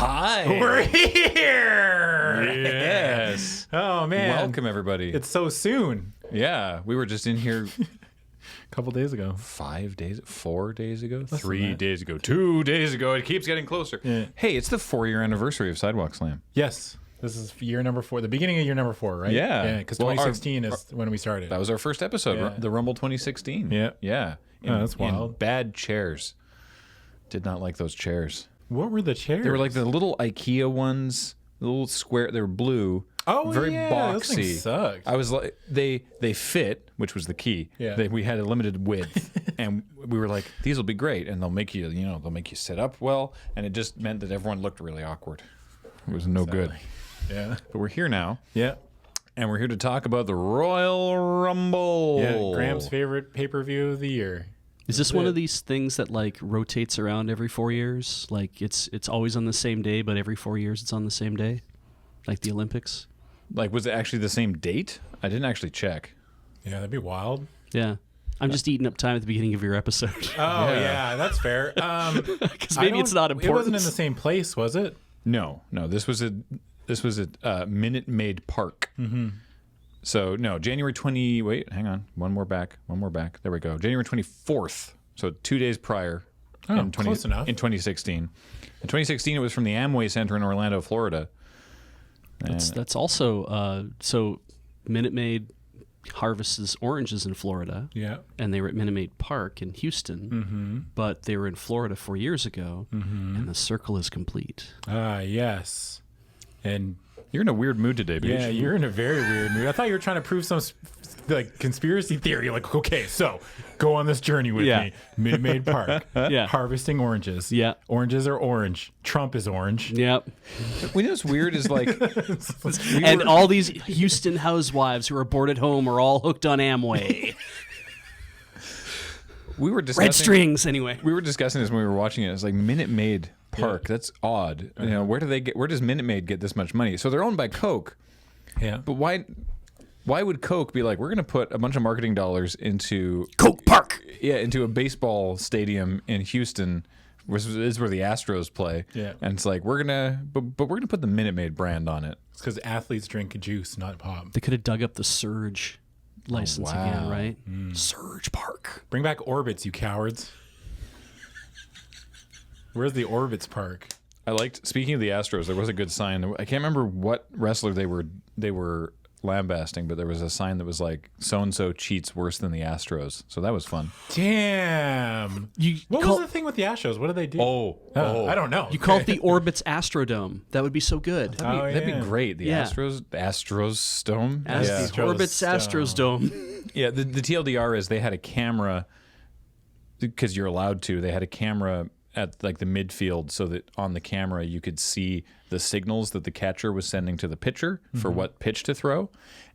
Hi. We're here. Yes. Oh man. Welcome everybody. It's so soon. Yeah, we were just in here A couple days ago. 4 days ago, Less than 3 that. days ago, 2 days ago. It keeps getting closer. Yeah. Hey, it's the 4-year anniversary of Sidewalk Slam. Yes. This is year number 4. The beginning of year number 4, right? Yeah. Yeah, because Well, 2016 is when we started. That was our first episode, Yeah. the Rumble 2016. Yeah. Yeah. Oh, that's in wild. bad chairs. Did not like those chairs. What were the chairs? They were like the little IKEA ones, the little square. They were blue. Oh, very yeah, those boxy. things sucked. I was like, they fit, which was the key. Yeah. We had a limited width, and we were like, these will be great, and they'll make you sit up well, and it just meant that everyone looked really awkward. It was no good. Yeah. But we're here now, Yeah. and we're here to talk about the Royal Rumble. Yeah. Graham's favorite pay-per-view of the year. Is this one of these things that like rotates around every 4 years? Like it's always on the same day, but every 4 years it's on the same day, like the Olympics. Like, was it actually the same date? I didn't actually check. Yeah, that'd be wild. Yeah, I'm just eating up time at the beginning of your episode Oh, yeah, that's fair. because maybe it's not important. It wasn't in the same place, was it? No. This was at Minute Maid Park. Mm-hmm. So no, January 20. Wait, hang on. One more back. There we go. January 24th. So 2 days prior. Oh, close enough. In 2016. In 2016, it was from the Amway Center in Orlando, Florida. That's also so. Minute Maid harvests oranges in Florida. Yeah. And they were at Minute Maid Park in Houston, but they were in Florida 4 years ago, and the circle is complete. Ah, yes. And You're in a weird mood today, Beach. yeah, you're in a very weird mood. I thought you were trying to prove some like conspiracy theory. Like, okay, so go on this journey with Yeah. me. Minute Maid Park. Yeah. Harvesting oranges. Yeah. Oranges are orange. Trump is orange. Yep. We know what's weird is like, And all these Houston housewives who are bored at home are all hooked on Amway. we were discussing Red strings, anyway. We were discussing this when we were watching it. It's like Minute Maid Park. Yeah. That's odd. You know, where does Minute Maid get this much money? So they're owned by Coke. Yeah. But why would Coke be like, we're going to put a bunch of marketing dollars into Coke Park. Yeah, into a baseball stadium in Houston, which is where the Astros play. Yeah. And it's like, we're gonna put the Minute Maid brand on it. It's because athletes drink juice, not pop. They could have dug up the Surge license again, wow. right? Surge Park. Bring back Orbits, you cowards. Where's the Orbits Park? I liked, speaking of the Astros, there was a good sign. I can't remember what wrestler they were lambasting, but there was a sign that was like, so-and-so cheats worse than the Astros. So that was fun. Damn. What was the thing with the Astros? What did they do? I don't know. You call it the Orbits Astrodome. That would be so good. That'd be great. The Yeah. Astros Dome. Ast- Yeah. Astros Orbits Dome. Astros Dome. Yeah, the TLDR is they had a camera, because you're allowed to. They had a camera at like the midfield, so that on the camera you could see the signals that the catcher was sending to the pitcher for what pitch to throw,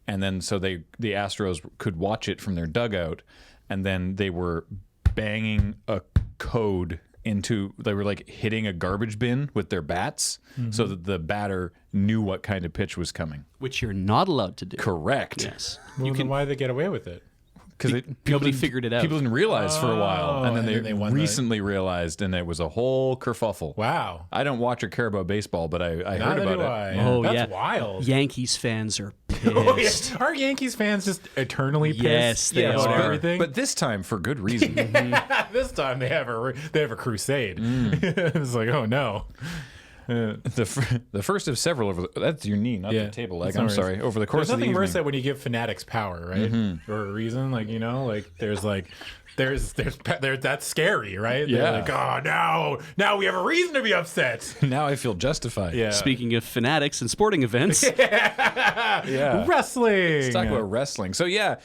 and then so the Astros could watch it from their dugout, and then they were banging a code into. They were like hitting a garbage bin with their bats, so that the batter knew what kind of pitch was coming. Which you're not allowed to do. Correct. Yes. Well, then why did they get away with it? Because Nobody figured it out. People didn't realize for a while, and then they won recently realized, and it was a whole kerfuffle. Wow. I don't watch or care about baseball, but I heard Neither about do it. I. Oh, That's yeah. wild. Yankees fans are Oh, yeah. pissed. Are Yankees fans just eternally pissed? Yes, they about are. everything? But this time for good reason. this time they have a crusade. It's like, oh no. The first of several that's your knee, not the table leg. That's I'm no sorry. worries. Over the course There's of the nothing worse evening. than when you give fanatics power, right? For a reason, there's that's scary, right? Yeah. They're like, oh, now we have a reason to be upset. Now I feel justified. Yeah. Speaking of fanatics and sporting events, Yeah. Wrestling. Let's talk about wrestling. So yeah,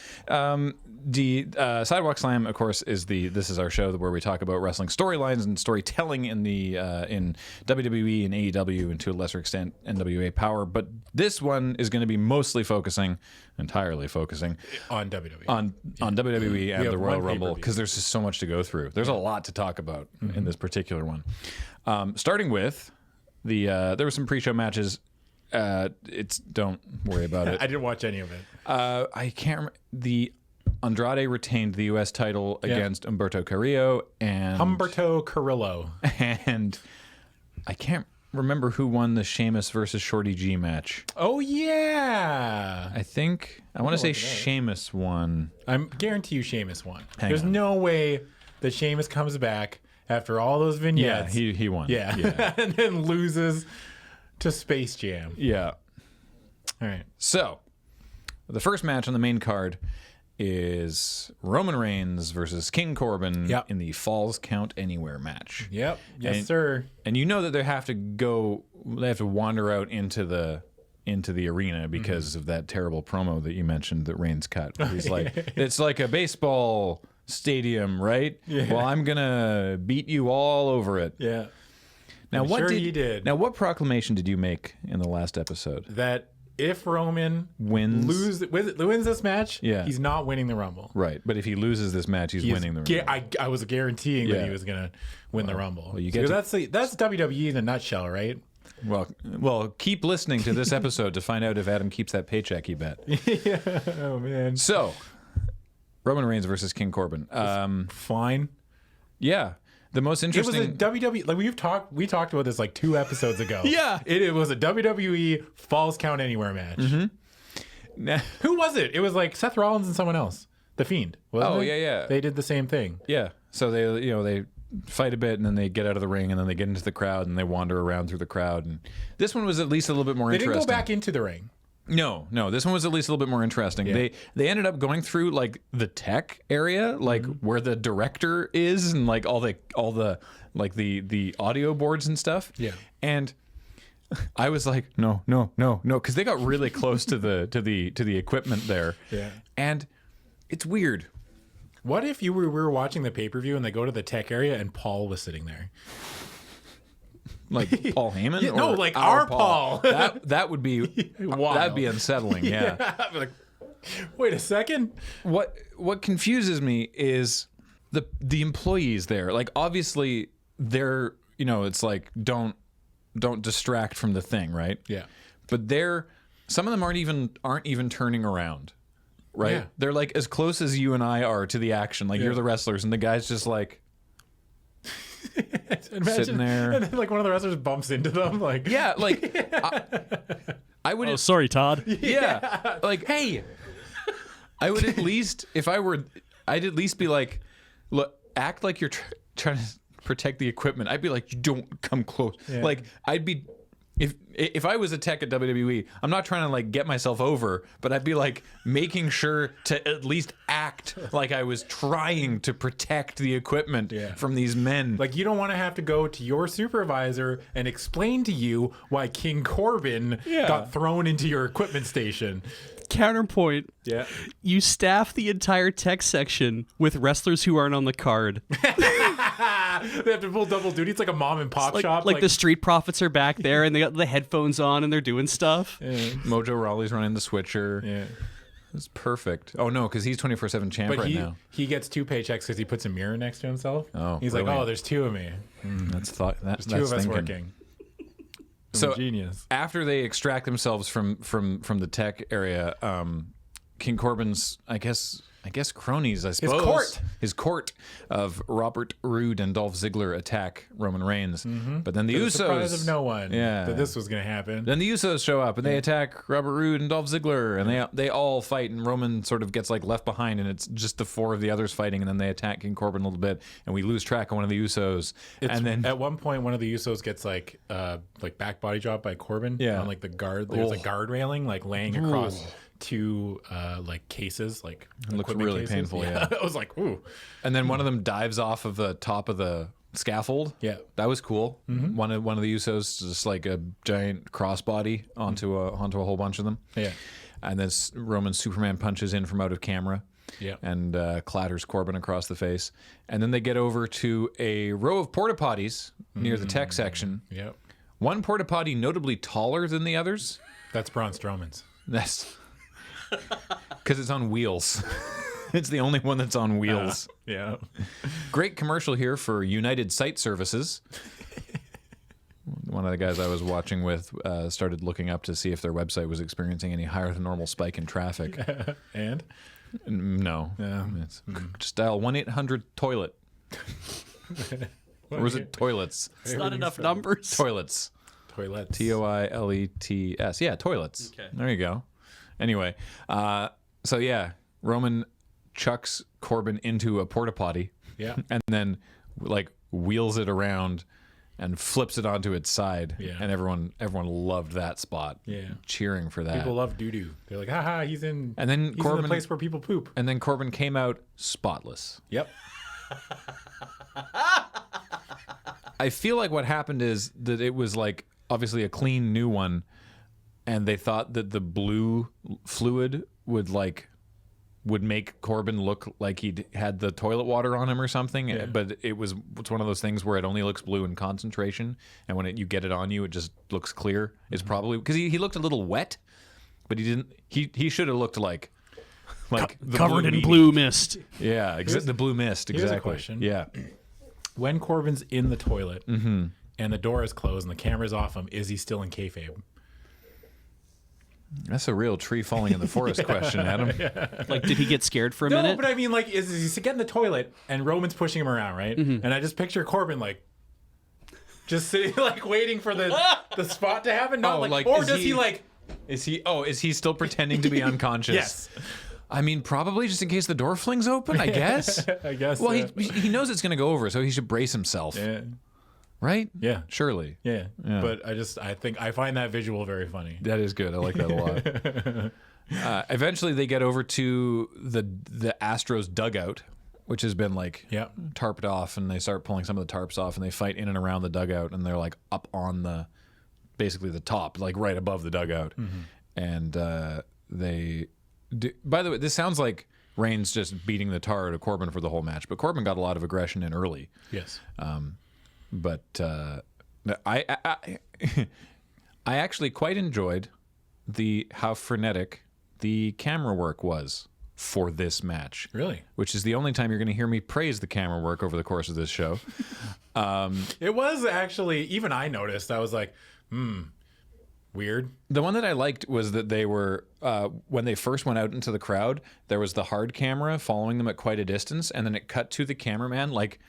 the Sidewalk Slam, of course, this is our show where we talk about wrestling storylines and storytelling in the in WWE and AEW and to a lesser extent NWA Power. But this one is going to be entirely focusing on WWE. on WWE and have the Royal one Rumble, pay-per-view. because there's just so much to go through. There's a lot to talk about in this particular one. Starting with there were some pre-show matches. Don't worry about it. I didn't watch any of it. I can't remember. The Andrade retained the U.S. title against Humberto Carrillo and Humberto Carrillo. and I can't. remember who won the Sheamus versus Shorty G match. Oh yeah. I think I want to say look it up. Sheamus won. I'm guarantee you Sheamus won. Hang There's on. no way that Sheamus comes back after all those Yeah, vignettes. he won. Yeah. And then loses to Space Jam. Yeah. All right. So, the first match on the main card is Roman Reigns versus King Corbin Yep. in the Falls Count Anywhere match. Yep. Yes, And- sir. And you know that they have to wander out into the arena because of that terrible promo that you mentioned that Reigns cut. Where he's like, it's like a baseball stadium, right? Yeah. Well, I'm gonna beat you all over it. Yeah. Now, I'm what sure did you did. Now, what proclamation did you make in the last episode? That if Roman Wins, wins this match, Yeah. he's not winning the Rumble. right? But if he loses this match, he's He's winning the. I was guaranteeing that Yeah. he was gonna win the Rumble. you get Because that's WWE in a nutshell, right? Well, keep listening to this episode to find out if Adam keeps that paycheck he bet. Oh man. So, Roman Reigns versus King Corbin. Fine. Yeah, the most It was a interesting. WWE. Like we talked about this like 2 episodes ago. Yeah. It was a WWE Falls Count Anywhere match. Nah, Who was it? It was like Seth Rollins and someone else. The Fiend. Wasn't Oh, it? yeah. They did the same thing. yeah, so they fight a bit and then they get out of the ring and then they get into the crowd and they wander around through the crowd. And this one was at least a little bit more They interesting. didn't go back into the ring. No, this one was at least a little bit more interesting. Yeah. They ended up going through like the tech area, like where the director is, and like all the like the audio boards and stuff. Yeah. And I was like, no, because they got really close to the equipment there. Yeah. And it's weird. What if we were watching the pay-per-view and they go to the tech area and Paul was sitting there? Like Paul Heyman? Yeah, no, or like our Paul. that would be Wild. that'd be unsettling. Yeah. I'd be like, wait a second. What confuses me is the employees there. Like obviously they're it's like don't distract from the thing, right? Yeah. But some of them aren't even turning around. Right? Yeah. They're like as close as you and I are to the action. Like you're the wrestlers and the guy's just like sitting there. And then like one of the wrestlers bumps into them. Like, Yeah, like I would Oh, sorry, Todd. yeah. Like, hey, I would at least, I'd at least be like, look, act like you're trying to protect the equipment. I'd be like, you don't come close. Yeah. Like, I'd be, if I was a tech at WWE, I'm not trying to like get myself over, but I'd be like making sure to at least act like I was trying to protect the equipment from these men. Like you don't want to have to go to your supervisor and explain to you why King Corbin got thrown into your equipment station. Counterpoint. Yeah. You staff the entire tech section with wrestlers who aren't on the card. They have to pull double duty. It's like a mom and pop shop. Like the Street Profits are back there and they got the headphones on and they're doing stuff. Mojo Rawley's running the switcher. Yeah. It's perfect. Oh no, because he's 24/7 champ But right now. he gets 2 paychecks because he puts a mirror next to himself. Oh, he's like, brilliant. oh, there's 2 of me. That's thought. There's 2 of us working. So genius. after they extract themselves from the tech area, King Corbin's, I guess cronies, I suppose. His court of Robert Roode and Dolph Ziggler attack Roman Reigns. But then the The Usos. surprise of no one. Yeah. That this was going to happen. Then the Usos show up and they attack Robert Roode and Dolph Ziggler, and they all fight, and Roman sort of gets like left behind, and it's just the 4 of the others fighting, and then they attack King Corbin a little bit, and we lose track of one of the Usos, and then At one point, one of the Usos gets like back body drop by Corbin on like the guard. There's a guard railing like laying across 2 like cases, like it looks equipment really cases. painful. Yeah. I was like, ooh. And then one of them dives off of the top of the scaffold. Yeah. That was cool. One of the Usos just like a giant crossbody onto a whole bunch of them. Yeah. And then Roman Superman punches in from out of camera. Yeah. And clatters Corbin across the face. And then they get over to a row of porta potties near the tech section. Yep. One porta potty notably taller than the others. That's Braun Strowman's. That's because it's on wheels. It's the only one that's on wheels. Yeah. Great commercial here for United Site Services. One of the guys I was watching with started looking up to see if their website was experiencing any higher than normal spike in traffic. And No. Yeah. Just dial 1-800-TOILET. Or was it toilets? It's not enough numbers. Toilets. Toilets. Toilets. Yeah, toilets. Okay. There you go. Anyway, so yeah, Roman chucks Corbin into a porta potty. Yeah. And then like wheels it around and flips it onto its side. Yeah. And everyone loved that spot. Yeah. Cheering for that. People love doo-doo. They're like, haha, he's in Corbin, the place where people poop. And then Corbin came out spotless. Yep. I feel like what happened is that it was like obviously a clean new one, and they thought that the blue fluid would make Corbin look like he'd had the toilet water on him or something. Yeah. But it's one of those things where it only looks blue in concentration, and when you get it on you, it just looks clear. It's probably because he looked a little wet, but he didn't. He should have looked like the Covered in meat. blue mist. Yeah, the blue mist. Exactly. Here's a question. Yeah. When Corbin's in the toilet and the door is closed and the camera's off him, is he still in kayfabe? That's a real tree falling in the forest question, Adam. Like, did he get scared for a No, minute? but I mean, like, is he getting in the toilet and Roman's pushing him around, right? And I just picture Corbin like just sitting, like waiting for the spot to happen. Not Is he still pretending to be unconscious? Yes. I mean, probably just in case the door flings open, I guess. I guess. Well, he knows it's going to go over, so he should brace himself. Yeah. Right? Yeah. Surely. Yeah. But I find that visual very funny. That is good. I like that a lot. Eventually, they get over to the Astros dugout, which has been tarped off, and they start pulling some of the tarps off, and they fight in and around the dugout, and they're like up on basically the top, like right above the dugout, and they. By the way, this sounds like Reigns just beating the tar out of Corbin for the whole match, but Corbin got a lot of aggression in early. Yes. But I actually quite enjoyed how frenetic the camera work was for this match. Really? Which is the only time you're going to hear me praise the camera work over the course of this show. It was actually, even I noticed, I was like, weird. The one that I liked was that they were, when they first went out into the crowd, there was the hard camera following them at quite a distance, and then it cut to the cameraman, like,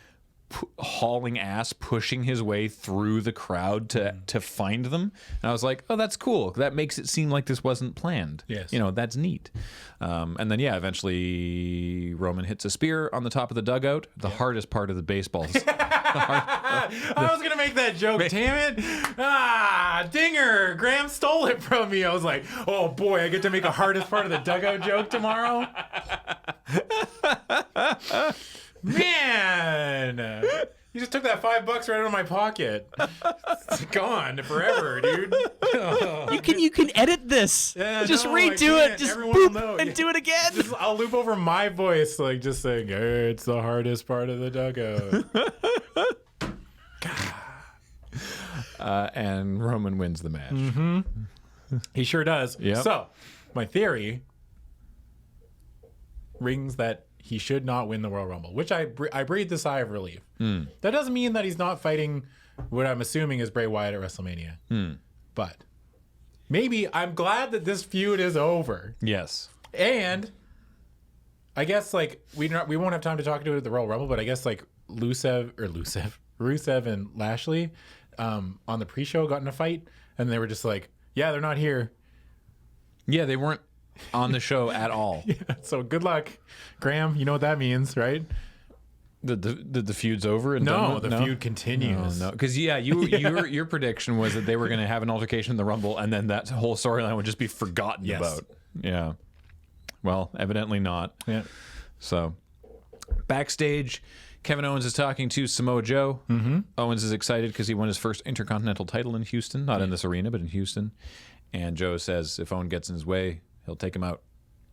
hauling ass, pushing his way through the crowd to find them. And I was like, oh, that's cool. That makes it seem like this wasn't planned. Yes. That's neat. And then, eventually Roman hits a spear on the top of the dugout, the hardest part of the baseballs. I was going to make that joke, damn it. Dinger. Graham stole it from me. I was like, oh boy, I get to make a hardest part of the dugout joke tomorrow. Man, you just took that $5 right out of my pocket. It's gone forever, dude. You can edit this. Yeah, just no, I redo it. can't. Just Everyone will boop know. and do it again. I'll loop over my voice, like just saying, hey, it's the hardest part of the dugout. And Roman wins the match. He sure does. Yep. So, my theory rings that he should not win the Royal Rumble, which I breathed a sigh of relief. That doesn't mean that he's not fighting what I'm assuming is Bray Wyatt at WrestleMania. But maybe I'm glad that this feud is over. Yes. And I guess we won't have time to talk to it at the Royal Rumble, but I guess Rusev and Lashley on the pre-show got in a fight, and they were just like, yeah, they're not here. Yeah, they weren't on the show at all. Yeah, so good luck, Graham. You know what that means, right? The feud's over? And No, the feud continues. No, because your prediction was that they were going to have an altercation in the Rumble, and then that whole storyline would just be forgotten about. Yeah. Well, evidently not. Yeah. So, backstage, Kevin Owens is talking to Samoa Joe. Owens is excited because he won his first Intercontinental title in Houston, not in this arena, but in Houston. And Joe says if Owen gets in his way, he'll take him out.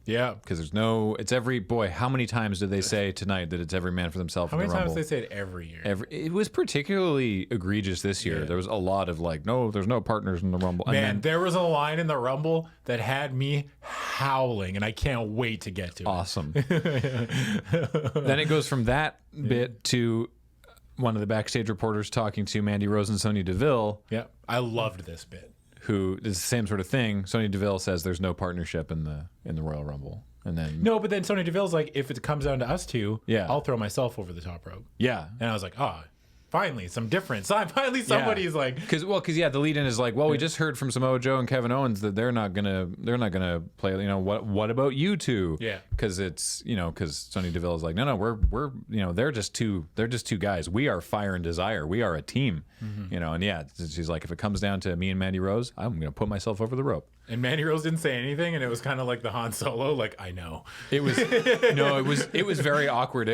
Yeah. Because how many times did they say tonight that it's every man for themselves in the Rumble? How many times they say it every year? It was particularly egregious this year. Yeah. There was a lot of no, there's no partners in the Rumble. Man, there was a line in the Rumble that had me howling, and I can't wait to get to it. Awesome. Then it goes from that bit to one of the backstage reporters talking to Mandy Rose and Sonya Deville. Yeah, I loved this bit. Who is the same sort of thing. Sonya Deville says there's no partnership in the Royal Rumble. And then No, but then Sonya Deville's like, if it comes down to us two, Yeah. I'll throw myself over the top rope. Yeah. And I was like, finally some difference. Finally somebody's like, because the lead in is like, well, we just heard from Samoa Joe and Kevin Owens that they're not gonna play. You know, what about you two? Yeah. Because it's because Sonya Deville is like, no, we're they're just two guys. We are Fire and Desire. We are a team. And she's like, if it comes down to me and Mandy Rose, I'm gonna put myself over the rope. and Mandy Rose didn't say anything, and it was kind of like the Han Solo, like, I know. It was it was very awkward.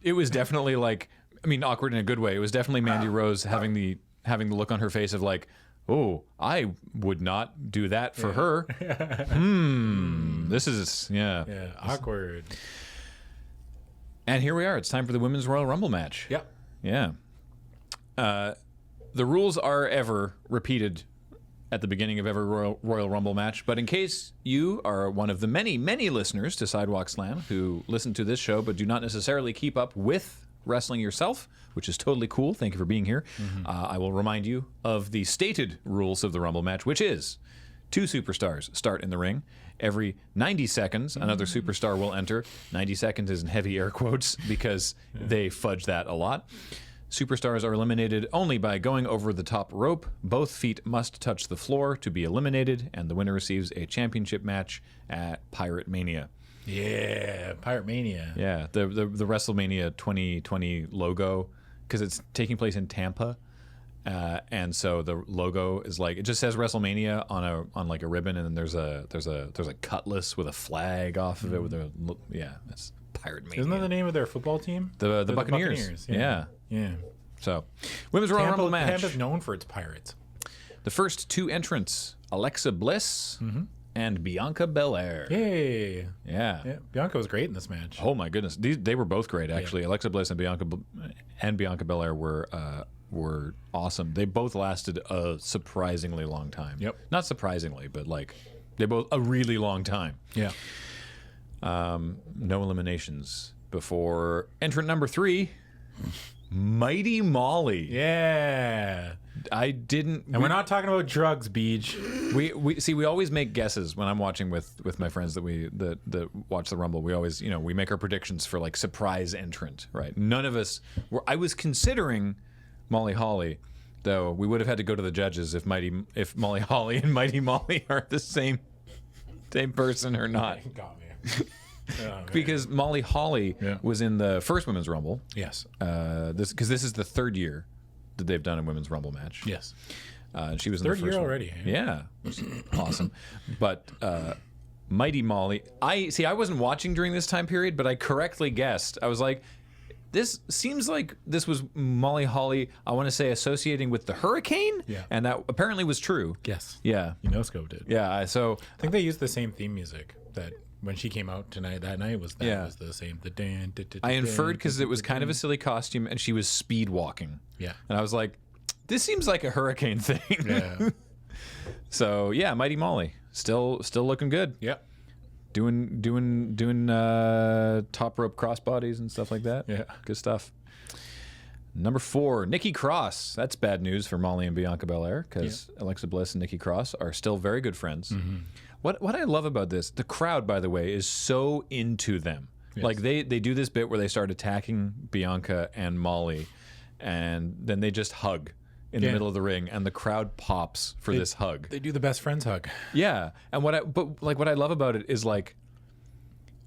It was definitely like, I mean, awkward in a good way. It was definitely Mandy Rose having the look on her face of like, oh, I would not do that for her. This is Yeah, awkward. And here we are. It's time for the Women's Royal Rumble match. Yep. Yeah. The rules are ever repeated at the beginning of every Royal Rumble match, but in case you are one of the many, many listeners to Sidewalk Slam who listen to this show but do not necessarily keep up with wrestling yourself, which is totally cool. Thank you for being here. I will remind you of the stated rules of the Rumble match, which is 2 superstars start in the ring. Every 90 seconds, another superstar will enter. 90 seconds is in heavy air quotes because they fudge that a lot. Superstars are eliminated only by going over the top rope. Both feet must touch the floor to be eliminated, and the winner receives a championship match at Pirate Mania. Yeah, Pirate Mania. Yeah, the WrestleMania 2020 logo, because it's taking place in Tampa, and so the logo is like, it just says WrestleMania on like a ribbon, and then there's a cutlass with a flag off of it with that's Pirate Mania. Isn't that the name of their football team? The Buccaneers. Yeah. So, Women's Royal Rumble match. Tampa's known for its pirates. The first 2 entrants, Alexa Bliss and Bianca Belair. Yay. Yeah. Bianca was great in this match. Oh my goodness, they were both great actually. Alexa Bliss and Bianca Belair were awesome. They both lasted a surprisingly long time. Yep. Not surprisingly, but like they both a really long time. Yeah. No eliminations before entrant number 3, Mighty Molly. Yeah. And we're not talking about drugs, Beach. We always make guesses when I'm watching with my friends that watch the Rumble. We always, we make our predictions for like surprise entrant, right? None of us I was considering Molly Holly, though we would have had to go to the judges if Molly Holly and Mighty Molly are the same person or not. Got me. Because Molly Holly was in the first Women's Rumble. Yes. Because this is the 3rd year that they've done a Women's Rumble match. Yes. She was in Third the first year one. already. Yeah. Which is awesome. But Mighty Molly, I wasn't watching during this time period, but I correctly guessed. I was like, this seems like this was Molly Holly, I want to say, associating with the Hurricane. Yeah. And that apparently was true. Yes. Yeah. Scope did. Yeah. So I think they used the same theme music that when she came out that night was the same. I inferred because it was kind of a silly costume and she was speed walking. Yeah. And I was like, this seems like a Hurricane thing. Yeah. So yeah, Mighty Molly still looking good. Yep. Doing top rope crossbodies and stuff like that. Yeah. Good stuff. Number 4, Nikki Cross. That's bad news for Molly and Bianca Belair because Alexa Bliss and Nikki Cross are still very good friends. What I love about this, the crowd, by the way, is so into them. Yes. Like they do this bit where they start attacking Bianca and Molly, and then they just hug in the middle of the ring, and the crowd pops for this hug. They do the best friends hug. Yeah, and what I love about it is like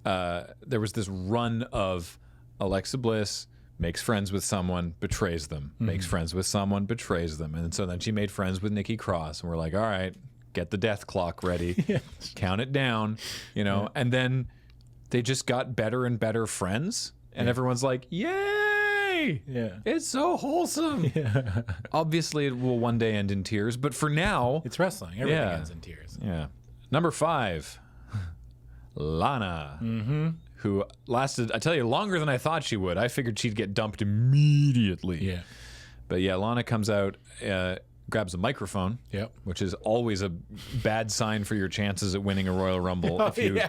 there was this run of Alexa Bliss makes friends with someone, betrays them, makes friends with someone, betrays them, and so then she made friends with Nikki Cross, and we're like, all right, get the death clock ready, count it down, and then they just got better and better friends, and everyone's like, yay! Yeah. It's so wholesome. Yeah. Obviously, it will one day end in tears, but for now, it's wrestling. Everything ends in tears. Yeah. Number 5, Lana, who lasted, I tell you, longer than I thought she would. I figured she'd get dumped immediately. Yeah. But yeah, Lana comes out, grabs a microphone, which is always a bad sign for your chances at winning a Royal Rumble. If you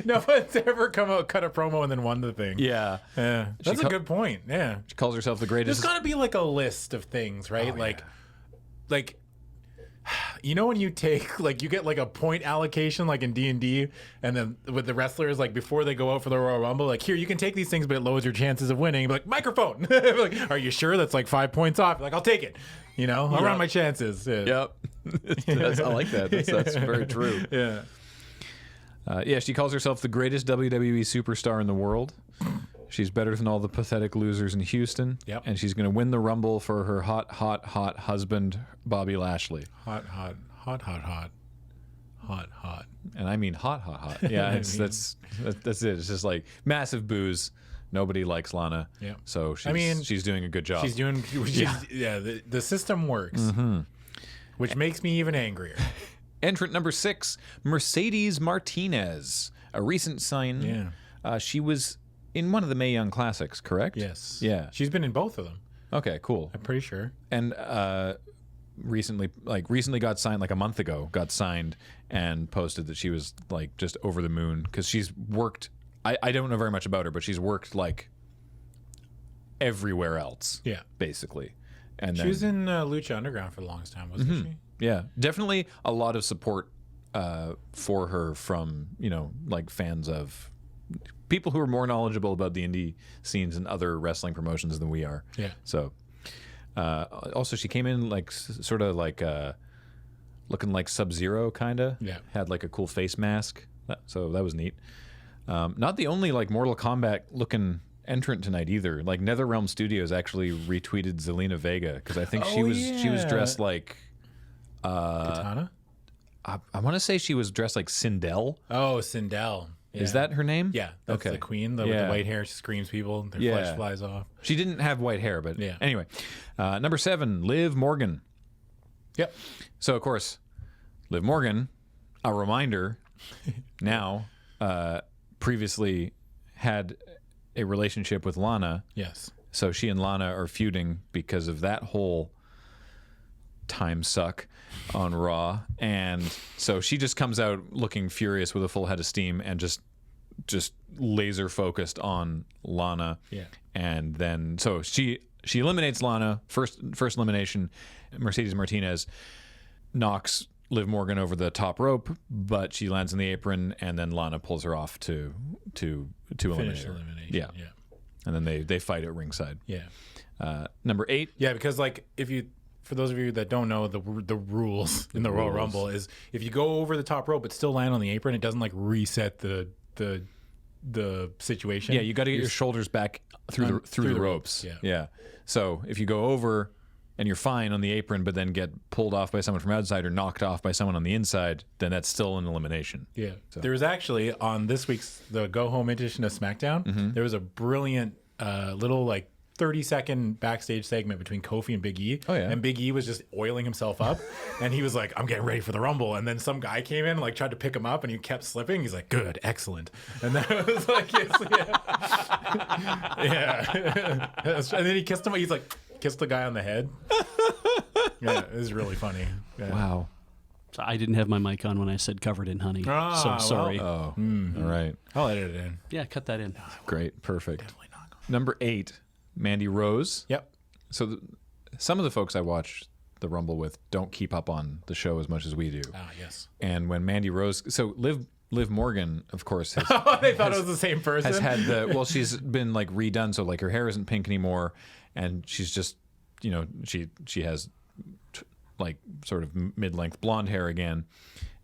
no one's ever come out, cut a promo, and then won the thing. Yeah. That's a good point. Yeah. She calls herself the greatest. There's got to be like a list of things, right? Oh, like You know when you take like you get like a point allocation like in D&D, and then with the wrestlers like before they go out for the Royal Rumble, like here you can take these things, but it lowers your chances of winning. Be like microphone, like, are you sure that's like 5 points off? Like I'll take it. You know, I'll run my chances. Yeah. Yep. I like that. That's very true. Yeah. Yeah, she calls herself the greatest WWE superstar in the world. She's better than all the pathetic losers in Houston. Yep. And she's going to win the Rumble for her hot husband, Bobby Lashley. Hot. And I mean hot. Yeah, that's it. It's just like massive boos. Nobody likes Lana. Yeah. So she's doing a good job. She's doing. The system works, which makes me even angrier. Entrant number 6, Mercedes Martinez, a recent sign. Yeah. She was in one of the Mae Young Classics, correct? Yes. Yeah. She's been in both of them. Okay, cool. I'm pretty sure. And recently got signed like a month ago. Got signed and posted that she was like just over the moon because she's worked. I don't know very much about her, but she's worked like everywhere else. Yeah. Basically. And She was in Lucha Underground for the longest time, wasn't she? Yeah, definitely a lot of support for her from, like fans of people who are more knowledgeable about the indie scenes and other wrestling promotions than we are. Yeah. So, also she came in like sort of like looking like Sub-Zero kind of. Yeah. Had like a cool face mask. So that was neat. Not the only like Mortal Kombat looking entrant tonight either. Like NetherRealm Studios actually retweeted Zelina Vega because I think she was dressed like Katana? I want to say she was dressed like Sindel. Oh, Sindel. Yeah. Is that her name? Yeah, that's Okay. the queen. With the white hair, she screams people. Their flesh flies off. She didn't have white hair, but Yeah. anyway. Number 7, Liv Morgan. Yep. So, of course, Liv Morgan, a reminder, now previously had a relationship with Lana. Yes. So she and Lana are feuding because of that whole time suck on Raw. And so she just comes out looking furious with a full head of steam and just laser focused on Lana. Yeah. And then so she eliminates Lana, first elimination. Mercedes Martinez knocks Liv Morgan over the top rope, but she lands in the apron, and then Lana pulls her off to eliminate her. Elimination. Yeah. Yeah. And then they fight at ringside. Yeah. Number 8. Yeah, because like for those of you that don't know the rules in the Royal Rumble is if you go over the top rope but still land on the apron, it doesn't like reset the situation. Yeah, you got to get your shoulders back through the ropes. Yeah. So if you go over and you're fine on the apron, but then get pulled off by someone from outside or knocked off by someone on the inside, then that's still an elimination. Yeah. There was actually on this week's the Go Home edition of SmackDown, there was a brilliant little like 30-second backstage segment between Kofi and Big E. Oh, yeah. And Big E was just oiling himself up. And he was like, I'm getting ready for the Rumble. And then some guy came in and like tried to pick him up and he kept slipping. He's like, good, excellent. And that was like, yeah. And then he kissed him. He's like, kissed the guy on the head. Yeah, it was really funny. Yeah. Wow. So I didn't have my mic on when I said covered in honey. Ah, so sorry. Oh, all right. I'll edit it in. Yeah, cut that in. Great. Perfect. Number 8, Mandy Rose. Yep. So some of the folks I watch the Rumble with don't keep up on the show as much as we do. Ah, yes. And when Mandy Rose, so Liv Morgan, of course, has, They thought it was the same person. has had she's been like redone, so like her hair isn't pink anymore, and she's just, she has like sort of mid-length blonde hair again.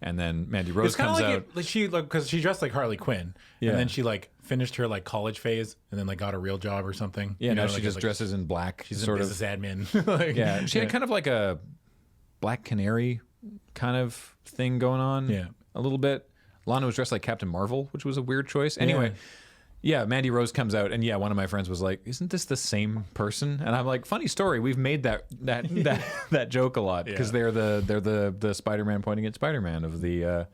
And then Mandy Rose comes out. Because she dressed like Harley Quinn, Yeah. and then she like finished her like college phase, and then like got a real job or something. Yeah, now she like, just like, dresses in black. she's sort a of. business admin. Like, Yeah, she had kind of like a Black Canary kind of thing going on. Yeah. A little bit. Lana was dressed like Captain Marvel, which was a weird choice. Anyway, yeah, Mandy Rose comes out, and yeah, one of my friends was like, "Isn't this the same person?" And I'm like, "Funny story. We've made that joke a lot because they're the Spider-Man pointing at Spider-Man of the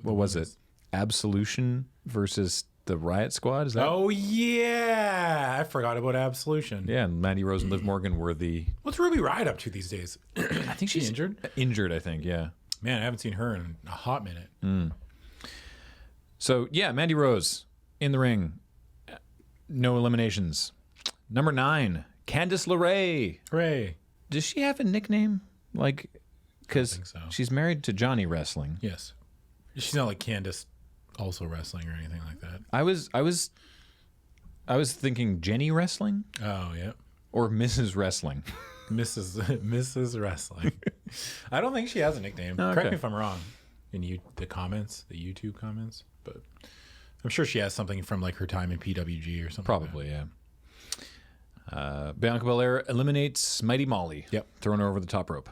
what was it? Absolution versus the Riot Squad. Is that? Oh yeah, I forgot about Absolution. Yeah, and Mandy Rose and Liv Morgan were the. What's Ruby Riott up to these days? I think she's injured. Injured, I think. Yeah. Man, I haven't seen her in a hot minute. So yeah, Mandy Rose in the ring, no eliminations. Number 9, Candice LeRae. Hooray! Does she have a nickname? Like, Because think so. she's married to Johnny Wrestling. Yes. She's not like Candace also wrestling or anything like that. I was thinking Jenny Wrestling Oh, yeah. or Mrs. Wrestling. Mrs. Wrestling. I don't think she has a nickname. Oh, Correct okay. me if I'm wrong. In the YouTube comments, but I'm sure she has something from like her time in PWG or something. Probably, yeah. Bianca Belair eliminates Mighty Molly. Yep. Throwing her over the top rope.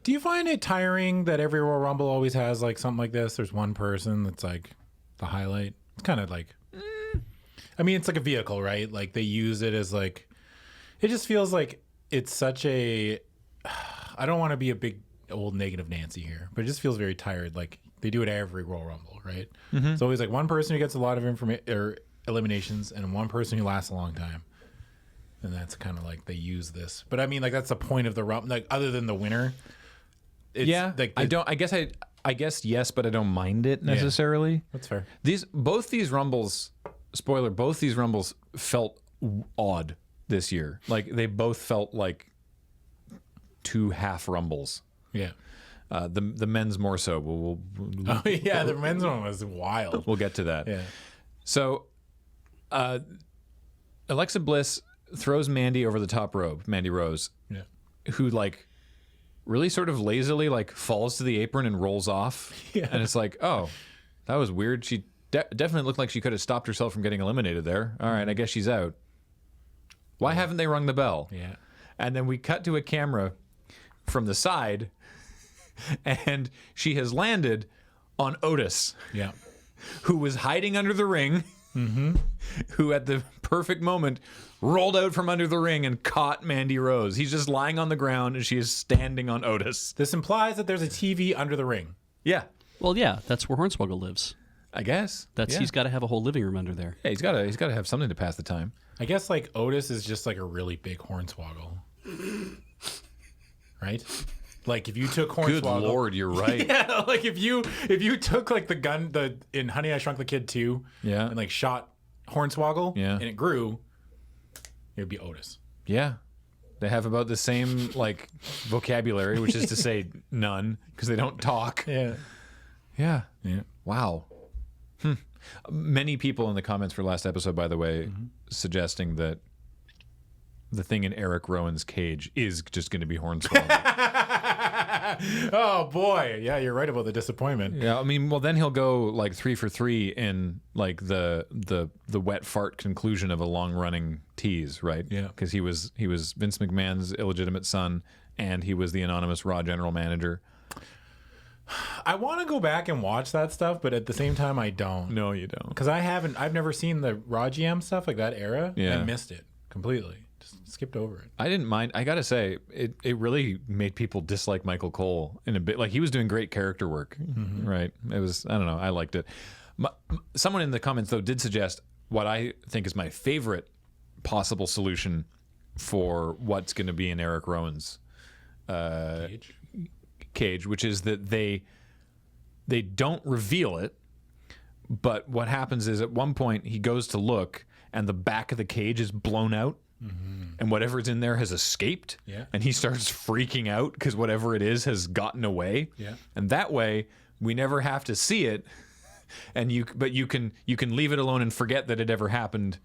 Do you find it tiring that every Royal Rumble always has like something like this? There's one person that's like the highlight. It's kind of like, I mean, it's like a vehicle, right? Like they use it as like, it just feels like it's such a, I don't want to be a big old negative Nancy here, but it just feels very tired. Like they do it every Royal Rumble, right? It's always like one person who gets a lot of information or eliminations and one person who lasts a long time. And that's kind of like they use this, but I mean, like that's the point of the Rumble. Like other than the winner, it's like I guess yes, but I don't mind it necessarily. that's fair. Both these Rumbles felt odd this year. Like they both felt like two half Rumbles. Yeah. The men's more so. We'll Oh yeah, the men's one was wild. we'll get to that. Yeah. So, Alexa Bliss throws Mandy over the top rope, Mandy Rose, Yeah. who like really sort of lazily like falls to the apron and rolls off. Yeah. And it's like, oh, that was weird. She definitely looked like she could have stopped herself from getting eliminated there. All right, I guess she's out. Why haven't they rung the bell? Yeah. And then we cut to a camera from the side, and she has landed on Otis, Yeah. who was hiding under the ring, who at the perfect moment rolled out from under the ring and caught Mandy Rose. He's just lying on the ground, and she is standing on Otis. This implies that there's a TV under the ring. Yeah, Well, yeah, that's where Hornswoggle lives. I guess. That's yeah. He's got to have a whole living room under there. Yeah, he's got to have something to pass the time. I guess like Otis is just like a really big hornswoggle. Right? Like if you took Hornswoggle. Good Lord, you're right. Yeah, like if you took like the gun in Honey I Shrunk the Kid 2 Yeah. and like shot Hornswoggle Yeah. and it grew, it would be Otis. Yeah. They have about the same like vocabulary, which is to say none, because they don't talk. Yeah. Yeah. Yeah. Wow. Many people in the comments for last episode, by the way, suggesting that the thing in Eric Rowan's cage is just going to be Hornswoggle. Oh boy. Yeah, you're right about the disappointment. Yeah, I mean, well, then he'll go like 3 for 3 in like the wet fart conclusion of a long running tease, right? Yeah. Because he was Vince McMahon's illegitimate son, and he was the anonymous Raw general manager. I want to go back and watch that stuff, but at the same time, I don't. No, you don't. Because I've never seen the Raw GM stuff, like that era. Yeah. I missed it completely. Just skipped over it. I didn't mind. I gotta say, it really made people dislike Michael Cole in a bit. Like he was doing great character work, right? It was. I don't know. I liked it. Someone in the comments though did suggest what I think is my favorite possible solution for what's going to be in Eric Rowan's cage, which is that they don't reveal it, but what happens is at one point he goes to look and the back of the cage is blown out, and whatever's in there has escaped. Yeah. And he starts freaking out because whatever it is has gotten away. Yeah. And that way we never have to see it, and you can leave it alone and forget that it ever happened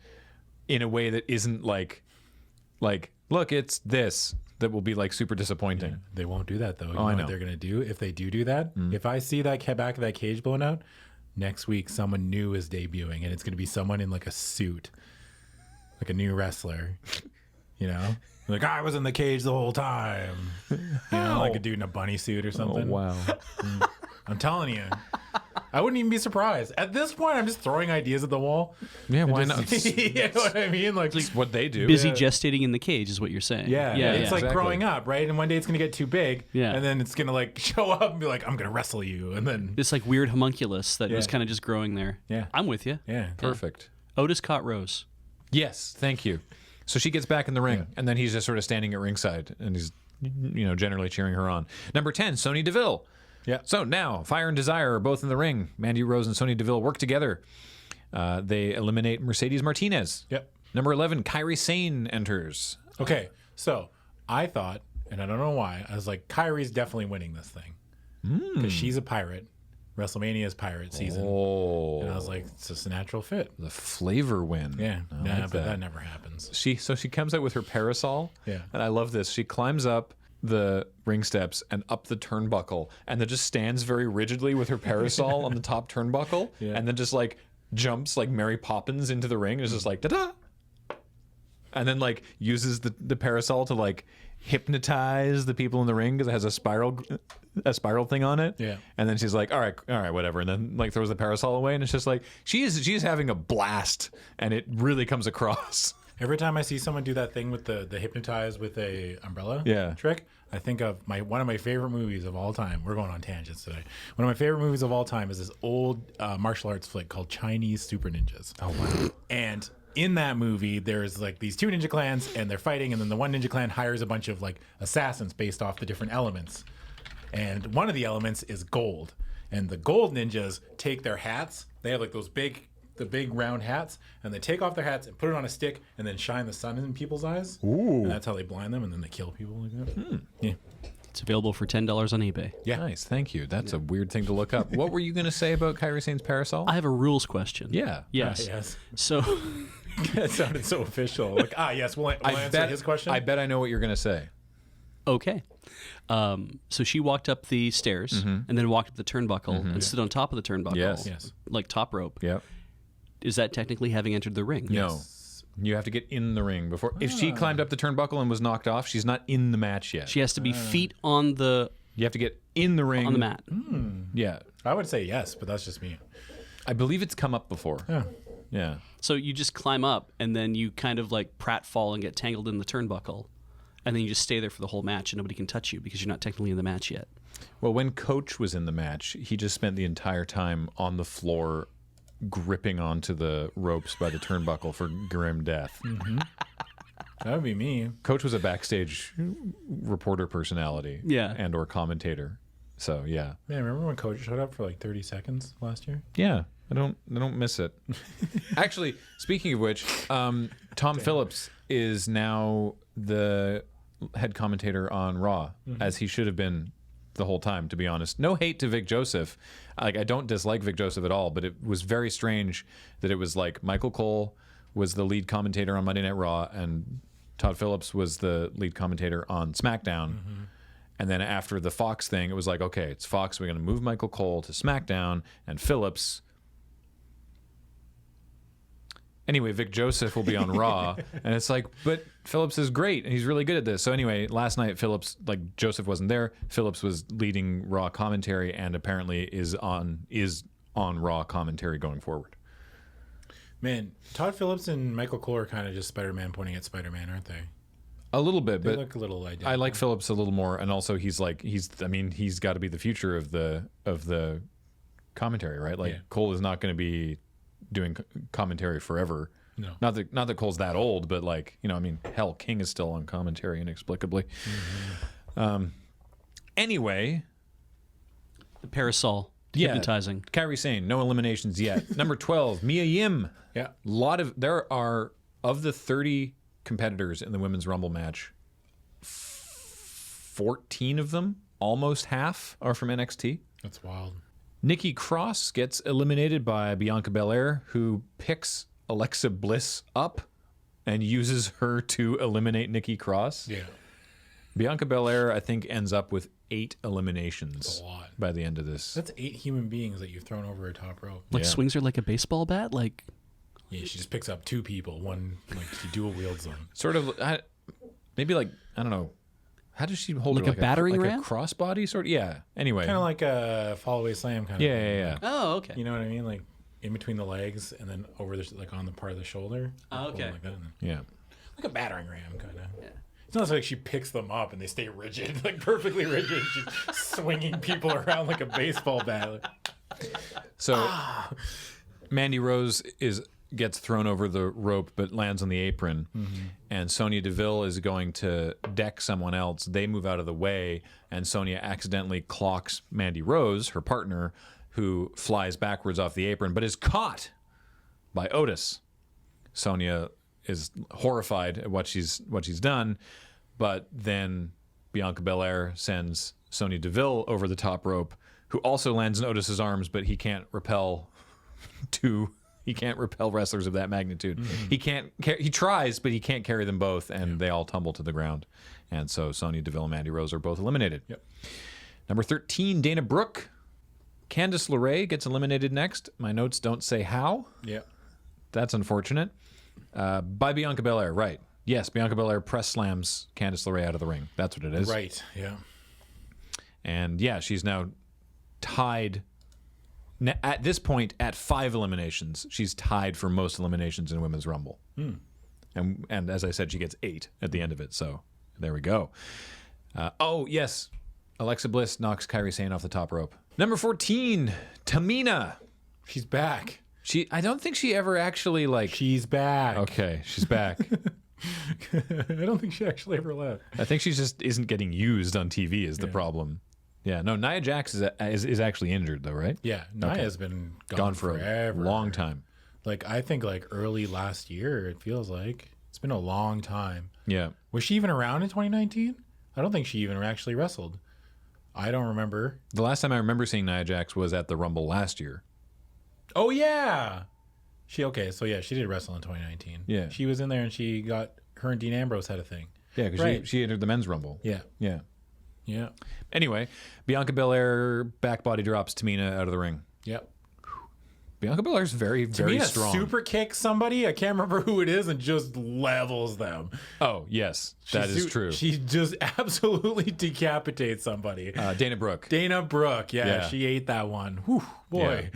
in a way that isn't like look, it's this. That will be like super disappointing. Yeah, they won't do that though. You know I know. what they're gonna do if they do that? If I see that back of that cage blown out, next week someone new is debuting, and it's gonna be someone in like a suit, like a new wrestler. You know, like I was in the cage the whole time. You know, like a dude in a bunny suit or Oh something. wow. I'm telling you, I wouldn't even be surprised. At this point, I'm just throwing ideas at the wall. Yeah, why Just- not? You know what I mean? Like, It's what they do. Busy gestating in the cage is what you're saying. yeah, yeah. it's like exactly. growing up, right? And one day it's gonna get too big, Yeah. and then it's gonna like show up and be like, "I'm gonna wrestle you," and then This like weird homunculus that was Yeah. kind of just growing there. Yeah. I'm with you. yeah, Perfect. Otis caught Rose. Yes, thank you. So she gets back in the ring, and then he's just sort of standing at ringside, and he's, generally cheering her on. Number 10, Sonya Deville. yeah. So now, Fire and Desire are both in the ring. Mandy Rose and Sonya Deville work together. They eliminate Mercedes Martinez. Yep. Number 11, Kairi Sane enters. Okay, so I thought and I don't know why. I was like, Kairi's definitely winning this thing because she's a pirate. WrestleMania is pirate season, and I was like, it's just a natural fit. The flavor win. Yeah, I like but that never happens. She comes out with her parasol. Yeah. And I love this. She climbs up the ring steps and up the turnbuckle and then just stands very rigidly with her parasol on the top turnbuckle and then just like jumps like Mary Poppins into the ring. It's just like da-da. And then like uses the parasol to like hypnotize the people in the ring because it has a spiral thing on it. Yeah. And then she's like, all right, whatever. And then like throws the parasol away and it's just like she's having a blast and it really comes across. Every time I see someone do that thing with the hypnotize with a umbrella Yeah. trick, I think of one of my favorite movies of all time. We're going on tangents today. One of my favorite movies of all time is this old martial arts flick called Chinese Super Ninjas. Oh wow! And in that movie, there's like these two ninja clans and they're fighting, and then the one ninja clan hires a bunch of like assassins based off the different elements. And one of the elements is gold, and the gold ninjas take their hats. They have like those big round hats, and they take off their hats and put it on a stick and then shine the sun in people's eyes. Ooh. And that's how they blind them, and then they kill people like that. Yeah. It's available for $10 on eBay. Yeah. Nice, thank you. That's a weird thing to look up. What were you going to say about Kairi Sane's parasol? I have a rules question. Yeah. Yes. Yes. So That sounded so official. Like, yes, we'll answer his question. I bet I know what you're going to say. okay. So she walked up the stairs and then walked up the turnbuckle and stood on top of the turnbuckle. Yes. Like top rope. Yep. Is that technically having entered the ring? No. You have to get in the ring before. If she climbed up the turnbuckle and was knocked off, she's not in the match yet. She has to be feet on the You have to get in the ring. on the mat. Yeah. I would say yes, but that's just me. I believe it's come up before. Yeah. Yeah. So you just climb up and then you kind of like pratfall and get tangled in the turnbuckle. And then you just stay there for the whole match and nobody can touch you because you're not technically in the match yet. Well, when Coach was in the match, he just spent the entire time on the floor gripping onto the ropes by the turnbuckle for grim death. That would be me. Coach was a backstage reporter personality and or commentator. So, yeah. Man, remember when Coach showed up for like 30 seconds last year? Yeah. I don't miss it. Actually, speaking of which, Tom Phillips is now the head commentator on Raw, as he should have been the whole time, to be honest. No hate to Vic Joseph. Like, I don't dislike Vic Joseph at all, but it was very strange that it was like Michael Cole was the lead commentator on Monday Night Raw and Todd Phillips was the lead commentator on SmackDown. And then after the Fox thing, it was like, okay, it's Fox. We're going to move Michael Cole to SmackDown, and Phillips. Anyway, Vic Joseph will be on Raw, and it's like, but Phillips is great, and he's really good at this. So anyway, last night Joseph wasn't there. Phillips was leading Raw commentary, and apparently is on Raw commentary going forward. Man, Todd Phillips and Michael Cole are kind of just Spider-Man pointing at Spider-Man, aren't they? A little bit, They but look a little identical. I like Phillips a little more, and also he's got to be the future of the commentary, right? Like Cole is not going to be doing commentary forever. No. Not that Cole's that old, but like, hell, King is still on commentary inexplicably. Anyway, The parasol. Hypnotizing. Kairi Sane, no eliminations yet. Number 12, Mia Yim. Yeah. There are, of the 30 competitors in the Women's Rumble match, 14 of them, almost half, are from NXT. That's wild. Nikki Cross gets eliminated by Bianca Belair, who picks Alexa Bliss up and uses her to eliminate Nikki Cross. Yeah. Bianca Belair, I think, ends up with 8 eliminations That's a lot. by the end of this. That's 8 human beings that you've thrown over a top rope. Like swings her like a baseball bat? Like Yeah, she just picks up 2 people. One, like, she dual wields them. Sort of, maybe like, I don't know. How does she hold Like her? a battering ram? Like a crossbody sort of? Yeah. Anyway. Kind of like a fall away slam kind of thing. Yeah. oh, okay. You know what I mean? Like in between the legs and then over the, like on the part of the shoulder. Oh, okay. Like that. Yeah. Like a battering ram kind of. Yeah. It's not like she picks them up and they stay rigid, like perfectly rigid. She's swinging people around like a baseball bat. So Mandy Rose gets thrown over the rope but lands on the apron, and Sonya Deville is going to deck someone else. They move out of the way, and Sonya accidentally clocks Mandy Rose, her partner, who flies backwards off the apron but is caught by Otis. Sonya is horrified at what she's done, but then Bianca Belair sends Sonya Deville over the top rope, who also lands in Otis's arms, but he can't repel wrestlers of that magnitude. He tries, but he can't carry them both, and they all tumble to the ground. And so Sonya Deville and Mandy Rose are both eliminated. Yep. Number 13, Dana Brooke. Candice LeRae gets eliminated next. My notes don't say how. Yeah. That's unfortunate. By Bianca Belair, right. Yes, Bianca Belair press slams Candice LeRae out of the ring. That's what it is. Right, yeah. And yeah, she's now tied. At this point, at 5 eliminations, she's tied for most eliminations in Women's Rumble. And as I said, she gets 8 at the end of it. So there we go. Oh, yes. Alexa Bliss knocks Kairi Sane off the top rope. Number 14, Tamina. She's back. I don't think she ever actually She's back. Okay, she's back. I don't think she actually ever left. I think she just isn't getting used on TV is the problem. Yeah, no, Nia Jax is actually injured though, right? Yeah, Nia's been gone for forever. a long time. I think early last year, it feels like. It's been a long time. Yeah. Was she even around in 2019? I don't think she even actually wrestled. I don't remember. The last time I remember seeing Nia Jax was at the Rumble last year. Oh, yeah. She did wrestle in 2019. Yeah. She was in there and her and Dean Ambrose had a thing. Yeah, because she entered the men's Rumble. Yeah. Yeah. Yeah. Anyway, Bianca Belair back body drops Tamina out of the ring. Yep. Bianca Belair's very, very Tamina strong. super kicks somebody, I can't remember who it is, and just levels them. Oh, yes. That is true. She just absolutely decapitates somebody. Dana Brooke. Dana Brooke, Yeah. she ate that one. Whew, boy.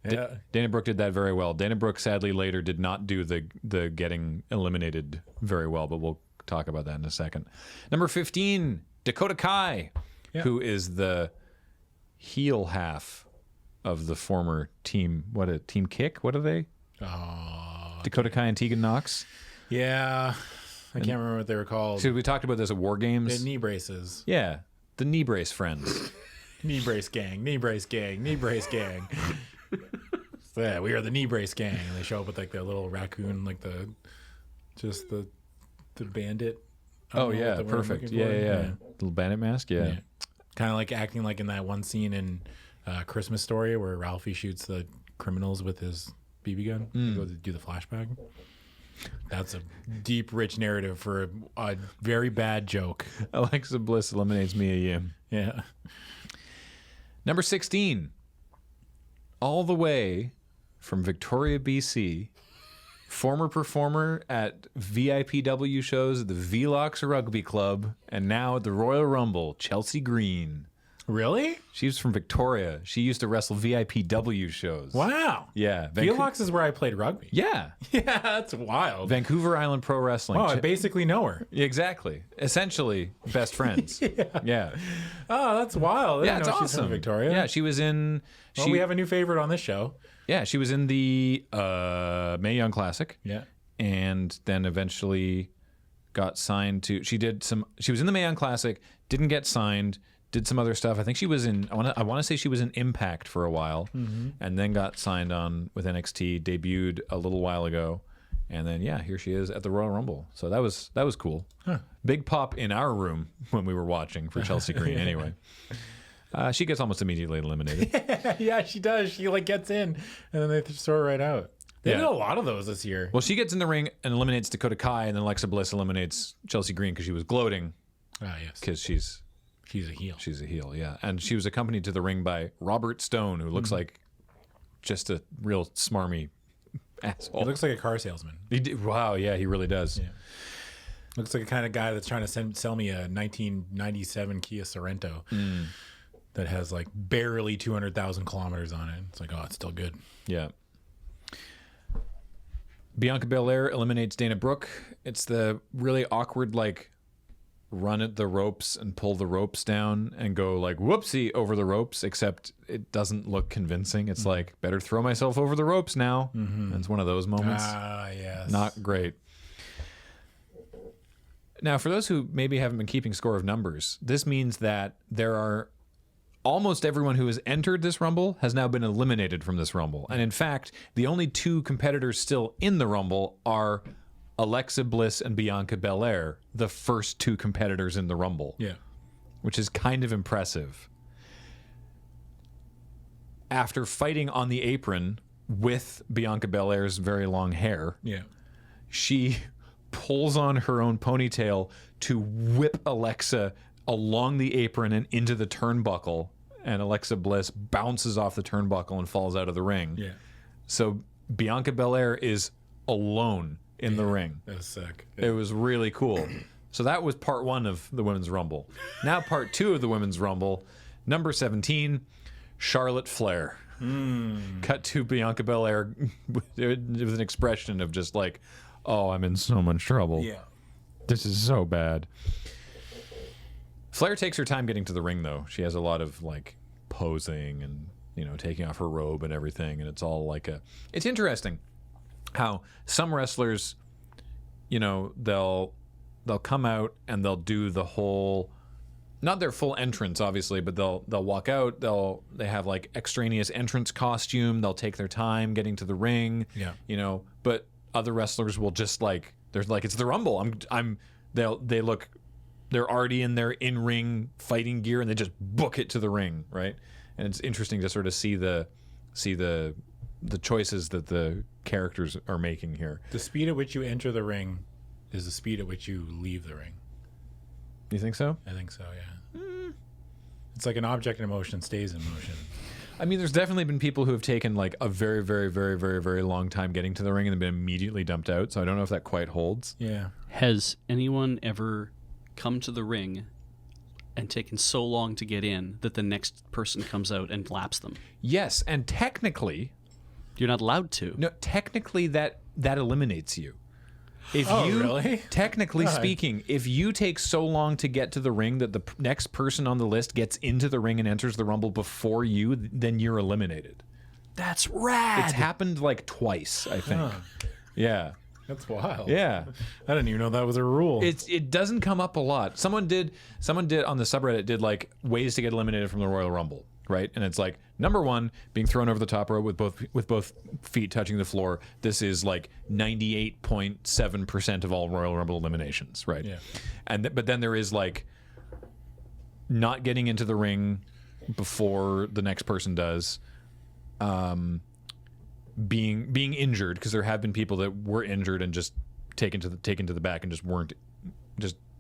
Yeah. Dana Brooke did that very well. Dana Brooke, sadly, later did not do the getting eliminated very well, but we'll talk about that in a second. Number 15, Dakota Kai, who is the heel half of the former team. Team Kick? What are they? Dakota Kai and Tegan Knox. Yeah. I can't remember what they were called. So we talked about this at War Games. The knee braces. Yeah, the knee brace friends. Knee brace gang, knee brace gang, knee brace gang. So, yeah, we are the knee brace gang. And they show up with their little raccoon, the bandit. Oh yeah, perfect. Yeah. Little bandit mask. Yeah. Kind of acting like in that one scene in Christmas Story where Ralphie shoots the criminals with his BB gun. They go to do the flashback. That's a deep, rich narrative for a very bad joke. Alexa Bliss eliminates Mia Yim. Yeah. Number 16, all the way from Victoria, BC, former performer at VIPW shows at the Velox Rugby Club, and now at the Royal Rumble, Chelsea Green. Really? She's from Victoria. She used to wrestle VIPW shows. Wow. Yeah. Velox is where I played rugby. Yeah. Yeah, that's wild. Vancouver Island Pro Wrestling. Oh, I basically know her. Exactly. Essentially, best friends. Yeah. Oh, that's wild. I Yeah, didn't it's know she's awesome. from Victoria. Yeah, she was in... Well, we have a new favorite on this show. Yeah, she was in the Mae Young Classic. Yeah. And then eventually got signed to... She was in the Mae Young Classic, didn't get signed, did some other stuff. I think she was in... I want to say she was in Impact for a while, and then got signed on with NXT, debuted a little while ago, and then, yeah, here she is at the Royal Rumble. So that was cool. Huh. Big pop in our room when we were watching for Chelsea Green anyway. She gets almost immediately eliminated. Yeah, she does. She gets in, and then they just throw her right out. They did a lot of those this year. Well, she gets in the ring and eliminates Dakota Kai, and then Alexa Bliss eliminates Chelsea Green because she was gloating. Ah, yes. Because she's a heel. She's a heel, yeah. And she was accompanied to the ring by Robert Stone, who looks like just a real smarmy asshole. He looks like a car salesman. Wow, yeah, he really does. Yeah. Looks like a kind of guy that's trying to sell me a 1997 Kia Sorento that has barely 200,000 kilometers on it. It's it's still good. Yeah. Bianca Belair eliminates Dana Brooke. It's the really awkward, run at the ropes and pull the ropes down and go whoopsie over the ropes, except it doesn't look convincing. It's better throw myself over the ropes now. And it's one of those moments. Ah, yes. Not great. Now, for those who maybe haven't been keeping score of numbers, this means that there are almost everyone who has entered this Rumble has now been eliminated from this Rumble. And in fact, the only 2 competitors still in the Rumble are Alexa Bliss and Bianca Belair, the first 2 competitors in the Rumble. Yeah. which is kind of impressive. After fighting on the apron with Bianca Belair's very long hair, Yeah. she pulls on her own ponytail to whip Alexa along the apron and into the turnbuckle, and Alexa Bliss bounces off the turnbuckle and falls out of the ring. Yeah. So Bianca Belair is alone in the ring. That was sick. It was really cool. So that was part 1 of the Women's Rumble. Now part 2 of the Women's Rumble, number 17, Charlotte Flair. Cut to Bianca Belair with an expression of just like, oh, I'm in so much trouble. Yeah. This is so bad. Flair takes her time getting to the ring, though. She has a lot of like posing and, you know, taking off her robe and everything, and it's all like it's interesting how some wrestlers, you know, they'll come out and they'll do the whole, not their full entrance obviously, but they'll walk out, they have like extraneous entrance costume, they'll take their time getting to the ring. Yeah. You know, but other wrestlers will just like, there's like, it's the Rumble. They're already in their in-ring fighting gear and they just book it to the ring, right? And it's interesting to sort of see the choices that the characters are making here. The speed at which you enter the ring is the speed at which you leave the ring. You think so? I think so, yeah. It's like an object in motion stays in motion. I mean, there's definitely been people who have taken like a very, very, very, very, very long time getting to the ring and then been immediately dumped out. So I don't know if that quite holds. Yeah. Has anyone ever come to the ring and taken so long to get in that the next person comes out and laps them? Yes, and technically, You're not allowed to. no, technically that eliminates you. If Oh, you, really? technically God. speaking, if you take so long to get to the ring that the next person on the list gets into the ring and enters the Rumble before you, then you're eliminated. That's rad. It's happened like twice, I think. Huh. Yeah. That's wild. Yeah. I didn't even know that was a rule. It doesn't come up a lot. Someone did on the subreddit did like ways to get eliminated from the Royal Rumble, right? And it's like, number 1, being thrown over the top rope with both feet touching the floor. This is like 98.7% of all Royal Rumble eliminations, right? Yeah. But then there is like not getting into the ring before the next person does. Being injured, because there have been people that were injured and just taken to the back and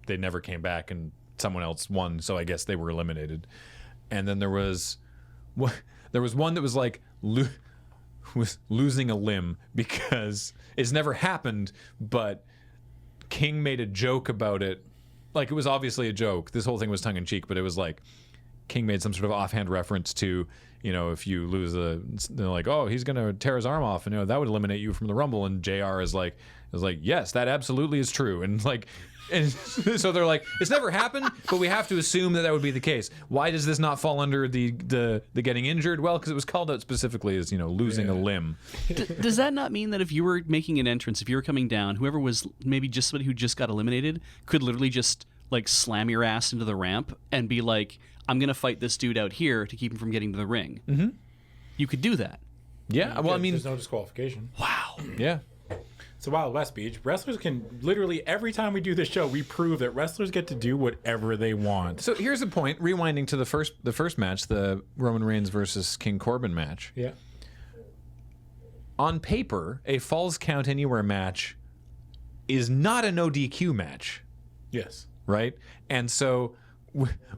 they never came back and someone else won, so I guess they were eliminated. And then there was one that was like was losing a limb, because it's never happened, but King made a joke about it. Like, it was obviously a joke. This whole thing was tongue in cheek, but it was like King made some sort of offhand reference to, you know, if you lose they're like, oh, he's gonna tear his arm off, and you know that would eliminate you from the Rumble. And JR is like, yes, that absolutely is true. And like, and so they're like, it's never happened, but we have to assume that would be the case. Why does this not fall under the getting injured? Well, because it was called out specifically as, you know, losing a limb. Does that not mean that if you were making an entrance, if you were coming down, whoever was maybe just somebody who just got eliminated could literally just like slam your ass into the ramp and be like, I'm going to fight this dude out here to keep him from getting to the ring? Mm-hmm. You could do that. Yeah, well, I mean, there's no disqualification. Wow. yeah. It's a Wild West Beach. Wrestlers can literally, every time we do this show, we prove that wrestlers get to do whatever they want. So here's the point. Rewinding to the first match, the Roman Reigns versus King Corbin match. Yeah. On paper, a Falls Count Anywhere match is not a no DQ match, Yes. right? And so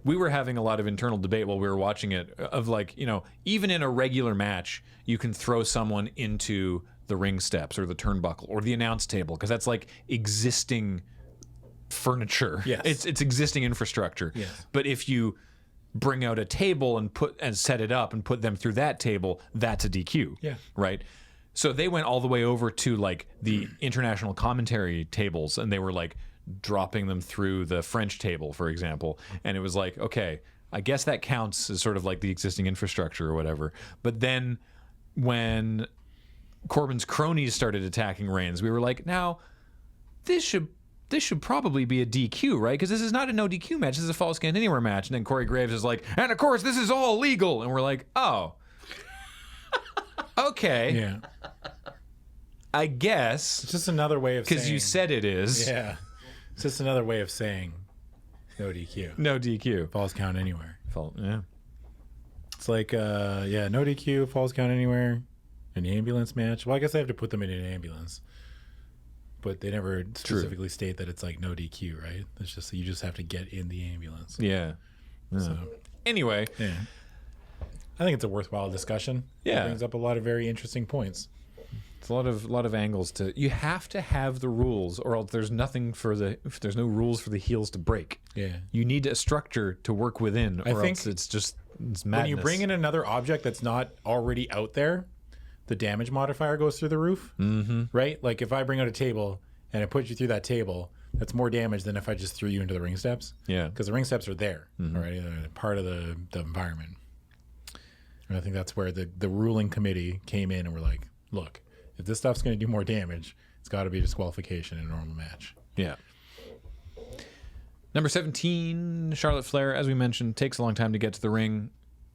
we were having a lot of internal debate while we were watching it of like, you know, even in a regular match, you can throw someone into the ring steps or the turnbuckle or the announce table, because that's like existing furniture. Yes. It's existing infrastructure. Yes. But if you bring out a table and set it up and put them through that table, that's a DQ. Yeah. Right? So they went all the way over to like the international commentary tables, and they were like dropping them through the French table, for example. And it was like, okay, I guess that counts as sort of like the existing infrastructure or whatever. But then when Corbin's cronies started attacking Reigns, we were like, now this should probably be a DQ, right? Because this is not a no DQ match. This is a Falls Count Anywhere match. And then Corey Graves is like, and of course this is all legal. And we're like, oh, okay. Yeah. I guess. It's just another way of saying. Because you said it is. Yeah. It's just another way of saying No DQ. No DQ. Falls count anywhere. Yeah. It's like, no DQ, falls count anywhere. An ambulance match. Well, I guess I have to put them in an ambulance. But they never specifically state that it's like no DQ, right? It's just you just have to get in the ambulance. Yeah. So, Anyway. yeah. I think it's a worthwhile discussion. Yeah. It brings up a lot of very interesting points. It's a lot of angles to. You have to have the rules, or else there's nothing for the. If there's no rules for the heels to break. Yeah. You need a structure to work within, or think else it's just madness. When you bring in another object that's not already out there, the damage modifier goes through the roof. Mm-hmm. Right? Like if I bring out a table and I put you through that table, that's more damage than if I just threw you into the ring steps. Yeah. Because the ring steps are there already. They're part of the environment. And I think that's where the ruling committee came in and were like, look, if this stuff's going to do more damage, it's got to be disqualification in a normal match. Yeah. Number 17, Charlotte Flair, as we mentioned, takes a long time to get to the ring.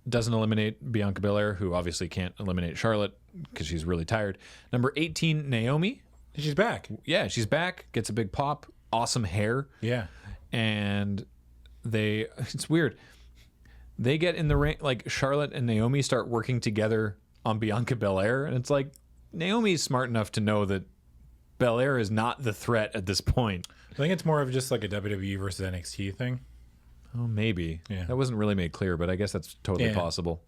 Doesn't eliminate Bianca Belair, who obviously can't eliminate Charlotte because she's really tired. Number 18, Naomi. She's back. Yeah, she's back. Gets a big pop. Awesome hair. Yeah. And it's weird. They get in the ring, like Charlotte and Naomi start working together on Bianca Belair. And it's like, Naomi's smart enough to know that Belair is not the threat at this point. I think it's more of just like a WWE versus NXT thing. Oh, maybe. Yeah. That wasn't really made clear, but I guess that's totally possible.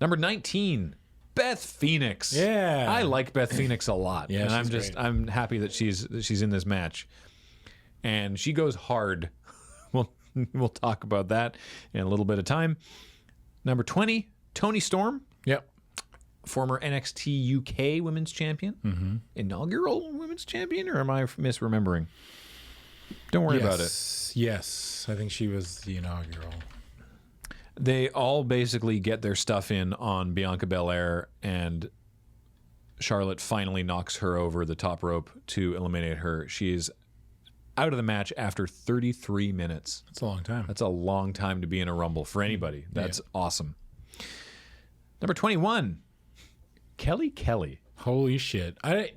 Number 19, Beth Phoenix. Yeah. I like Beth Phoenix a lot. Yeah, and she's great. I'm happy that she's in this match. And she goes hard. We'll talk about that in a little bit of time. Number 20, Toni Storm. Yep. Former NXT UK Women's Champion. Mm-hmm. Inaugural Women's Champion, or am I misremembering? Don't worry about it. Yes. I think she was the inaugural. They all basically get their stuff in on Bianca Belair, and Charlotte finally knocks her over the top rope to eliminate her. She's out of the match after 33 minutes. That's a long time. That's a long time to be in a Rumble for anybody. That's awesome. Number 21, Kelly Kelly. Holy shit. I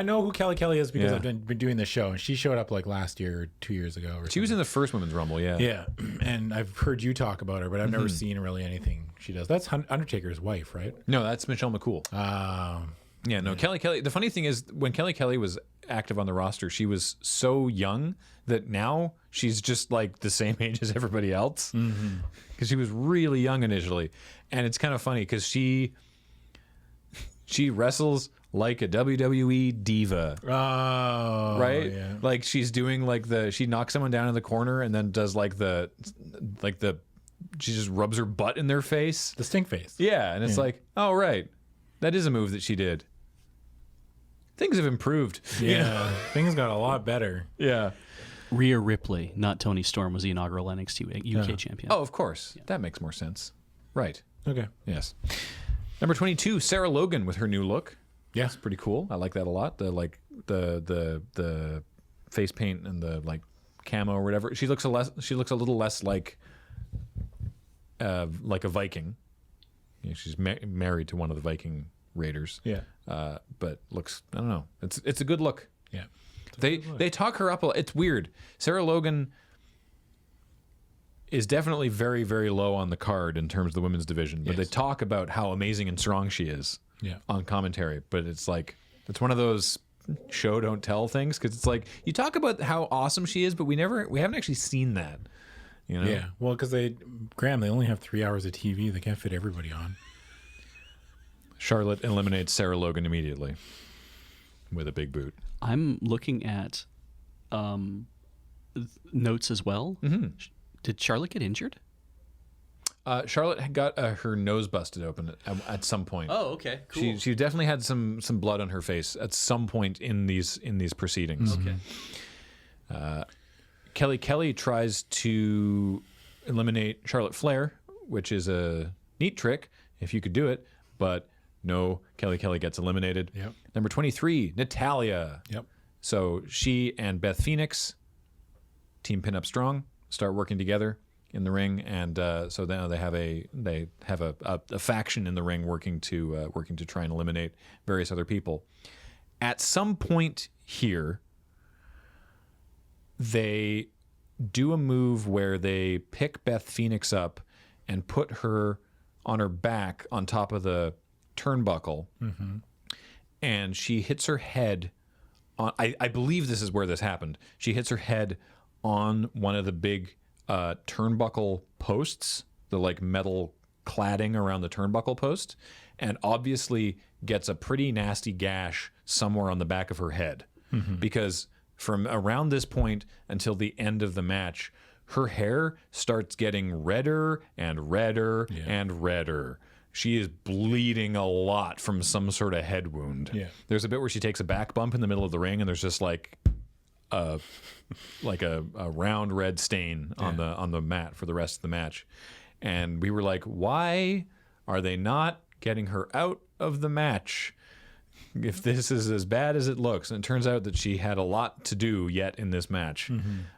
know who Kelly Kelly is because Yeah. I've been doing this show, and she showed up like last year or 2 years ago. She was in the first Women's Rumble, yeah. Yeah, and I've heard you talk about her, but I've never seen really anything she does. That's Undertaker's wife, right? No, that's Michelle McCool. Yeah, no, Kelly Kelly. The funny thing is, when Kelly Kelly was active on the roster, she was so young that now she's just like the same age as everybody else. Because she was really young initially, and it's kind of funny because she wrestles like a WWE diva. Oh, Right? Yeah. Like she's doing like she knocks someone down in the corner and then does she just rubs her butt in their face. The stink face. Yeah, and it's like, oh right, that is a move that she did. Things have improved. Yeah, things got a lot better. Yeah. Rhea Ripley, not Toni Storm, was the inaugural NXT UK champion. Oh, of course. That makes more sense. Right. Okay. Yes. Number 22, Sarah Logan with her new look. Yeah. It's pretty cool. I like that a lot. The face paint and the like camo or whatever. She looks a little less like a Viking. You know, she's married to one of the Viking raiders. Yeah. But looks, I don't know. It's a good look. Yeah. They talk her up a lot. It's weird. Sarah Logan is definitely very, very low on the card in terms of the women's division. But they talk about how amazing and strong she is on commentary. But it's like, it's one of those show don't tell things, because it's like, you talk about how awesome she is, but we haven't actually seen that. You know? Yeah. Well, because they only have 3 hours of TV. They can't fit everybody on. Charlotte eliminates Sarah Logan immediately with a big boot. I'm looking at notes as well. Mm-hmm. Did Charlotte get injured? Charlotte had got her nose busted open at some point. Oh, okay, cool. She definitely had some blood on her face at some point in these proceedings. Okay. Kelly tries to eliminate Charlotte Flair, which is a neat trick if you could do it, but no, Kelly gets eliminated. Yep. Number 23, Natalya. Yep. So she and Beth Phoenix, Team Pinup Strong, start working together in the ring, and so now they have a faction in the ring working to try and eliminate various other people. At some point here, they do a move where they pick Beth Phoenix up and put her on her back on top of the turnbuckle, and she hits her head on. I believe this is where this happened. She hits her head on one of the big turnbuckle posts, the like metal cladding around the turnbuckle post, and obviously gets a pretty nasty gash somewhere on the back of her head, because from around this point until the end of the match, her hair starts getting redder and redder and redder. She is bleeding a lot from some sort of head wound. Yeah. There's a bit where she takes a back bump in the middle of the ring, and there's just like a round red stain on the mat for the rest of the match. And we were like, why are they not getting her out of the match if this is as bad as it looks? And it turns out that she had a lot to do yet in this match.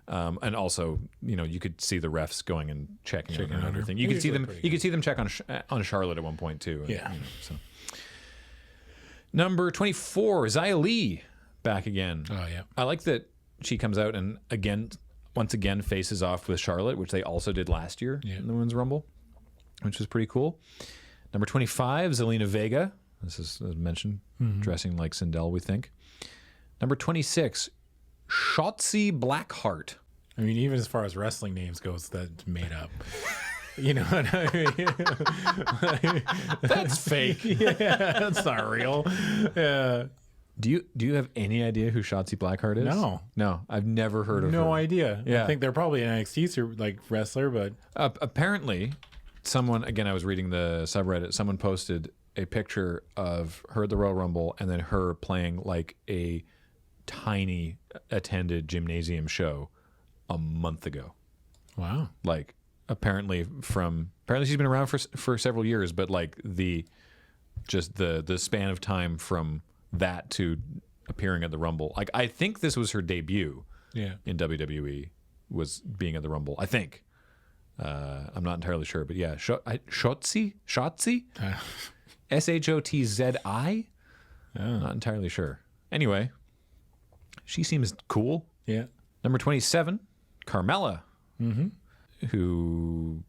And also, you could see the refs going and checking on her and everything. You could see them. You could see them check on Charlotte at one point too. Yeah. So. Number 24, Xia Li back again. Oh yeah. I like that she comes out and once again faces off with Charlotte, which they also did last year in the Women's Rumble, which was pretty cool. Number 25, Zelina Vega. This is, as mentioned, dressing like Sindel, we think. Number 26, Shotzi Blackheart. I mean, even as far as wrestling names goes, that's made up. You know what I mean? That's fake. Yeah, that's not real. Yeah. Do you have any idea who Shotzi Blackheart is? No, I've never heard of her. No idea. Yeah. I think they're probably an NXT wrestler, but apparently, someone, again, I was reading the subreddit. Someone posted a picture of her at the Royal Rumble and then her playing like a tiny attended gymnasium show a month ago. Wow. Like apparently she's been around for several years, but like the span of time from that to appearing at the Rumble. Like I think this was her debut in WWE, was being at the Rumble. I think. I'm not entirely sure, but yeah, Shotzi? SHOTZI? Not entirely sure. Anyway, she seems cool. Yeah. Number 27, Carmella, who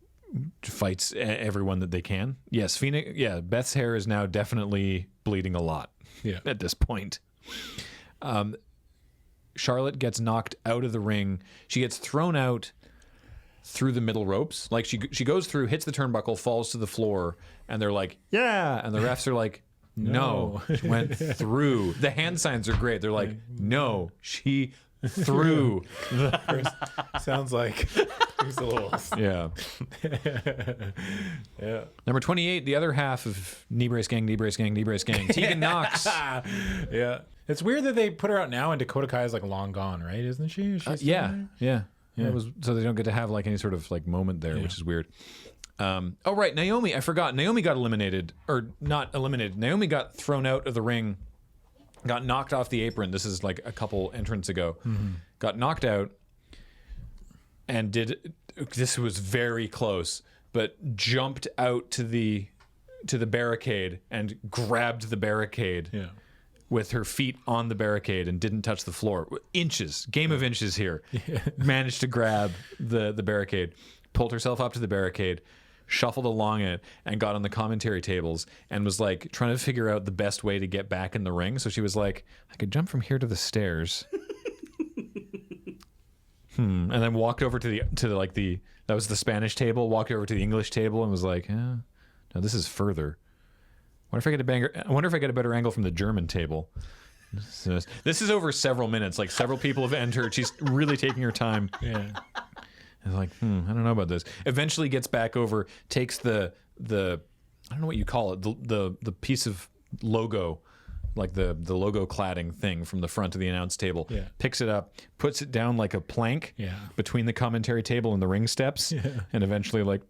fights everyone that they can. Yes, Phoenix. Yeah, Beth's hair is now definitely bleeding a lot. Yeah. At this point, Charlotte gets knocked out of the ring. She gets thrown out through the middle ropes. Like she goes through, hits the turnbuckle, falls to the floor, and they're like, yeah. And the refs are like, no, she went through. The hand signs are great. They're like, no, she threw. Sounds like he's a little. Yeah. Yeah. Number 28, the other half of Knee Brace Gang, Tegan Knox. Yeah. It's weird that they put her out now and Dakota Kai is like long gone, right? Isn't she? Yeah. That was, so they don't get to have like any sort of like moment there, which is weird. Oh, right. Naomi, I forgot. Naomi got eliminated, or not eliminated. Naomi got thrown out of the ring, got knocked off the apron. This is like a couple entrants ago. Got knocked out and this was very close, but jumped out to the barricade and grabbed the barricade. Yeah. With her feet on the barricade and didn't touch the floor. Inches, game of inches here. Yeah. Managed to grab the barricade, pulled herself up to the barricade, shuffled along it, and got on the commentary tables and was like trying to figure out the best way to get back in the ring. So she was like, I could jump from here to the stairs. And then walked over to the that was the Spanish table, walked over to the English table and was like, no, this is further. I wonder if I get a better angle from the German table. This is over several minutes. Like several people have entered. She's really taking her time. Yeah. And like, I don't know about this. Eventually gets back over, takes the I don't know what you call it, the piece of logo, like the logo cladding thing from the front of the announce table. Yeah. Picks it up, puts it down like a plank between the commentary table and the ring steps, and eventually like.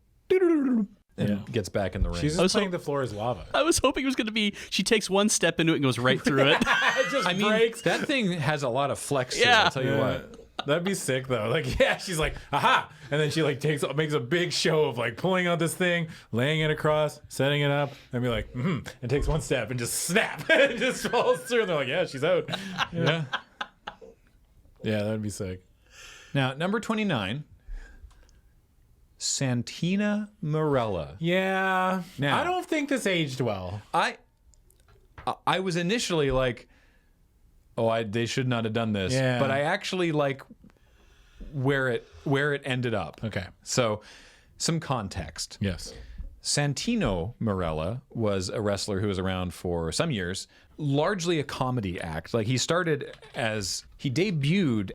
And gets back in the ring. She's just saying the floor is lava. I was hoping it was going to be she takes one step into it and goes right through it. It just breaks. That thing has a lot of flex to it, I'll tell you what. That'd be sick though. Like, she's like, aha! And then she like makes a big show of like pulling out this thing, laying it across, setting it up, and be like, and takes one step and just snap. It just falls through and they're like, yeah, she's out. Yeah, that'd be sick. Now, number 29, Santina Marella. Yeah. Now- I don't think this aged well. I was initially like, they should not have done this. Yeah. But I actually like where it ended up. Okay. So, some context. Yes. Santino Marella was a wrestler who was around for some years, largely a comedy act. Like he debuted.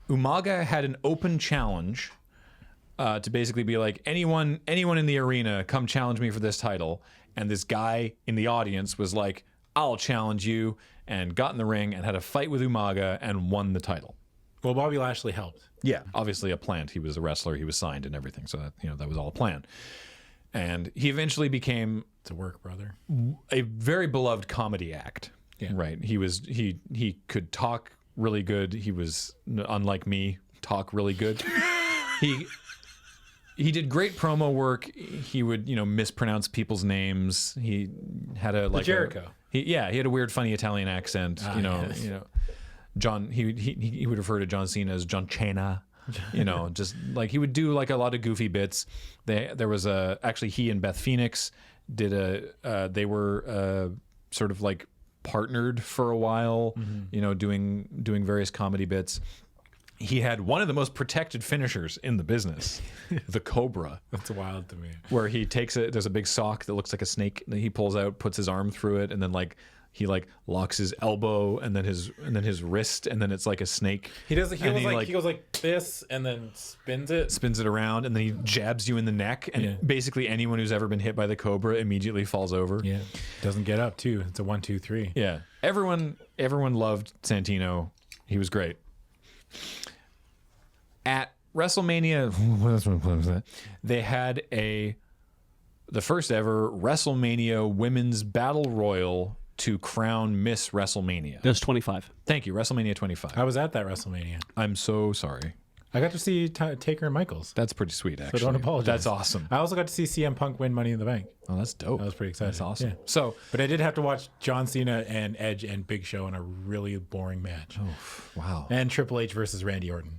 Umaga had an open challenge to basically be like, anyone in the arena, come challenge me for this title. And this guy in the audience was like, I'll challenge you, and got in the ring and had a fight with Umaga and won the title. Well, Bobby Lashley helped. Yeah, obviously a plant. He was a wrestler. He was signed and everything. So that was all a plan. And he eventually became It's a work, brother. a very beloved comedy act. Yeah. Right. He could talk really good. He was, unlike me, talk really good. He did great promo work. He would, mispronounce people's names. He had Jericho. He had a weird, funny Italian accent. Yes. John. He would refer to John Cena as John Cena. Just like he would do like a lot of goofy bits. There was actually he and Beth Phoenix did they were sort of like partnered for a while. Doing various comedy bits. He had one of the most protected finishers in the business, the Cobra. That's wild to me. Where he takes there's a big sock that looks like a snake that he pulls out, puts his arm through it, and then he locks his elbow and then his wrist, and then it's like a snake. He does. He goes like this, and then spins it around, and then he jabs you in the neck, and basically anyone who's ever been hit by the Cobra immediately falls over. Yeah, doesn't get up too. It's a 1, 2, 3. Yeah, everyone loved Santino. He was great. At WrestleMania, they had the first ever WrestleMania Women's Battle Royal to crown Miss WrestleMania. There's 25. Thank you, WrestleMania 25. I was at that WrestleMania. I'm so sorry. I got to see Taker and Michaels. That's pretty sweet, actually. So don't apologize. That's awesome. I also got to see CM Punk win Money in the Bank. Oh, that's dope. That was pretty exciting. That's awesome. Yeah. So, but I did have to watch John Cena and Edge and Big Show in a really boring match. wow. And Triple H versus Randy Orton.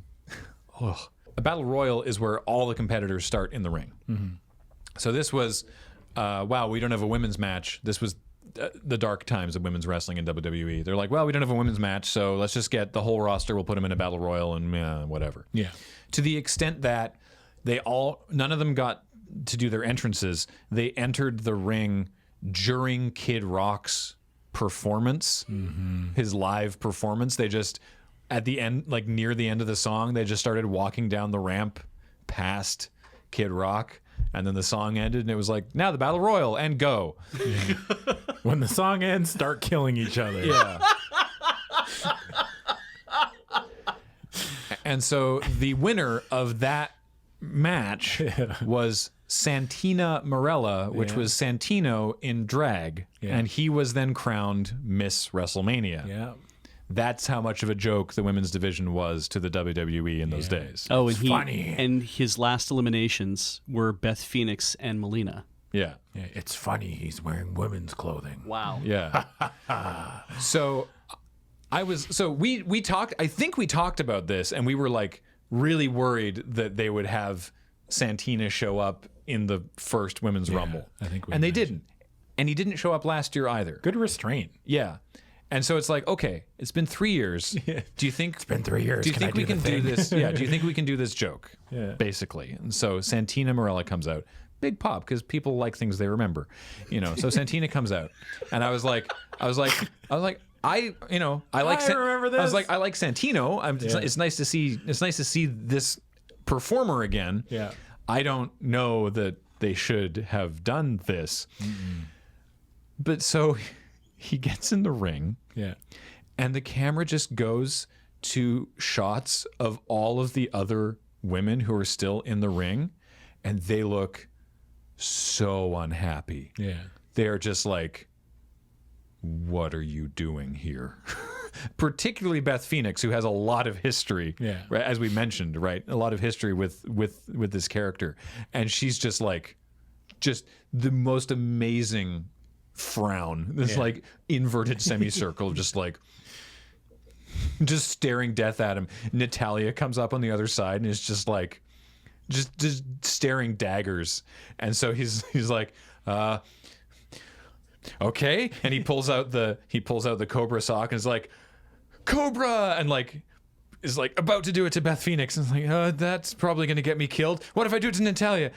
A battle royal is where all the competitors start in the ring. Mm-hmm. So this was, we don't have a women's match. This was the dark times of women's wrestling in WWE. They're like, we don't have a women's match, so let's just get the whole roster. We'll put them in a battle royal and whatever. Yeah. To the extent that none of them got to do their entrances. They entered the ring during Kid Rock's performance, his live performance. They just, at the end, like near the end of the song, they just started walking down the ramp past Kid Rock. And then the song ended, and it was like, now the battle royal, and go. Yeah. When the song ends, start killing each other. Yeah. And so the winner of that match was Santina Marella, which was Santino in drag. Yeah. And he was then crowned Miss WrestleMania. Yeah. That's how much of a joke the women's division was to the WWE in those days. Oh, and funny. And his last eliminations were Beth Phoenix and Melina. Yeah. It's funny he's wearing women's clothing. Wow. Yeah. So we talked, I think we talked about this, and we were like really worried that they would have Santina show up in the first women's rumble. I think they didn't. And he didn't show up last year either. Good restraint. Yeah. And so it's like, okay, it's been 3 years. Do you think it's been 3 years? Do you think we can do this? Yeah. Do you think we can do this joke? Yeah. Basically. And so Santina Marella comes out. Big pop because people like things they remember, So Santina comes out, and I was like, I like remember this. I was like, I like Santino. It's nice to see. It's nice to see this performer again. Yeah. I don't know that they should have done this, but so he gets in the ring. Yeah. And the camera just goes to shots of all of the other women who are still in the ring, and they look so unhappy. Yeah. They're just like, what are you doing here? Particularly Beth Phoenix, who has a lot of history, right, as we mentioned, right? A lot of history with this character. And she's just like, just the most amazing frown. This like inverted semicircle, just like, just staring death at him. Natalya comes up on the other side and is just like, just staring daggers. And so he's like, okay. And he pulls out the Cobra sock and is like, Cobra, and like is like about to do it to Beth Phoenix, and is like, that's probably gonna get me killed. What if I do it to Natalya?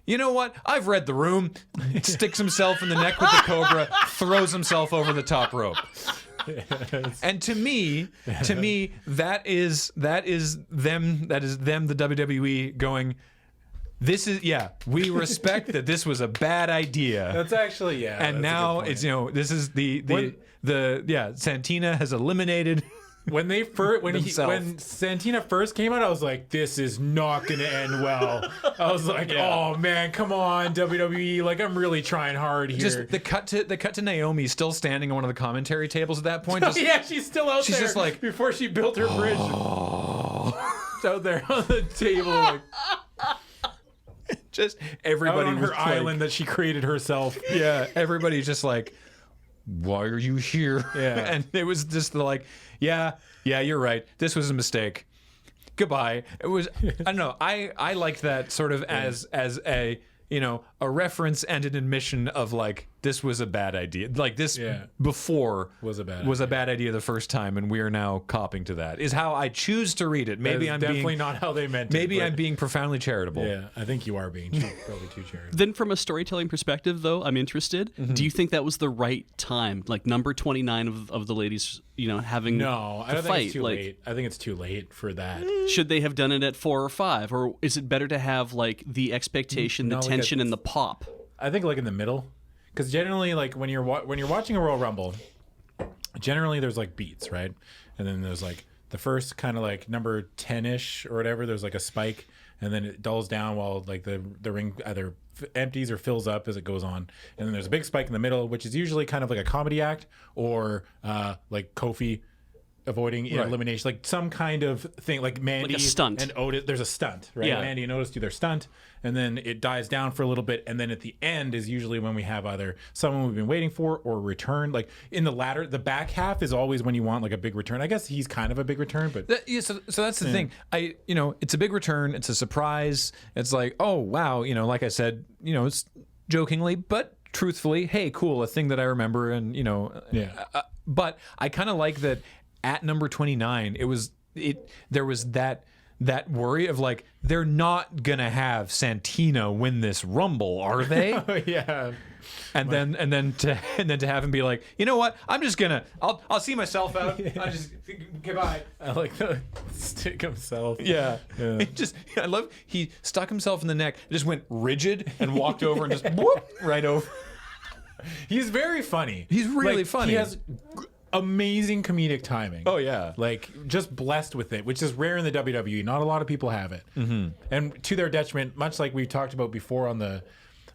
You know what? I've read the room. Sticks himself in the neck with the Cobra, throws himself over the top rope. And to me, that is them, the WWE going, this is, we respect that this was a bad idea. That's actually, and now it's, this is Santina has eliminated. When Santina first came out, I was like, this is not going to end well. I was like, oh man, come on, WWE. Like, I'm really trying hard here. Just the cut to Naomi still standing on one of the commentary tables at that point. She's still out there. She's just like, before she built her bridge. She's out there on the table. Like, just everybody out on her like, island that she created herself. Yeah, everybody's just like, why are you here? Yeah. And it was just like, yeah, you're right. This was a mistake. Goodbye. It was, I don't know. I liked that sort of as a, a reference and an admission of like, this was a bad idea. Like this before was a bad idea the first time, and we are now copping to that. Is how I choose to read it. Maybe I'm definitely not how they meant it. Maybe I'm being profoundly charitable. Yeah, I think you are being probably too charitable. Then from a storytelling perspective, though, I'm interested. Mm-hmm. Do you think that was the right time? Like number 29 of the ladies, having No, I don't fight. think it's too late. I think it's too late for that. Should they have done it at 4 or 5, or is it better to have like the expectation, the tension, and the pop? I think like in the middle, because generally like when you're watching a Royal Rumble, generally there's like beats, right? And then there's like the first kind of like number 10-ish or whatever. There's like a spike, and then it dulls down while like the ring either empties or fills up as it goes on. And then there's a big spike in the middle, which is usually kind of like a comedy act or like Kofi avoiding elimination, like some kind of thing, like Mandy like a stunt. and Otis. There's a stunt, right? Yeah. Mandy and Otis do their stunt, and then it dies down for a little bit, and then at the end is usually when we have either someone we've been waiting for or return. Like in the back half is always when you want like a big return. I guess he's kind of a big return, but so that's the thing. It's a big return. It's a surprise. It's like, oh wow, like I said, it's jokingly, but truthfully, hey, cool, a thing that I remember, and but I kind of like that. At number 29, there was that worry of like, they're not gonna have Santina win this Rumble, are they? yeah. And then to have him be like, you know what? I'm just gonna I'll see myself out. I just goodbye. I like the stick himself. Yeah. I love he stuck himself in the neck, just went rigid and walked over and just whoop right over. He's very funny. He's really funny. He has amazing comedic timing. Oh yeah, like just blessed with it, which is rare in the WWE. Not a lot of people have it, and to their detriment, much like we talked about before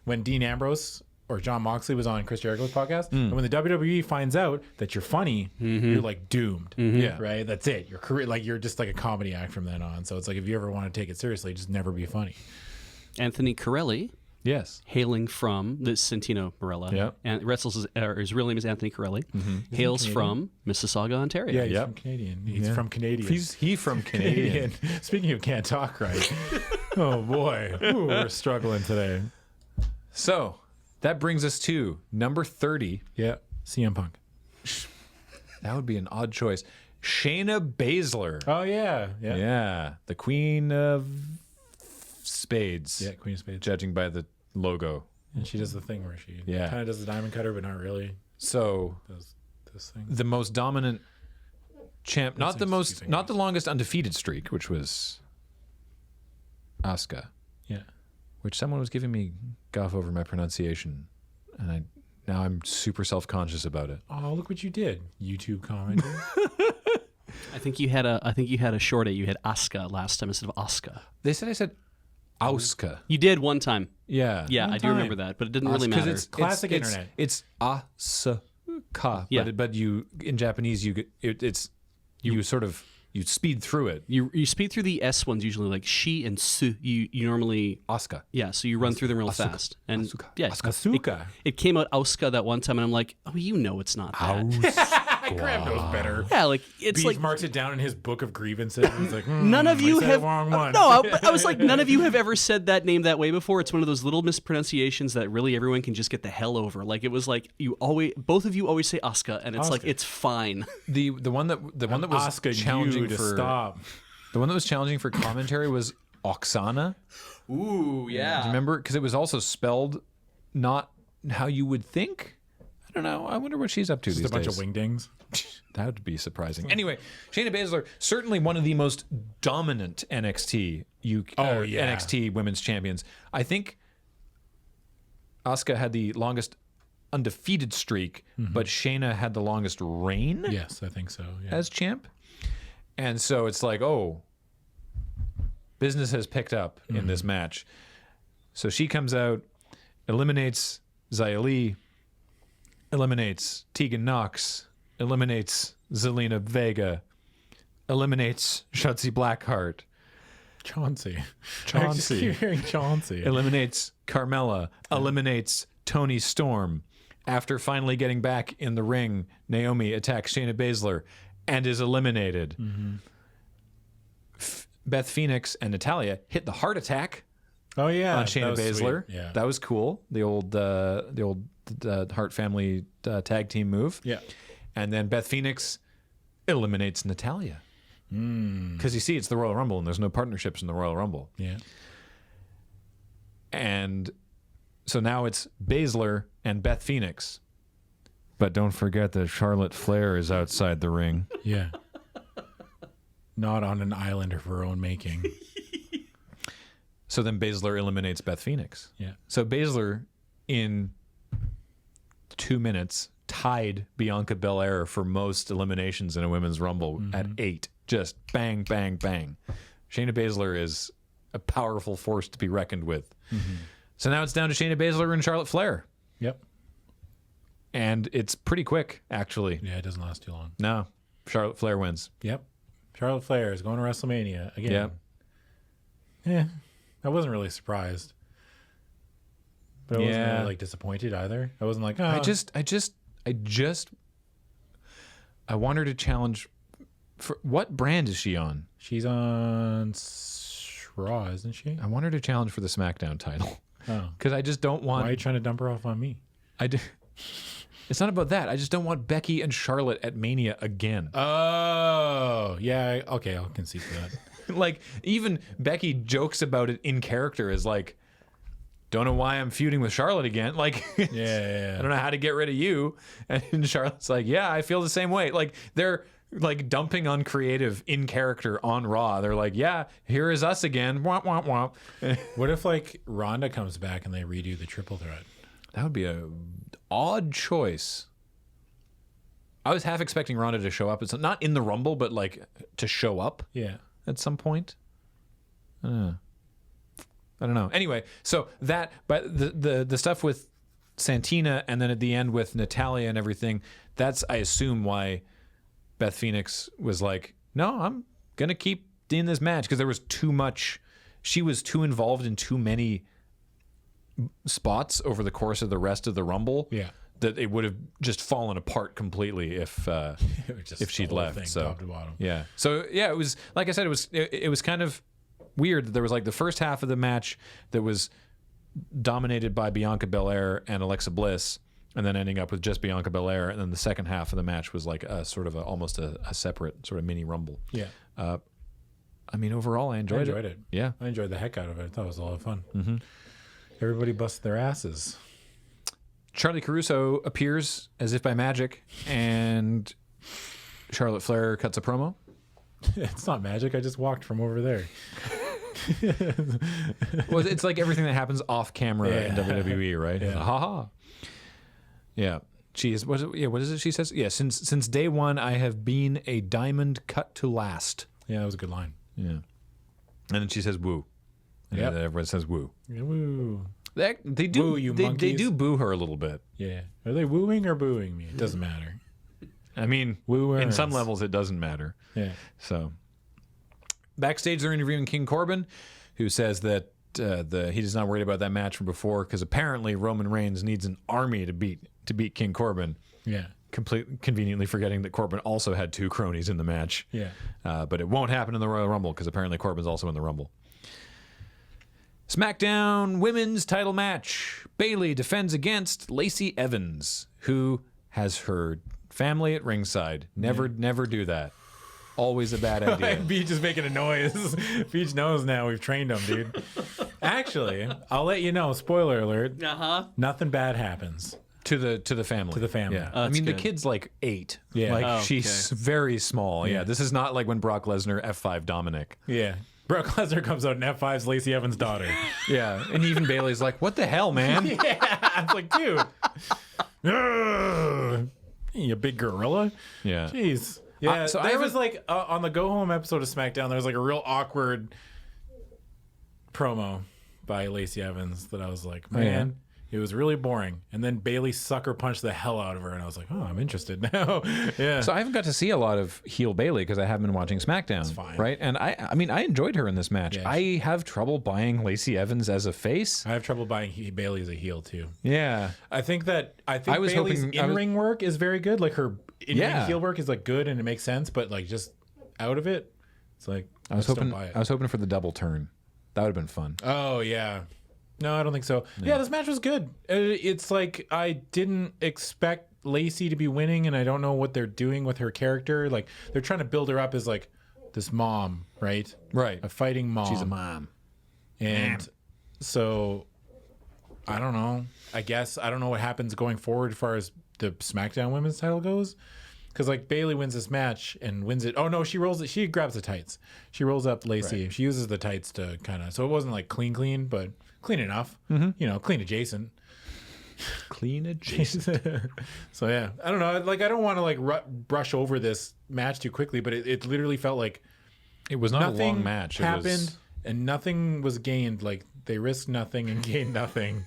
when Dean Ambrose or John Moxley was on Chris Jericho's podcast. And when the WWE finds out that you're funny, you're like doomed. Yeah, right. That's it. Your career, like you're just like a comedy act from then on. So it's like if you ever want to take it seriously, just never be funny. Anthony Corelli. Yes. Hailing from the Santino Marella. Yep. And his real name is Anthony Corelli. Hails from Mississauga, Ontario. Yeah, he's from Canadian. He's from Canadian. He's from Canadian. Speaking of can't talk right. Oh boy. Ooh, we're struggling today. So that brings us to number 30. Yeah. CM Punk. That would be an odd choice. Shayna Baszler. Oh yeah. Yeah. The Queen of Spades. Yeah, Queen of Spades. Judging by the logo. And she does the thing where she kind of does the diamond cutter, but not really. So Does this thing. the most dominant champ, not the longest undefeated streak, which was Asuka. Yeah. Which someone was giving me guff over my pronunciation, and now I'm super self-conscious about it. Oh, look what you did, YouTube commenter. I think you had a short A. You had Asuka last time instead of Asuka. They said I said Auska. You did one time. Yeah. Yeah, One I do time. remember that, but it didn't really matter. Because it's Classic it's, internet. It's Asuka. Yeah. But you in Japanese you speed through it. You speed through the S ones usually, like she and su. You normally Asuka. so you run through them real Asuka. fast. And Asuka. yeah, Asuka. It came out Auska that one time, and I'm like, oh, it's not that. Graham knows better. Yeah, like it's Bees like marks it down in his book of grievances. He's like, none of you I said have the wrong one. No, I was like, none of you have ever said that name that way before. It's one of those little mispronunciations that really everyone can just get the hell over. Like it was like both of you always say Asuka, and it's like it's fine. The one that was asking challenging you to for stop. the one that was challenging for commentary was Oksana. Ooh, yeah. Do you remember? Because it was also spelled not how you would think. I don't know. I wonder what she's up to Just these a bunch days. of wingdings. That would be surprising. Anyway, Shayna Baszler, certainly one of the most dominant NXT women's champions. I think Asuka had the longest undefeated streak, but Shayna had the longest reign Yes, I think so. Yeah. as champ. And so it's like, oh, business has picked up in this match. So she comes out, eliminates Xia Li, eliminates Tegan Nox, eliminates Zelina Vega, eliminates Shotzi Blackheart, Chauncey. I just keep hearing Chauncey. eliminates Carmella, eliminates Toni Storm. After finally getting back in the ring, Naomi attacks Shayna Baszler and is eliminated. Beth Phoenix and Natalya hit the heart attack Oh yeah, on Shayna that was Baszler. sweet. Yeah. That was cool. The old Hart family tag team move. Yeah. And then Beth Phoenix eliminates Natalya. Because you see, it's the Royal Rumble and there's no partnerships in the Royal Rumble. Yeah. And so now it's Baszler and Beth Phoenix. But don't forget that Charlotte Flair is outside the ring. Yeah. Not on an island of her own making. So then Baszler eliminates Beth Phoenix. Yeah. So Baszler, in 2 minutes, tied Bianca Belair for most eliminations in a women's rumble at 8. Just bang, bang, bang. Shayna Baszler is a powerful force to be reckoned with. So now it's down to Shayna Baszler and Charlotte Flair. Yep. And it's pretty quick, actually. Yeah, it doesn't last too long. No, Charlotte Flair wins. Yep. Charlotte Flair is going to WrestleMania again. Yeah. I wasn't really surprised. But I wasn't really like disappointed either. I wasn't like, oh. I want her to challenge for what brand is she on? She's on Raw, isn't she? I want her to challenge for the SmackDown title. Oh. Because I just don't want Why are you trying to dump her off on me? It's not about that. I just don't want Becky and Charlotte at Mania again. Oh, yeah. Okay, I'll concede that. Like, even Becky jokes about it in character as like, don't know why I'm feuding with Charlotte again. Like, Yeah. I don't know how to get rid of you. And Charlotte's like, yeah, I feel the same way. Like, they're like dumping on creative in character on Raw. They're like, yeah, here is us again. Womp, womp, womp. What if like Ronda comes back and they redo the triple threat? That would be a odd choice. I was half expecting Ronda to show up. It's not in the Rumble, but like to show up Yeah. at some point. I don't know. Anyway, so that, but the stuff with Santina and then at the end with Natalya and everything, that's, I assume, why Beth Phoenix was like, no, I'm going to keep in this match, because there was too much. She was too involved in too many spots over the course of the rest of the Rumble. Yeah. That it would have just fallen apart completely if she'd the whole left. thing, So top to bottom. yeah. So yeah, it was, like I said, it was kind of weird that there was like the first half of the match that was dominated by Bianca Belair and Alexa Bliss, and then ending up with just Bianca Belair, and then the second half of the match was like a sort of almost a separate sort of mini Rumble. Yeah. I mean, overall, I enjoyed it. Yeah. I enjoyed the heck out of it. I thought it was a lot of fun. Mm-hmm. Everybody busted their asses. Charlie Caruso appears as if by magic, and Charlotte Flair cuts a promo. It's not magic. I just walked from over there. Well, it's like everything that happens off camera in WWE, right? Yeah. Ha ha. Yeah. She is. What is it? She says, yeah. Since day one, I have been a diamond cut to last. Yeah, that was a good line. Yeah. And then she says, "Woo." And Yep. everyone says, "Woo." Yeah, woo. They do. Woo, you they monkeys. do boo her a little bit. Yeah. Are they wooing or booing me? It doesn't matter. I mean, Woo in some earns. levels, it doesn't matter. Yeah. So, backstage, they're interviewing King Corbin, who says that he's not worried about that match from before because apparently Roman Reigns needs an army to beat King Corbin. Yeah. conveniently forgetting that Corbin also had 2 cronies in the match. Yeah. But it won't happen in the Royal Rumble because apparently Corbin's also in the Rumble. SmackDown Women's Title Match. Bayley defends against Lacey Evans, who has her family at ringside. Never do that. Always a bad idea. Beach is making a noise. Beach knows now we've trained him, dude. Actually, I'll let you know, spoiler alert, nothing bad happens. To the family. To the family. Yeah. Oh, I mean, good. the kid's like 8. Yeah. Like, Oh, she's very small. Yeah. This is not like when Brock Lesnar F5 Dominic. Yeah. Brock Lesnar comes out and F5's Lacey Evans' daughter. Yeah. And even Bayley's like, what the hell, man? Yeah. It's like, dude. You big gorilla. Yeah. Jeez. Yeah. So there I was like, on the Go Home episode of SmackDown, there was like a real awkward promo by Lacey Evans that I was like, man. It was really boring. And then Bayley sucker punched the hell out of her. And I was like, oh, I'm interested now. Yeah. So I haven't got to see a lot of heel Bayley because I haven't been watching SmackDown. That's fine. Right? And I mean, I enjoyed her in this match. Yeah, I have trouble buying Lacey Evans as a face. I have trouble buying Bayley as a heel, too. Yeah. I think I was Bayley's hoping- in-ring work is very good. Like her in-ring Yeah. heel work is like good and it makes sense. But like just out of it, it's like, I was just don't hoping buy it. I was hoping for the double turn. That would have been fun. Oh, yeah. No, I don't think so. Yeah, this match was good. It's like I didn't expect Lacey to be winning, and I don't know what they're doing with her character. Like, they're trying to build her up as, like, this mom, right? Right. A fighting mom. She's a mom. And so, I don't know. I guess I don't know what happens going forward as far as the SmackDown Women's title goes. Because, like, Bayley wins this match and wins it. Oh, no, she rolls it. She grabs the tights. She rolls up Lacey. Right. She uses the tights to kind of... So it wasn't, like, clean, but clean enough. You know, clean adjacent. Clean adjacent. So, yeah. I don't know. Like, I don't want to, like, brush over this match too quickly, but it literally felt like It was not nothing a long match. It happened was... and nothing was gained. Like, they risked nothing and gained nothing.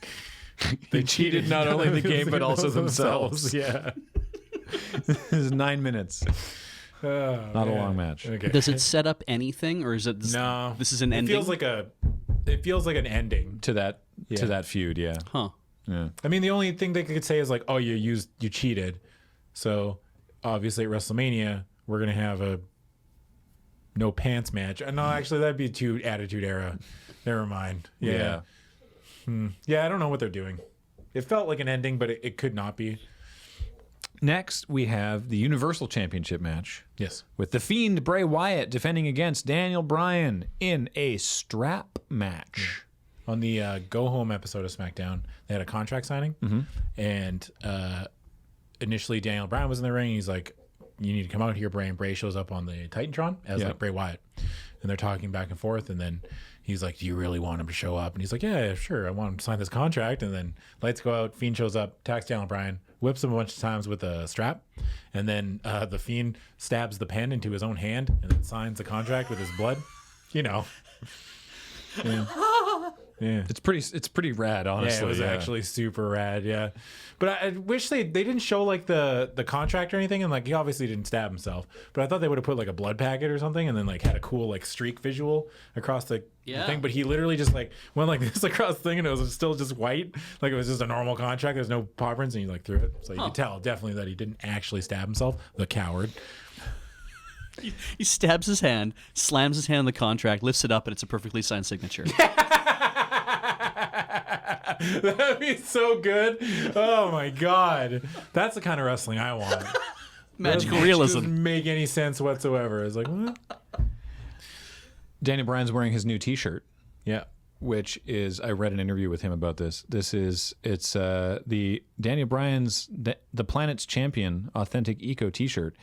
They cheated not only the game, but also themselves. Yeah. It was 9 minutes. Not a long match. Okay. Does it set up anything, or is it No. This is an ending. It feels like an ending. To that feud, yeah. Huh. Yeah. I mean, the only thing they could say is like, "Oh, you cheated." So obviously at WrestleMania, we're gonna have a no pants match. No, actually, that'd be too Attitude Era. Never mind. Yeah. Yeah, I don't know what they're doing. It felt like an ending, but it could not be. Next, we have the Universal Championship match. Yes. With the Fiend Bray Wyatt defending against Daniel Bryan in a strap match. On the Go Home episode of SmackDown, they had a contract signing, and initially Daniel Bryan was in the ring. He's like, "You need to come out here, Bray." And Bray shows up on the Titantron as like Bray Wyatt, and they're talking back and forth. And then he's like, "Do you really want him to show up?" And he's like, "Yeah, sure. I want him to sign this contract." And then lights go out. Fiend shows up, attacks Daniel Bryan, whips him a bunch of times with a strap, and then the Fiend stabs the pen into his own hand and then signs the contract with his blood. You know. Yeah. It's pretty rad, honestly. Yeah, it was actually super rad. Yeah, but I wish they didn't show like the contract or anything, and like he obviously didn't stab himself. But I thought they would have put like a blood packet or something, and then like had a cool like streak visual across the thing. But he literally just like went like this across the thing, and it was still just white, like it was just a normal contract. There's no paw prints, and he like threw it. So you could tell definitely that he didn't actually stab himself. The coward. He stabs his hand, slams his hand on the contract, lifts it up, and it's a perfectly signed signature. That'd be so good. Oh my god, that's the kind of wrestling I want. Magical That realism. doesn't make any sense whatsoever. It's like, what? Daniel Bryan's wearing his new T-shirt, Yeah. which is, I read an interview with him about this. It's the Daniel Bryan's the Planet's Champion Authentic Eco T-shirt.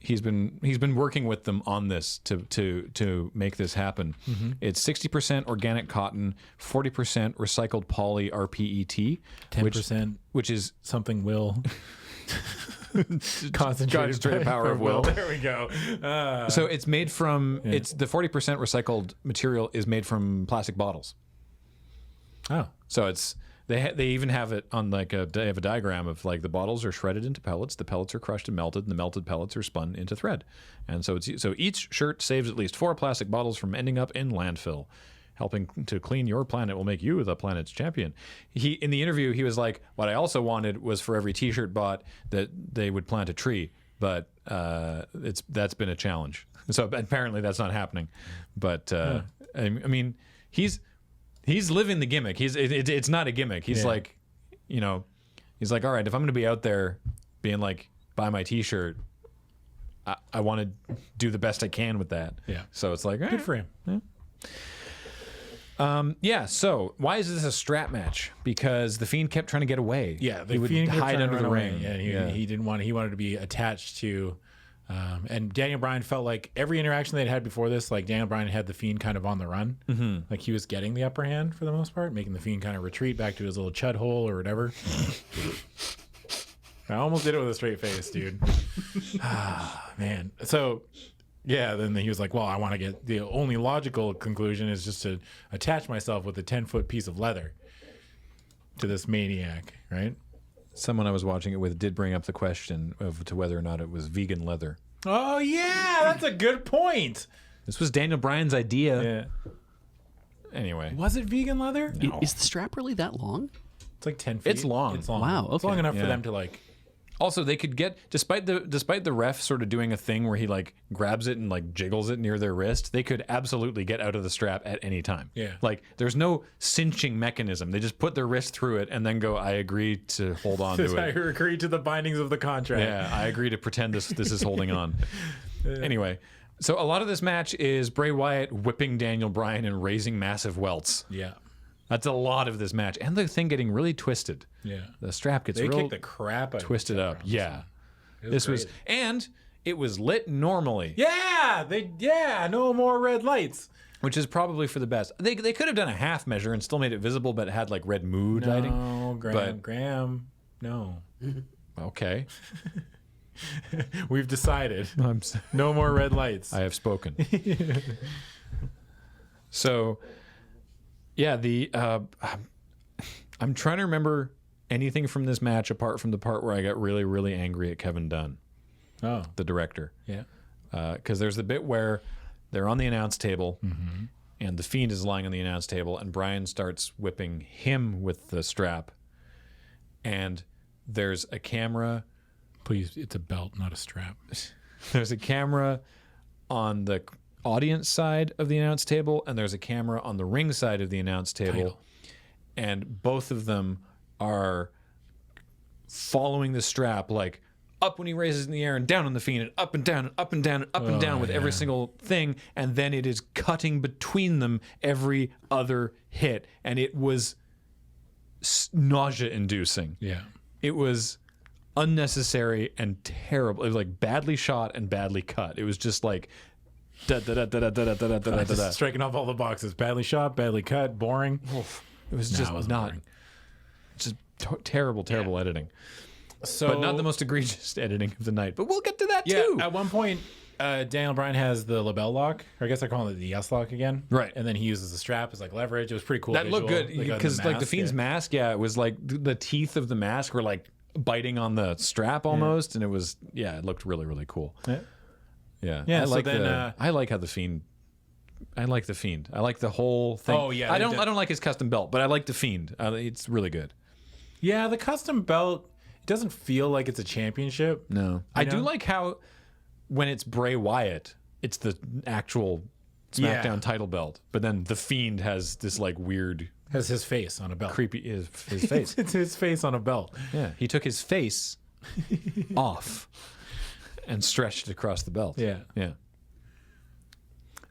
He's been working with them on this to make this happen. It's 60% organic cotton, 40% recycled poly RPET, 10%, which is something will. Concentrated power of will. There we go. So it's made from it's the 40% recycled material is made from plastic bottles. Oh. So it's they even have it on like they have a diagram of like the bottles are shredded into pellets, the pellets are crushed and melted, and the melted pellets are spun into thread. And so each shirt saves at least 4 plastic bottles from ending up in landfill. helping to clean your planet will make you the planet's champion. In the interview, he was like, what I also wanted was for every t-shirt bought that they would plant a tree, but that's been a challenge. So apparently that's not happening. But I mean, he's living the gimmick. It's not a gimmick. He's like, you know, he's like, all right, if I'm going to be out there being like, buy my t-shirt, I want to do the best I can with that. Yeah. So it's like, Good for him. Yeah. So why is this a strap match? Because the Fiend kept trying to get away. Yeah, he would hide under the ring. Yeah, he didn't want. He wanted to be attached to. And Daniel Bryan felt like every interaction they'd had before this, like Daniel Bryan had the Fiend kind of on the run. Mm-hmm. Like he was getting the upper hand for the most part, making the Fiend kind of retreat back to his little chud hole or whatever. I almost did it with a straight face, dude. Man. So, yeah, then he was like, well, I want to get, the only logical conclusion is just to attach myself with a 10-foot piece of leather to this maniac, right? Someone I was watching it with did bring up the question of to whether or not it was vegan leather. Oh, yeah, that's a good point. This was Daniel Bryan's idea. Yeah. Anyway. Was it vegan leather? I- Is the strap really that long? It's like 10 feet. It's long. It's long. Wow, It's okay. long enough for Yeah. them to like. Also, they could get, despite the ref sort of doing a thing where he like grabs it and like jiggles it near their wrist, they could absolutely get out of the strap at any time. Yeah. Like there's no cinching mechanism. They just put their wrist through it and then go, I agree to hold on to I it. agree to the bindings of the contract. Yeah, I agree to pretend this is holding on. Anyway, so a lot of this match is Bray Wyatt whipping Daniel Bryan and raising massive welts. Yeah. That's a lot of this match. And the thing getting really twisted. Yeah. The strap gets They real kicked the crap out twisted of up. Yeah. It This was, great. and it was lit normally, Yeah, no more red lights. which is probably for the best. They could have done a half measure and still made it visible, but it had like red mood lighting. No, Graham, no. Okay. We've decided. No more red lights. I have spoken. So, yeah, I'm trying to remember anything from this match apart from the part where I got really, really angry at Kevin Dunn, Oh, the director. yeah. Because there's the bit where they're on the announce table and the Fiend is lying on the announce table and Bryan starts whipping him with the strap. And there's a camera. Please, it's a belt, not a strap. There's a camera on the audience side of the announce table and there's a camera on the ring side of the announce table. Title. And both of them are following the strap, like up when he raises in the air and down on the Fiend and up and down and up and down and up and down with every single thing. And then it is cutting between them every other hit. And it was nausea inducing. Yeah. It was unnecessary and terrible. It was like badly shot and badly cut. It was just like da da da da da da da da da da da. Striking off all the boxes. Badly shot, badly cut, boring. It was No, just it wasn't not, boring. just terrible editing. So, But not the most egregious editing of the night. But we'll get to that yeah, too. at one point, Daniel Bryan has the label lock, or I guess I call it the S lock again. Right. And then he uses the strap as like leverage. It was pretty cool. That looked visual, good because like the mask, Fiend's yeah. mask, it was like the teeth of the mask were like biting on the strap almost, and it was it looked really really cool. Yeah. Yeah, Yeah, I so like then, I like how the Fiend. I like the Fiend. I like the whole thing. Oh, yeah, I they don't. did- I don't like his custom belt, but I like the Fiend. It's really good. Yeah, the custom belt, it doesn't feel like it's a championship. No, I do know? like how when it's Bray Wyatt, it's the actual SmackDown Yeah. title belt, but then the Fiend has this like weird, Has his face on a belt. creepy his face. It's his face on a belt. Yeah, he took his face off and stretched it across the belt. Yeah. Yeah.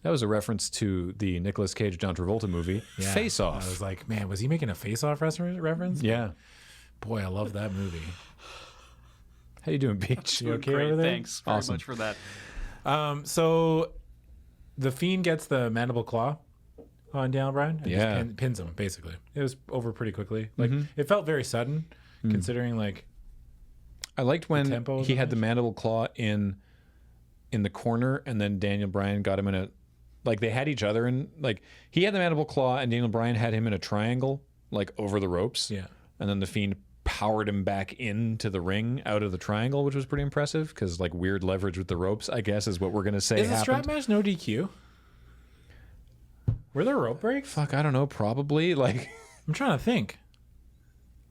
That was a reference to the Nicolas Cage John Travolta movie, Yeah. Face I Off. was like, man, was he making a face off reference? Yeah. Boy, I love that movie. How you doing, Peach? You okay Great, over there? thanks very Awesome. much for that. So the Fiend gets the mandible claw on Daniel Bryan. And Yeah. just pins him, basically. It was over pretty quickly. Like, it felt very sudden, considering, like, I liked when tempo of he the had the match? mandible claw in the corner, and then Daniel Bryan got him in a like they had each other in like he had the mandible claw, and Daniel Bryan had him in a triangle like over the ropes. Yeah. And then the Fiend powered him back into the ring out of the triangle, which was pretty impressive because like weird leverage with the ropes, I guess, is what we're gonna say is a strap happened. match no DQ? Were there rope breaks? Fuck, I don't know. Probably. Like, I'm trying to think.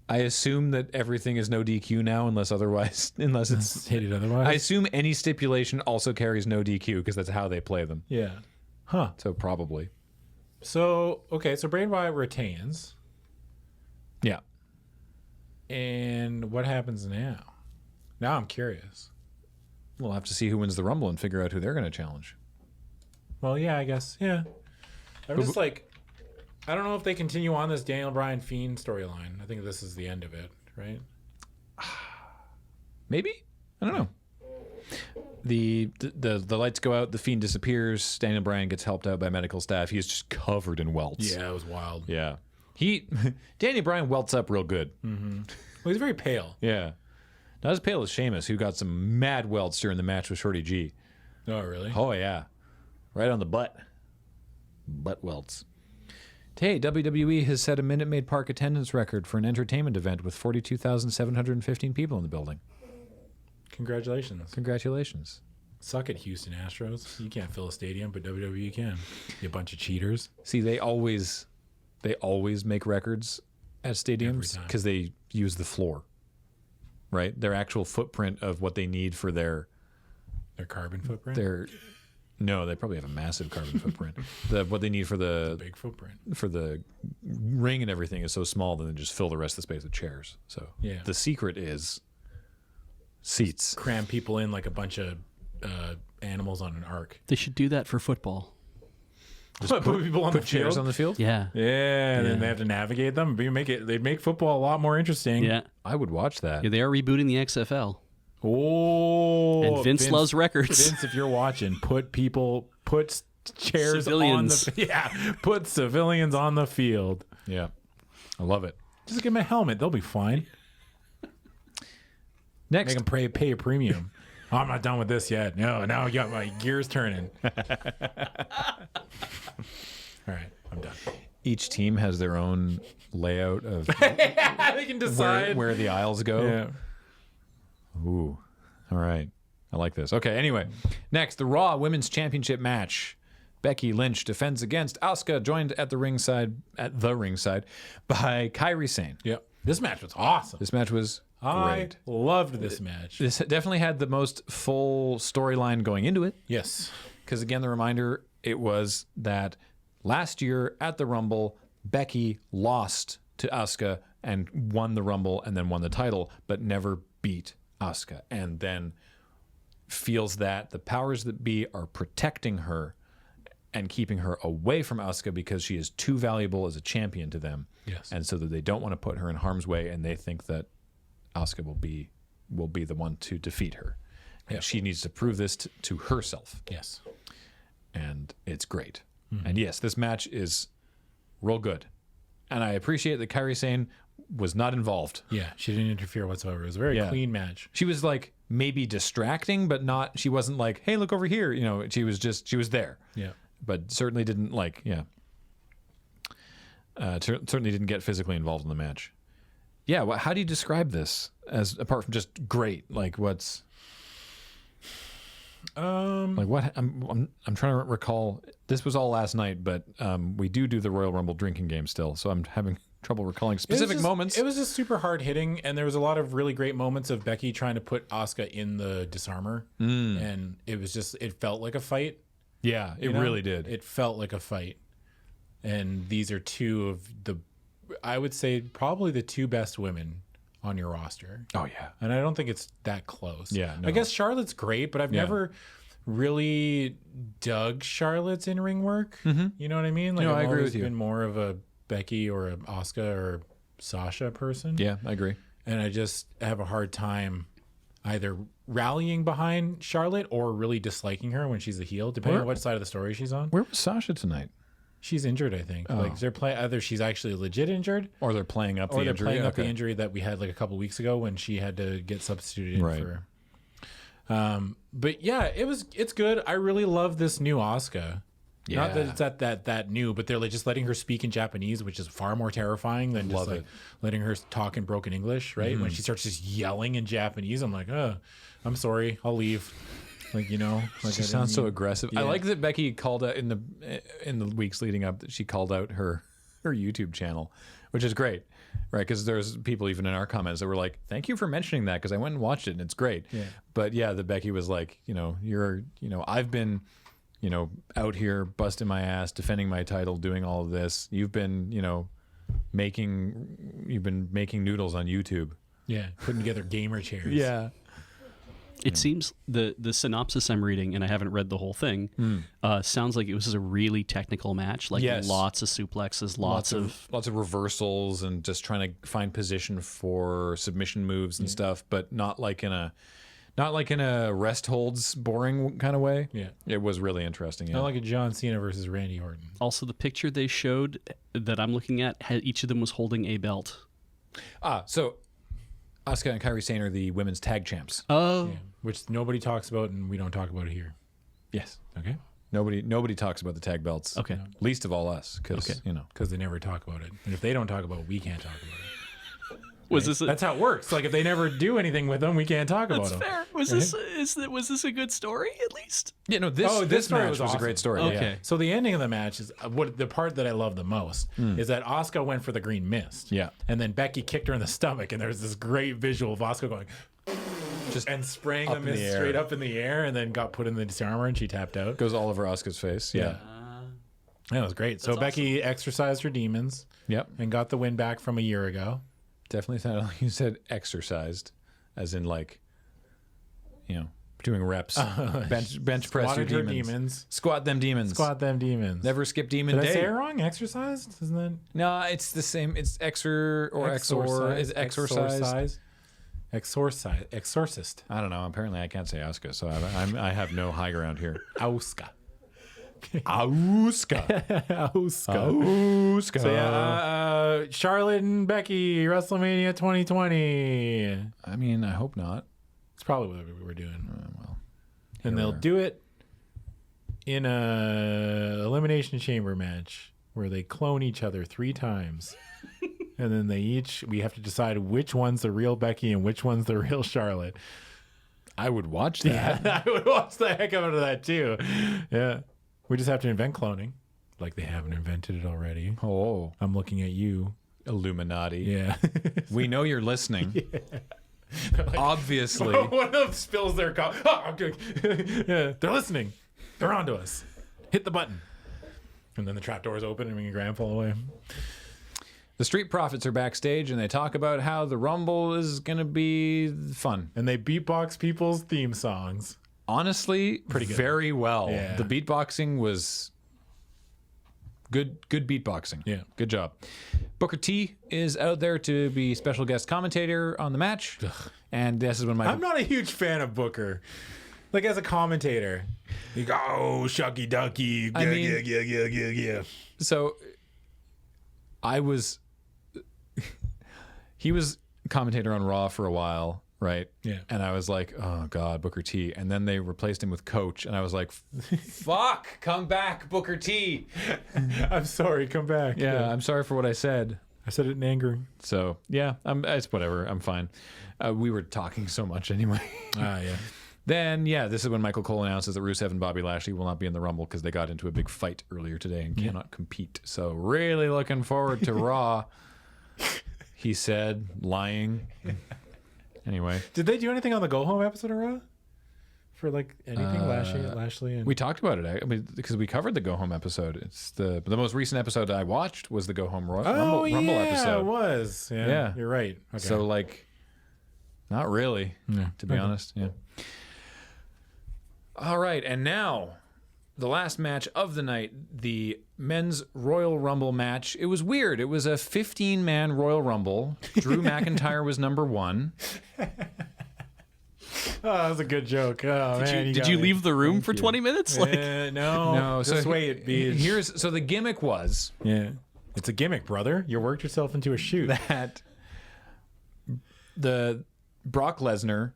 I assume that everything is no DQ now, unless it's Hated otherwise. I assume any stipulation also carries no DQ because that's how they play them. Yeah. Huh. So probably. So, okay, so Bray Wyatt retains. Yeah. And what happens now? Now I'm curious. We'll have to see who wins the Rumble and figure out who they're going to challenge. Well, yeah, I guess. Yeah. I'm just like, I don't know if they continue on this Daniel Bryan Fiend storyline. I think this is the end of it, right? Maybe? I don't know. The lights go out, the Fiend disappears, Daniel Bryan gets helped out by medical staff. He's just covered in welts. Yeah, it was wild. Yeah. Daniel Bryan welts up real good. Mm-hmm. Well, he's very pale. Yeah. Not as pale as Sheamus, who got some mad welts during the match with Shorty G. Oh, really? Oh, yeah. Right on the butt. Butt welts. Hey, WWE has set a Minute Maid Park attendance record for an entertainment event with 42,715 people in the building. Congratulations. Congratulations. Suck it, Houston Astros. You can't fill a stadium, but WWE can. You bunch of cheaters. See, they always make records at stadiums because they use the floor, right? Their actual footprint of what they need for their carbon footprint? No, they probably have a massive carbon footprint. What they need for the big footprint for the ring and everything is so small that they just fill the rest of the space with chairs. So yeah, the secret is seats. Cram people in like a bunch of animals on an arc. They should do that for football. Just put people on the chairs field? on the field. Yeah, and then they have to navigate them. They'd make football a lot more interesting. Yeah, I would watch that. Yeah, they are rebooting the XFL. Oh, and Vince loves records. Vince, if you're watching, put chairs civilians. Put civilians on the field. Yeah, I love it. Just give them a helmet; they'll be fine. Next, make them pay a premium. Oh, I'm not done with this yet. No, now I got my gears turning. All right, I'm done. Each team has their own layout of they can decide where the aisles go. Yeah. Ooh, all right. I like this. Okay, anyway. Next, the Raw Women's Championship match. Becky Lynch defends against Asuka, joined at the ringside by Kairi Sane. Yep. This match was awesome. This match was great. I loved this match. This definitely had the most full storyline going into it. Yes. Because again, the reminder, it was that last year at the Rumble, Becky lost to Asuka and won the Rumble and then won the title, but never beat Asuka, and then feels that the powers that be are protecting her and keeping her away from Asuka because she is too valuable as a champion to them. Yes. And so that they don't want to put her in harm's way, and they think that Asuka will be the one to defeat her. And she needs to prove this to herself. Yes. And it's great. Mm-hmm. And yes, this match is real good. And I appreciate that Kairi Sane was not involved. Yeah, she didn't interfere whatsoever. It was a very clean match. She was like maybe distracting, but not. She wasn't like, "Hey, look over here." You know, she was there. Yeah, but certainly didn't certainly didn't get physically involved in the match. Yeah, well, how do you describe this as apart from just great? Like what's like what? I'm trying to recall. This was all last night, but we do the Royal Rumble drinking game still, so I'm having trouble recalling specific moments. It was just super hard hitting, and there was a lot of really great moments of Becky trying to put Asuka in the disarmor, and it felt like a fight. Yeah, it really did. It felt like a fight, and these are two of I would say probably the two best women on your roster. Oh yeah, and I don't think it's that close. Yeah, no. I guess Charlotte's great, but I've never really dug Charlotte's in ring work. Mm-hmm. You know what I mean? Like, no, I've I agree always with you. been more of a Becky or a Asuka or Sasha person. Yeah, I agree. And I just have a hard time either rallying behind Charlotte or really disliking her when she's a heel, depending on what side of the story she's on. Where was Sasha tonight? She's injured, I think. Like they're either she's actually legit injured, or they're playing up the injury. Playing up the injury that we had like a couple weeks ago when she had to get substituted in for. But yeah, it's good. I really love this new Asuka. Yeah. Not that it's that new, but they're like just letting her speak in Japanese, which is far more terrifying than just like letting her talk in broken English, right? Mm-hmm. When she starts just yelling in Japanese, I'm like, I'm sorry, I'll leave. Like, you know, like She sounds so aggressive. I Yeah. like that Becky called out in the weeks leading up that she called out her YouTube channel, which is great, right? Because there's people even in our comments that were like, "Thank you for mentioning that," because I went and watched it and it's great. Yeah. But yeah, the Becky was like, I've been, out here busting my ass, defending my title, doing all of this. You've been, making noodles on YouTube. Yeah, putting together gamer chairs. Yeah. It seems the synopsis I'm reading, and I haven't read the whole thing, sounds like it was a really technical match. Like Yes. lots of suplexes, lots of lots of reversals and just trying to find position for submission moves and stuff, but not like in a rest holds boring kind of way. Yeah. It was really interesting. Yeah. Not like a John Cena versus Randy Orton. Also, the picture they showed that I'm looking at, each of them was holding a belt. So Asuka and Kairi Sane are the women's tag champs. Oh, Yeah. Which nobody talks about, and we don't talk about it here. Yes. Okay. Nobody talks about the tag belts. Okay. Least of all us, because Okay. Because they never talk about it. And if they don't talk about it, we can't talk about it. was this? That's how it works. Like, if they never do anything with them, we can't talk about them. fair. Was this a good story at least? Yeah, no, this story match was was a awesome. great story. Okay. Yeah. So the ending of the match is what the part that I love the most is that Asuka went for the green mist. Yeah. And then Becky kicked her in the stomach, and there's this great visual of Asuka going Just and spraying the up in the mist air. straight up in the air, and then got put in the disarmer, and she tapped out. goes all over Asuka's face. Yeah. That was great. So Becky exercised her demons Yep. and got the win back from a year ago. Definitely sounded like you said exercised, as in like, doing reps, bench press your Squatted her demons. demons. Squat them demons. Squat them demons. Never skip demon Did day. I say it wrong? Exercised? Isn't that No, it's the same. It's exor or exor. Is exorcise? Exorcist. I don't know. Apparently, I can't say Asuka, so I have no high ground here. Auska. Asuka. Asuka. So yeah, Charlotte and Becky, WrestleMania 2020. I mean, I hope not. It's probably what we were doing. Well, And they'll do it in a elimination chamber match where they clone each other 3 times. And then we have to decide which one's the real Becky and which one's the real Charlotte. I would watch that. I would watch the heck out of that too. Yeah. We just have to invent cloning. Like they haven't invented it already. Oh, I'm looking at you. Illuminati. Yeah. We know you're listening. Obviously. One of them spills their coffee. Yeah, they're listening. They're onto us. Hit the button. And then the trap doors open and we can grab fall away. The Street Profits are backstage and they talk about how the Rumble is going to be fun. And they beatbox people's theme songs. Honestly, Pretty good. very well. Yeah. The beatboxing was good beatboxing. Yeah. Good job. Booker T is out there to be special guest commentator on the match. And this is when I'm not a huge fan of Booker. Like as a commentator. You go, oh, shucky ducky. I mean- yeah. So he was commentator on Raw for a while, right? Yeah. And I was like, oh God, Booker T. And then they replaced him with Coach. And I was like, fuck, come back, Booker T. I'm sorry, come back. Yeah, I'm sorry for what I said. I said it in anger. So yeah, it's whatever. I'm fine. We were talking so much anyway. Ah, yeah. Then yeah, this is when Michael Cole announces that Rusev and Bobby Lashley will not be in the Rumble because they got into a big fight earlier today and cannot compete. So really looking forward to Raw. He said, lying. Anyway, Did they do anything on the Go Home episode of Raw? For like anything? Lashley and... we talked about it. I mean, because we covered the Go Home episode. It's the most recent episode I watched was the Go Home Rumble episode. it was. Yeah, Yeah. You're right. Okay. So like, not really, to be honest. Yeah. All right, and now the last match of the night, the men's Royal Rumble match. It was weird. It was a 15-man Royal Rumble. Drew McIntyre was number 1. Oh, that was a good joke. Oh, man. Did you leave the room for 20 minutes? Like, No. Just so wait, Beach. So the gimmick was Yeah. It's a gimmick, brother. You worked yourself into a shoot. that the Brock Lesnar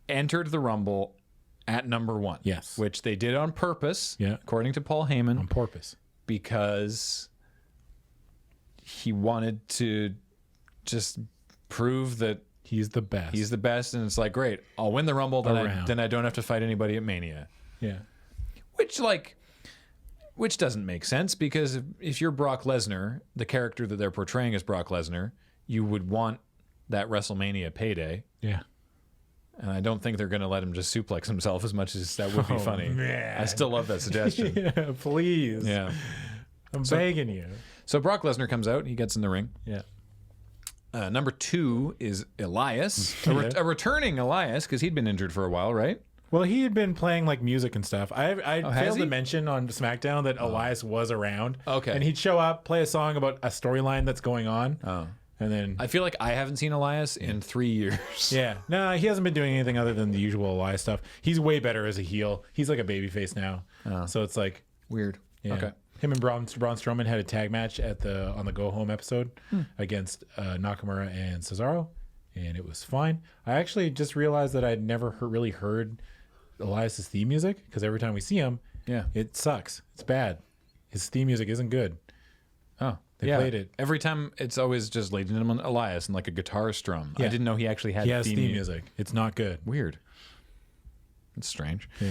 entered the Rumble at number 1. Yes. Which they did on purpose, Yeah. according to Paul Heyman, On purpose. because he wanted to just prove that He's the best. He's the best, and it's like, great, I'll win the Rumble, then I don't have to fight anybody at Mania. yeah. Which doesn't make sense, because if you're Brock Lesnar, the character that they're portraying as Brock Lesnar, you would want that WrestleMania payday. Yeah. And I don't think they're going to let him just suplex himself, as much as that would be funny. Man. I still love that suggestion. Yeah, please. Yeah. I'm begging you. So Brock Lesnar comes out. He gets in the ring. Yeah. Number 2 is Elias, a returning Elias, because he'd been injured for a while, right? Well, he had been playing like music and stuff. I failed he? to mention on SmackDown that Elias was around. Okay. And he'd show up, play a song about a storyline that's going on. Oh. And then I feel like I haven't seen Elias in 3 years. yeah, no, he hasn't been doing anything other than the usual Elias stuff. He's way better as a heel. He's like a babyface now. Oh. So it's like Weird. yeah. Okay. Him and Braun Strowman had a tag match on the Go Home episode against Nakamura and Cesaro, and it was fine. I actually just realized that I'd never really heard Elias's theme music, because every time we see him, Yeah. it sucks. It's bad. His theme music isn't good. Oh. They played it. Every time, it's always just Ladies and Gentlemen Elias and like a guitar strum. Yeah. I didn't know he actually had He has theme theme music. It's not good. Weird. It's strange. Yeah.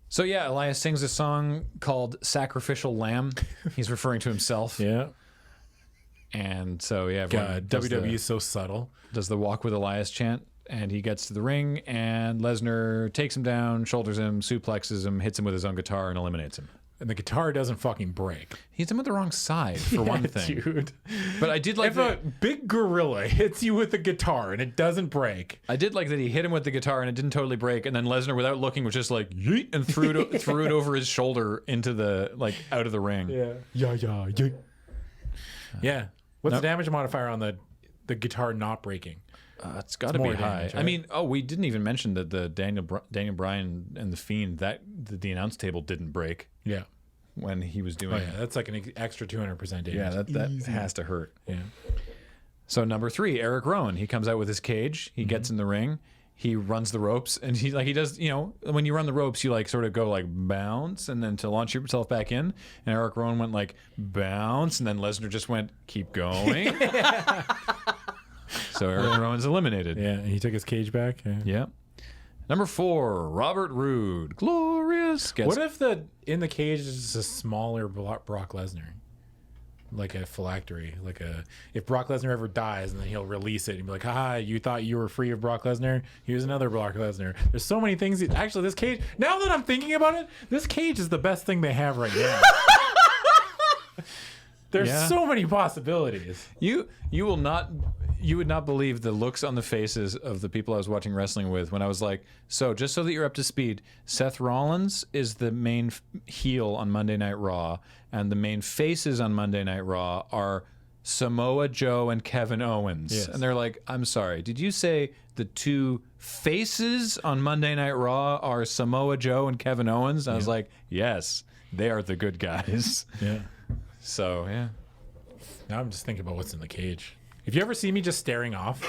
So yeah, Elias sings a song called Sacrificial Lamb. He's referring to himself. Yeah. And so yeah, everyone God, does WWE is so subtle. does the Walk with Elias chant, and he gets to the ring, and Lesnar takes him down, shoulders him, suplexes him, hits him with his own guitar, and eliminates him. And the guitar doesn't fucking break. He hits him with the wrong side, for one thing. Dude. But I did like If a big gorilla hits you with a guitar and it doesn't break. I did like that he hit him with the guitar and it didn't totally break, and then Lesnar, without looking, was just like yeet, and threw it over his shoulder into the out of the ring. Yeah. Yeah. What's the damage modifier on the guitar not breaking? It's got to be more high. damage, I right? mean, we didn't even mention that the Daniel Bryan and the Fiend, that the announce table didn't break Yeah. when he was doing Oh it. yeah, that's like an extra 200% damage. Yeah, that has to hurt. Yeah. So number 3, Eric Rowan. He comes out with his cage. He gets in the ring. He runs the ropes, and he does, when you run the ropes, you like sort of go like bounce, and then to launch yourself back in. And Eric Rowan went like bounce, and then Lesnar just went keep going. So Eric Rowan's eliminated. Yeah, and he took his cage back. Yeah. Yeah. Number 4, Robert Roode. Glorious. What if in the cage is just a smaller Brock Lesnar? Like a phylactery, if Brock Lesnar ever dies, and then he'll release it and be like, haha, you thought you were free of Brock Lesnar? Here's another Brock Lesnar. There's so many things. Actually, this cage, now that I'm thinking about it, this cage is the best thing they have right now. There's so many possibilities. You would not believe the looks on the faces of the people I was watching wrestling with when I was like, so just so that you're up to speed, Seth Rollins is the main heel on Monday Night Raw, and the main faces on Monday Night Raw are Samoa Joe and Kevin Owens. Yes. And they're like, I'm sorry, did you say the 2 faces on Monday Night Raw are Samoa Joe and Kevin Owens? And I was like, yes, they are the good guys. Yeah. So, yeah. Now I'm just thinking about what's in the cage. If you ever see me just staring off,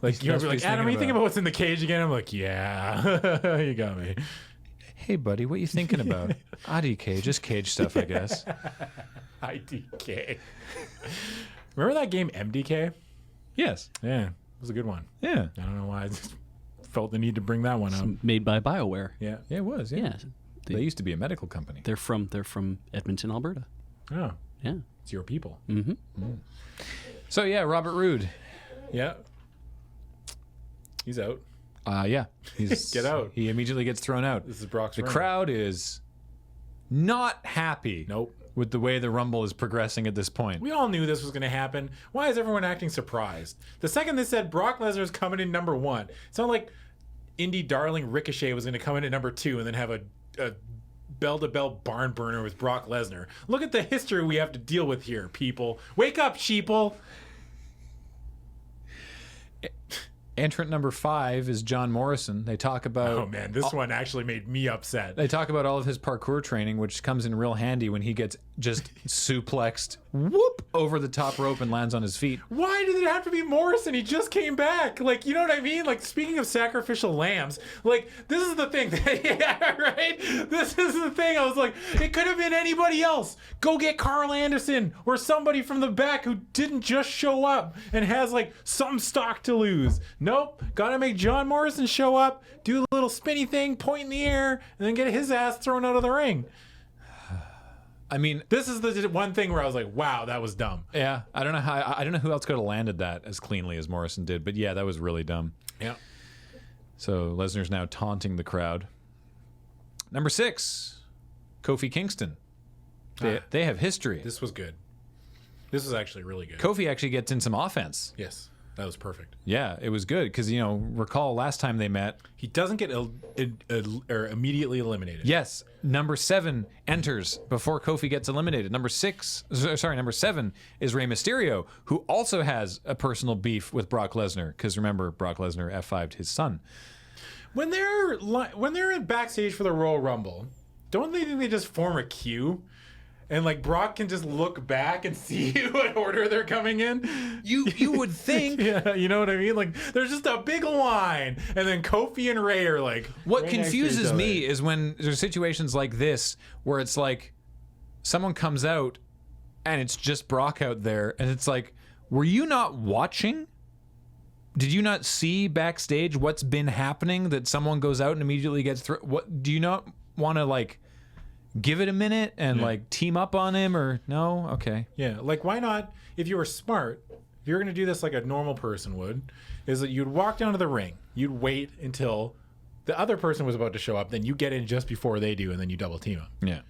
like that's you're what like, he's Adam, thinking you think about. about what's in the cage again? I'm like, yeah, you got me. Hey, buddy, what you thinking about? IDK, just cage stuff, I guess. IDK. Remember that game MDK? Yes. Yeah, it was a good one. Yeah. I don't know why I just felt the need to bring that one up. Made by BioWare. Yeah. Yeah, it was. Yeah. Yeah. They used to be a medical company. They're from Edmonton, Alberta. Oh, Yeah. it's your people. So, yeah, Robert Roode. Yeah. He's out. Yeah. He's, Get out. He immediately gets thrown out. This is Brock's The run. crowd is not happy Nope. with the way the Rumble is progressing at this point. We all knew this was going to happen. Why is everyone acting surprised? The second they said Brock Lesnar's coming in number 1, it sounded like indie darling Ricochet was going to come in at number 2 and then have a bell-to-bell barn burner with Brock Lesnar. Look at the history we have to deal with here, people. Wake up, sheeple. Entrant number 5 is John Morrison. They talk about Oh man, this one actually made me upset. They talk about all of his parkour training, which comes in real handy when he gets just suplexed, whoop, over the top rope and lands on his feet. Why did it have to be Morrison? He just came back. Like, you know what I mean? Like, speaking of sacrificial lambs, like, this is the thing. Yeah, right? This is the thing. I was like, it could have been anybody else. Go get Carl Anderson or somebody from the back who didn't just show up and has, like, some stock to lose. Nope. Gotta make John Morrison show up, do a little spinny thing, point in the air, and then get his ass thrown out of the ring. I mean, This is the one thing where I was like, wow, that was dumb. yeah, I don't know who else could have landed that as cleanly as Morrison did, but yeah, that was really dumb. Yeah. So Lesnar's now taunting the crowd. Number 6, Kofi Kingston. They have history. This was good. This was actually really good. Kofi actually gets in some offense. Yes. That was perfect. Yeah, it was good because, recall last time they met. He doesn't get immediately eliminated. Yes, number 7 enters before Kofi gets eliminated. Number 7 is Rey Mysterio, who also has a personal beef with Brock Lesnar because remember, Brock Lesnar F5'd his son. When they're backstage for the Royal Rumble, don't they think they just form a queue? And like Brock can just look back and see what order they're coming in. You would think. Yeah, you know what I mean? Like there's just a big line, and then Kofi and Ray are like. What right next to confuses each me other. is when there's situations like this where it's like someone comes out and it's just Brock out there, and it's like, were you not watching? Did you not see backstage what's been happening that someone goes out and immediately gets through? What do you not want to like? Give it a minute and like team up on him or no? Okay. Yeah, like why not? If you were smart, if you were going to do this like a normal person would, is that you'd walk down to the ring, you'd wait until the other person was about to show up, then you get in just before they do, and then you double team them. Yeah.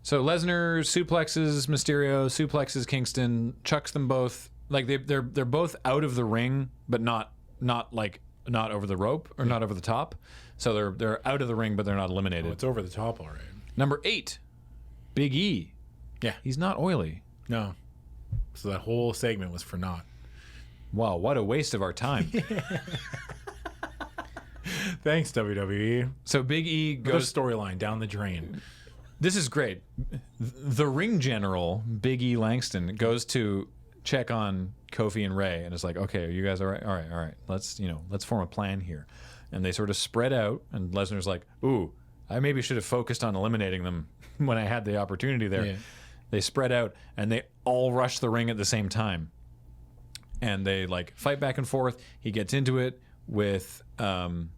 So Lesnar suplexes Mysterio, suplexes Kingston, chucks them both. Like they're both out of the ring, but not over the rope or not over the top. So they're out of the ring, but they're not eliminated. Oh, it's over the top, all right. Number 8, Big E. Yeah. He's not oily. No. So that whole segment was for naught. Wow, what a waste of our time. Thanks, WWE. So Big E Goes goes. storyline down the drain. This is great. The ring general, Big E Langston, goes to check on Kofi and Ray, and it's like, okay, are you guys all right? All right. Let's form a plan here. And they sort of spread out, and Lesnar's like, ooh, I maybe should have focused on eliminating them when I had the opportunity there. Yeah. They spread out, and they all rush the ring at the same time. And they like fight back and forth. He gets into it with Big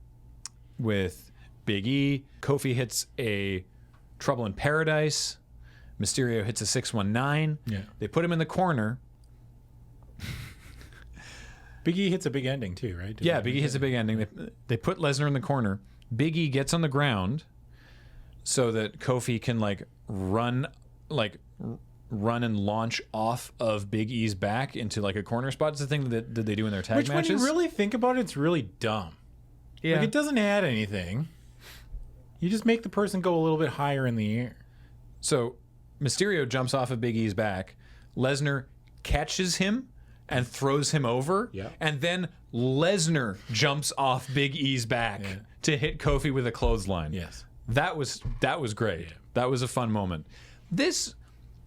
E. Kofi hits a Trouble in Paradise. Mysterio hits a 619. Yeah. They put him in the corner. Big E hits a big ending too, right? Yeah, Big E hits a big ending. They put Lesnar in the corner. Big E gets on the ground so that Kofi can run and launch off of Big E's back into like a corner spot. It's the thing that they do in their tag Which, matches. when you really think about it, it's really dumb. Yeah. Like, it doesn't add anything. You just make the person go a little bit higher in the air. So Mysterio jumps off of Big E's back. Lesnar catches him and throws him over. Yeah. And then Lesnar jumps off Big E's back to hit Kofi with a clothesline. Yes. That was great. Yeah. That was a fun moment. This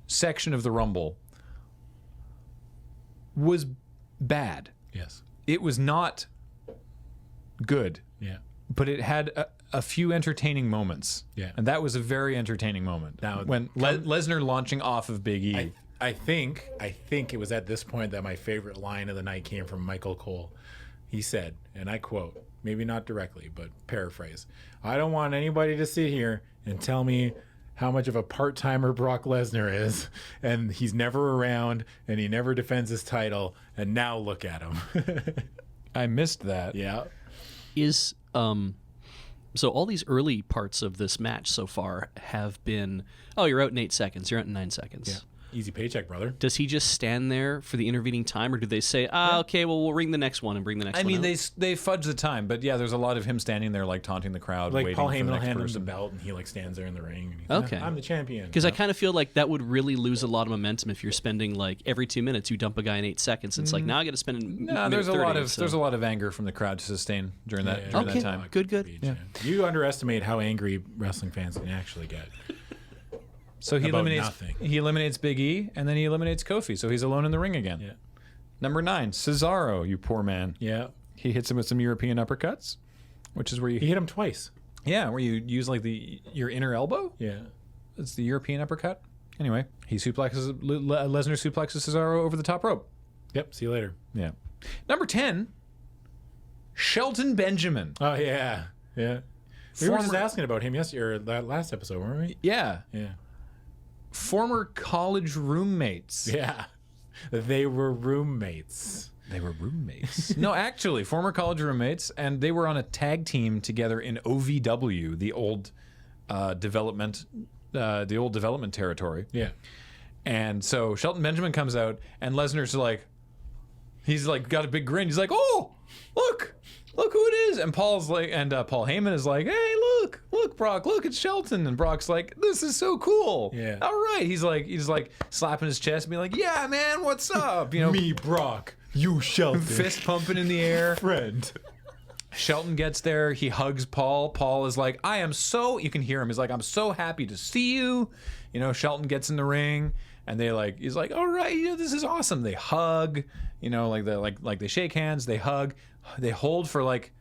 section of the Rumble was bad. Yes. It was not good, Yeah. but it had a few entertaining moments. Yeah. And that was a very entertaining moment. Now, when Lesnar launching off of Big E. I think it was at this point that my favorite line of the night came from Michael Cole. He said, and I quote, maybe not directly, but paraphrase, "I don't want anybody to sit here and tell me how much of a part-timer Brock Lesnar is, and he's never around, and he never defends his title, and now look at him." I missed that. Yeah. Is so all these early parts of this match so far have been, oh, you're out in 8 seconds, you're out in 9 seconds. Easy paycheck, brother. Does he just stand there for the intervening time, or do they say, okay, well, we'll ring the next one and bring the next one? I mean, out? they fudge the time, but yeah, there's a lot of him standing there, like taunting the crowd, Like waiting Paul for Heyman the will next hand him the person. belt, and he like stands there in the ring. And he's Okay. I'm the champion. Because I kind of feel like that would really lose a lot of momentum if you're spending like every 2 minutes you dump a guy in 8 seconds. It's like now I got to spend a No, minute there's a 30, lot of so- there's a lot of anger from the crowd to sustain during that during Okay, that time. good. You underestimate how angry wrestling fans can actually get. So he About eliminates nothing. Big E, and then he eliminates Kofi. So he's alone in the ring again. Yeah. Number 9, Cesaro, you poor man. Yeah. He hits him with some European uppercuts, which is where He you hit him twice. where you use like your inner elbow. Yeah. It's the European uppercut. Anyway, Lesnar suplexes Cesaro over the top rope. Yep. See you later. Yeah. Number 10, Shelton Benjamin. Oh yeah. Yeah. We were just Former- asking about him yesterday or that last episode, weren't we? Yeah. Yeah. Former college roommates. Yeah. They were roommates. They were roommates. No, actually, former college roommates, and they were on a tag team together in OVW, the old development territory. Yeah. And so Shelton Benjamin comes out, and Lesnar's like, he's like got a big grin. He's like, "Oh, look who it is!" And Paul's like, and Paul Heyman is like, "Hey, look, Brock, look, it's Shelton." And Brock's like, "This is so cool." Yeah. All right. He's like slapping his chest and being like, "Yeah, man, what's up?" You know, Me, Brock. You, Shelton. fist pumping in the air. friend. Shelton gets there. He hugs Paul. Paul is like, "I am so," you can hear him. He's like, "I'm so happy to see you." You know, Shelton gets in the ring and he's like, "All right, you know, this is awesome." They hug, you know, like they shake hands, they hug, they hold for like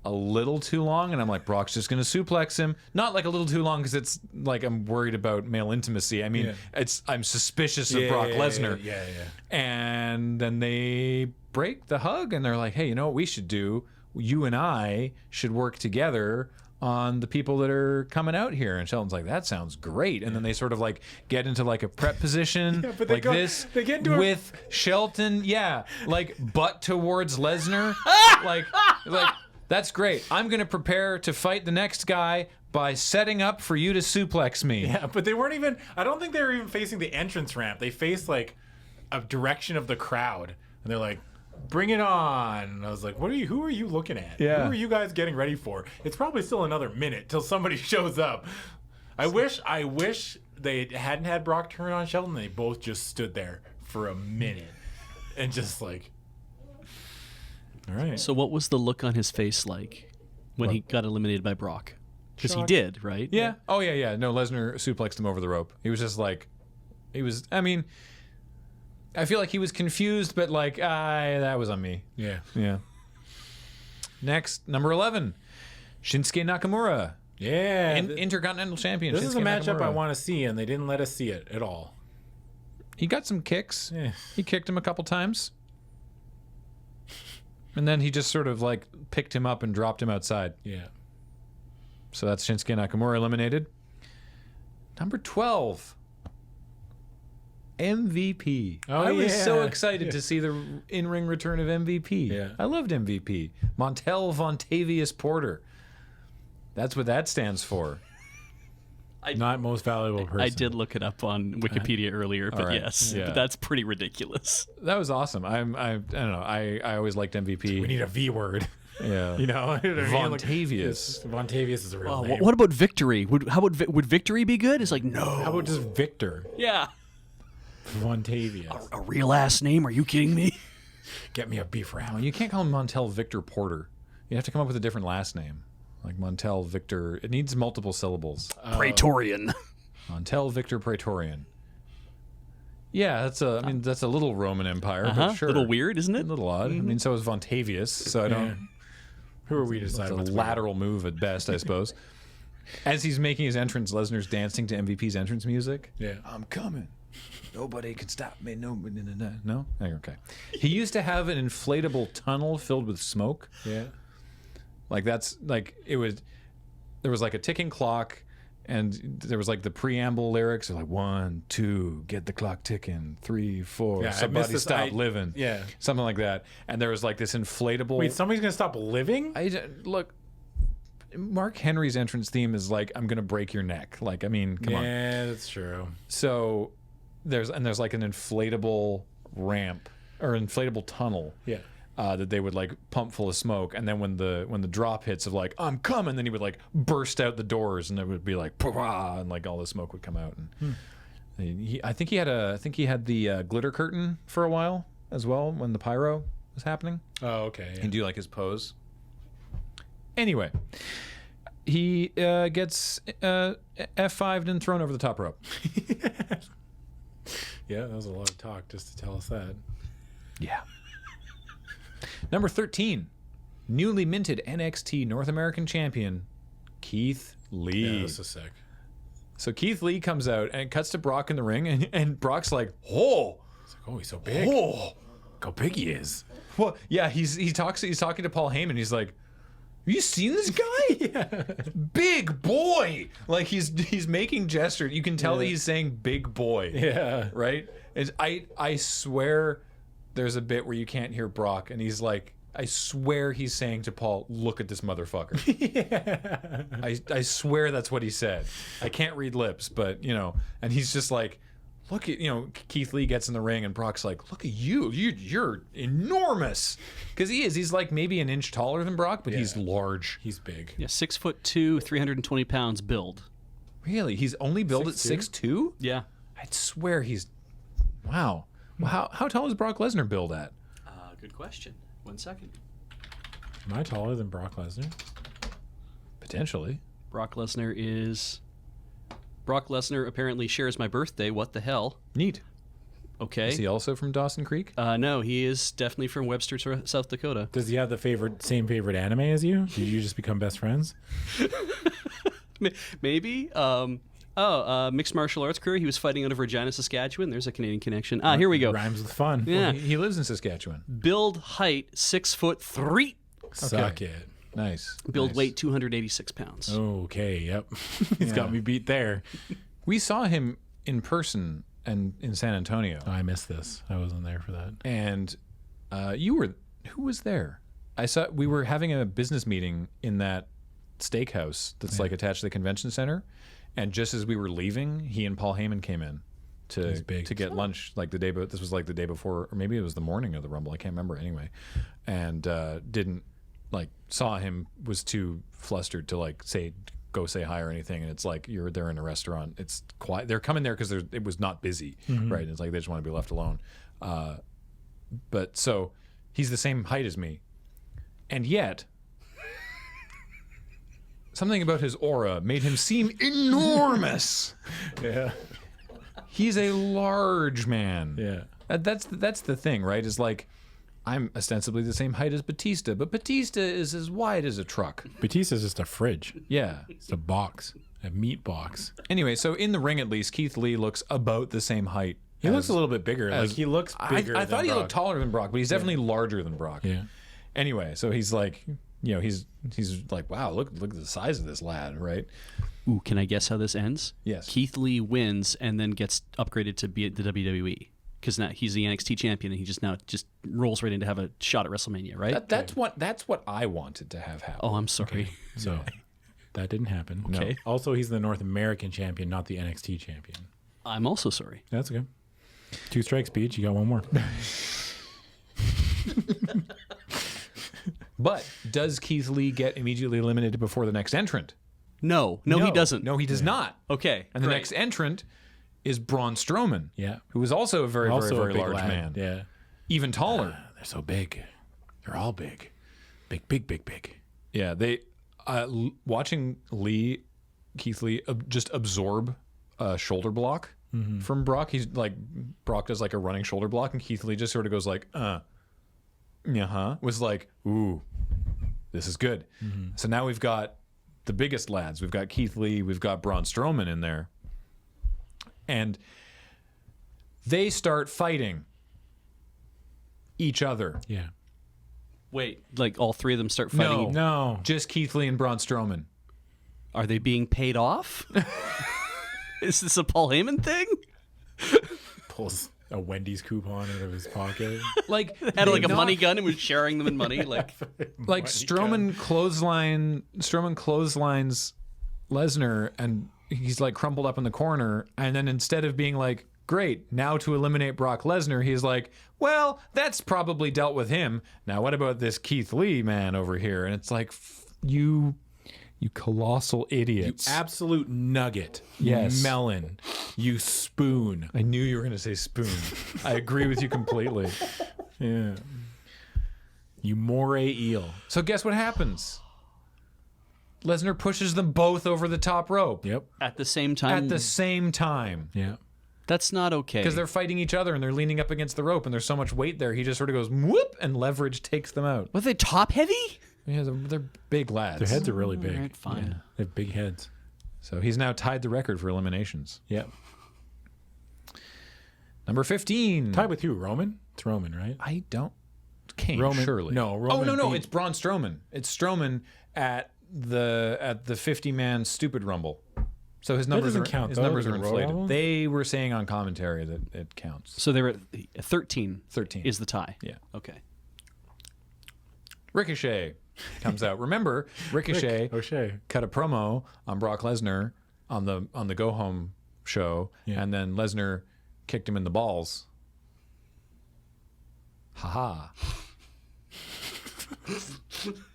a little too long. And I'm like, Brock's just going to suplex him. Not like a little too long because it's like I'm worried about male intimacy. I mean, I'm suspicious of Brock Lesnar. Yeah. And then they break the hug and they're like, "Hey, you know what we should do? You and I should work together on the people that are coming out here." And Shelton's like, "That sounds great." And then they sort of like get into like a prep position but they like go- this they get into a- with Shelton, like butt towards Lesnar. like that's great. I'm going to prepare to fight the next guy by setting up for you to suplex me. Yeah, but they weren't even, I don't think they were even facing the entrance ramp. They faced like a direction of the crowd. And they're like, "Bring it on." And I was like, who are you looking at? Yeah. Who are you guys getting ready for? It's probably still another minute till somebody shows up. I wish they hadn't had Brock turn on Shelton. They both just stood there for a minute and just like, all right. So what was the look on his face like when he got eliminated by Brock? Because he Shock. did, right? Yeah. Oh, yeah. No, Lesnar suplexed him over the rope. He was just like, I mean, I feel like he was confused, but like, that was on me. Yeah. Yeah. Next, number 11, Shinsuke Nakamura, Yeah. Intercontinental Champion. This is a Shinsuke matchup Nakamura. I want to see, and they didn't let us see it at all. He got some kicks. Yeah. He kicked him a couple times. And then he just sort of like picked him up and dropped him outside. Yeah. So that's Shinsuke Nakamura eliminated. Number 12, MVP. Oh, I was so yeah. excited to see the in-ring return of MVP. Yeah. I loved MVP. Montel Vontavious Porter. That's what that stands for. Not most valuable person. I did look it up on Wikipedia earlier, but right. yes, Yeah. but that's pretty ridiculous. That was awesome. I don't know. I always liked MVP. We need a V word. Yeah. You know? Vontavious. Vontavious is a real name. What about Victory? Would Victory be good? It's like, no. How about just Victor Yeah. Vontavious? A real ass name? Are you kidding me? Get me a beef wrap. Oh, you can't call him Montel Victor Porter. You have to come up with a different last name. Like Montel Victor. It needs multiple syllables. Praetorian. Montel Victor Praetorian. Yeah, that's a little Roman Empire, Uh-huh. but sure. Little weird, isn't it? A little odd. I mean, so is Vontavious, so I don't. Yeah. Who are we to decide It's a what's lateral move at best, I suppose. As he's making his entrance, Lesnar's dancing to MVP's entrance music. Yeah. I'm coming. Nobody can stop me. No? Okay. He used to have an inflatable tunnel filled with smoke. Yeah. Like that's like it was. There was like a ticking clock, and there was like the preamble lyrics are like 1, 2, get the clock ticking, 3, 4, Yeah, I missed somebody this. stop living. Yeah. Something like that. And there was like this inflatable. Wait, somebody's gonna stop living? Look. Mark Henry's entrance theme is like, "I'm gonna break your neck." Like, I mean, come on. Yeah, that's true. So there's like an inflatable ramp or inflatable tunnel. Yeah. That they would like pump full of smoke, and then when the drop hits of like I'm coming, then he would like burst out the doors, and it would be like "Pwah," and like all the smoke would come out. And I think he had the glitter curtain for a while as well when the pyro was happening. Oh, okay. He'd do like his pose. Anyway, he gets F5'd and thrown over the top rope. Yeah, that was a lot of talk just to tell us that. Yeah. Number 13, newly minted NXT North American champion, Keith Lee. Yeah, this is sick. So Keith Lee comes out and cuts to Brock in the ring, and Brock's like, "Oh, It's like, oh, he's so big. oh." Look how big he is. Well, yeah, he's talking to Paul Heyman. He's like, "Have you seen this guy? Yeah. Big boy!" Like he's making gestures. You can tell that he's saying "big boy." Yeah. Right? I swear there's a bit where you can't hear Brock, and he's like, I swear he's saying to Paul, "Look at this motherfucker." Yeah. I swear that's what he said. I can't read lips, but and he's just like, look at Keith Lee gets in the ring, and Brock's like, "Look at you're enormous," because he's like maybe an inch taller than Brock, but he's large. He's big. Yeah, 6'2", 320 pounds build. Really, he's only billed at 6'2"? 6'2". Yeah. I swear he's wow. Well, how tall is Brock Lesnar billed at? Good question. 1 second. Am I taller than Brock Lesnar? Potentially. Brock Lesnar apparently shares my birthday. What the hell? Neat. Okay. Is he also from Dawson Creek? No, he is definitely from Webster, South Dakota. Does he have the same favorite anime as you? Did you just become best friends? Maybe. Mixed martial arts career. He was fighting out of Regina, Saskatchewan. There's a Canadian connection. Here we go. Rhymes with fun. Yeah. He lives in Saskatchewan. Build height 6'3". Suck it. Nice. Build Nice. weight 286 pounds. Okay, yep. He's got me beat there. We saw him in person and in San Antonio. Oh, I missed this. I wasn't there for that. And who was there? We were having a business meeting in that steakhouse that's like attached to the convention center. And just as we were leaving, he and Paul Heyman came in to get lunch like the day, but this was like the day before, or maybe it was the morning of the Rumble. I can't remember anyway. And didn't saw him, was too flustered to go say hi or anything. And it's like they're in a restaurant. It's quiet. They're coming there because it was not busy, right? It's like they just want to be left alone. But so he's the same height as me, and yet something about his aura made him seem enormous. Yeah. He's a large man. Yeah. That's the thing, right? Is like, I'm ostensibly the same height as Batista, but Batista is as wide as a truck. Batista's just a fridge. Yeah. It's a box. A meat box. Anyway, so in the ring at least, Keith Lee looks about the same height. He looks a little bit bigger. He looks bigger I thought than he Brock. looked taller than Brock, but he's definitely larger than Brock. Yeah. Anyway, so he's like, he's like, wow, look at the size of this lad, right? Ooh, can I guess how this ends? Yes. Keith Lee wins and then gets upgraded to be at the WWE because now he's the NXT champion and he just rolls right in to have a shot at WrestleMania, right? That's what I wanted to have happen. Oh, I'm sorry. So that didn't happen. Okay. No. Also, he's the North American champion, not the NXT champion. I'm also sorry. That's okay. 2 strikes, Beach. You got one more. But does Keith Lee get immediately eliminated before the next entrant? No, he doesn't. No, he does not. Okay. And the great. next entrant is Braun Strowman. Yeah. Who is also a very, Also very, a very big large lad. man. Yeah. Even taller. They're so big. They're all big. Big, big, big, big. Yeah. They watching Keith Lee just absorb a shoulder block from Brock. He's like, Brock does like a running shoulder block, and Keith Lee just sort of goes like, was like, ooh, this is good. So now we've got the biggest lads. We've got Keith Lee. We've got Braun Strowman in there. And they start fighting each other. Yeah. Wait, like all three of them start fighting? No. Just Keith Lee and Braun Strowman. Are they being paid off? Is this a Paul Heyman thing? Pulls a Wendy's coupon out of his pocket. Like Had like a they money knock- gun and was sharing them in money? Like, Strowman clotheslines Lesnar, and he's like crumpled up in the corner, and then instead of being like, Great. Now to eliminate Brock Lesnar, he's like, well, that's probably dealt with him. Now what about this Keith Lee man over here? And it's like, you colossal idiots. You absolute nugget. Yes. Melon. You spoon. I knew you were going to say spoon. I agree with you completely. Yeah. You moray eel. So guess what happens? Lesnar pushes them both over the top rope. Yep. At the same time. At the same time. Yeah. That's not okay. Because they're fighting each other and they're leaning up against the rope and there's so much weight there. He just sort of goes whoop and leverage takes them out. Were they top heavy? Yeah, they're big lads. Their heads are really big. All right, fine. They have big heads. So he's now tied the record for eliminations. Yep. Number 15. Tied with who? Roman? It's Roman, right? I don't. Kane, Roman, surely. No, Roman. Oh, no. beat- It's Braun Strowman. It's Strowman at the 50-man stupid rumble. So his numbers doesn't are count, his though, numbers the are Royal inflated. Rumble? They were saying on commentary that it counts. So they were 13. 13 is the tie. Yeah. Okay. Ricochet comes out. Remember, Ricochet O'Shea. cut a promo on Brock Lesnar on the Go Home show, Yeah. and then Lesnar kicked him in the balls. Haha.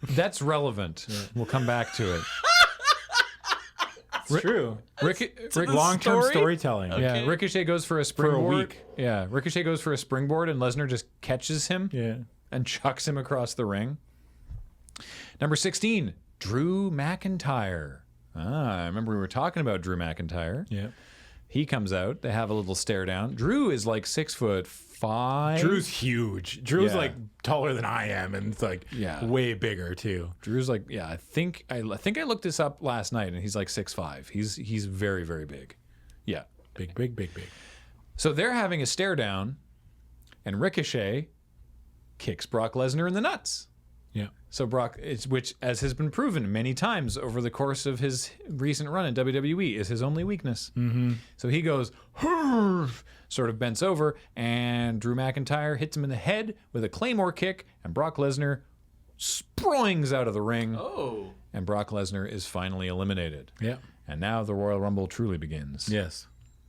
That's relevant. We'll come back to it. It's true. Long-term storytelling. Yeah, Ricochet goes for a springboard. week. Yeah, Ricochet goes for a springboard, and Lesnar just catches him Yeah. and chucks him across the ring. Number 16, Drew McIntyre. I remember we were talking about Drew McIntyre. Yeah. He comes out. They have a little stare down. Drew is like 6'5". Drew's huge. Drew's Yeah. like taller than I am, and it's like Yeah. way bigger too. Drew's like, yeah. I think I looked this up last night, and he's like 6'5". He's very, very big. Yeah. Big, big, big, big. So they're having a stare down, and Ricochet kicks Brock Lesnar in the nuts. Yeah. So Brock, which as has been proven many times over the course of his recent run in WWE, is his only weakness. Mm-hmm. So he goes, sort of bents over, and Drew McIntyre hits him in the head with a Claymore kick, and Brock Lesnar springs out of the ring, Oh. and Brock Lesnar is finally eliminated. Yeah. And now the Royal Rumble truly begins. Yes.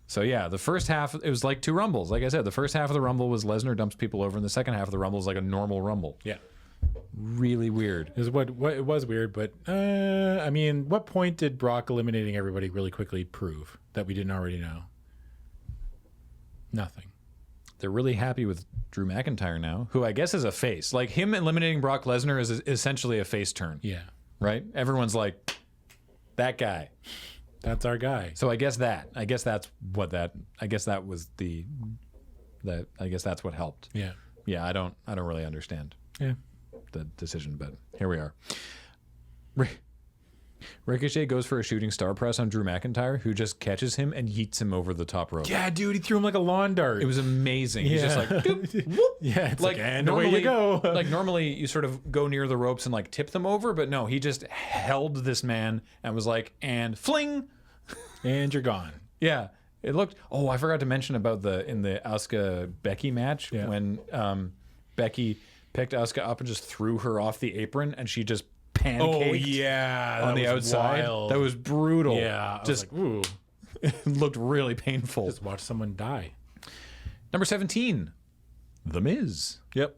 So yeah, the first half, it was like two Rumbles. Like I said, the first half of the Rumble was Lesnar dumps people over, and the second half of the Rumble is like a normal Rumble. Yeah. Really weird. Is what it was weird, but I mean, what point did Brock eliminating everybody really quickly prove that we didn't already know? Nothing. They're really happy with Drew McIntyre now, who I guess is a face. Like him eliminating Brock Lesnar is essentially a face turn, Yeah. right? Everyone's like, that guy. That's our guy. So I guess that was I guess that's what helped. Yeah. Yeah, I don't really understand Yeah. the decision, but here we are. Ricochet goes for a shooting star press on Drew McIntyre, who just catches him and yeets him over the top rope. Yeah, dude, he threw him like a lawn dart. It was amazing. He's just like, doop, whoop. Yeah, it's like, and away normally, you go. like normally you sort of go near the ropes and like tip them over, but no, he just held this man and was like, and fling. And you're gone. Yeah. It looked, I forgot to mention about in the Asuka Becky match when Becky picked Asuka up and just threw her off the apron and she just pancaked Oh yeah, on the that was outside. wild. That was brutal. Yeah, Just I was like, ooh, it looked really painful. just watch someone die. Number 17, The Miz. Yep.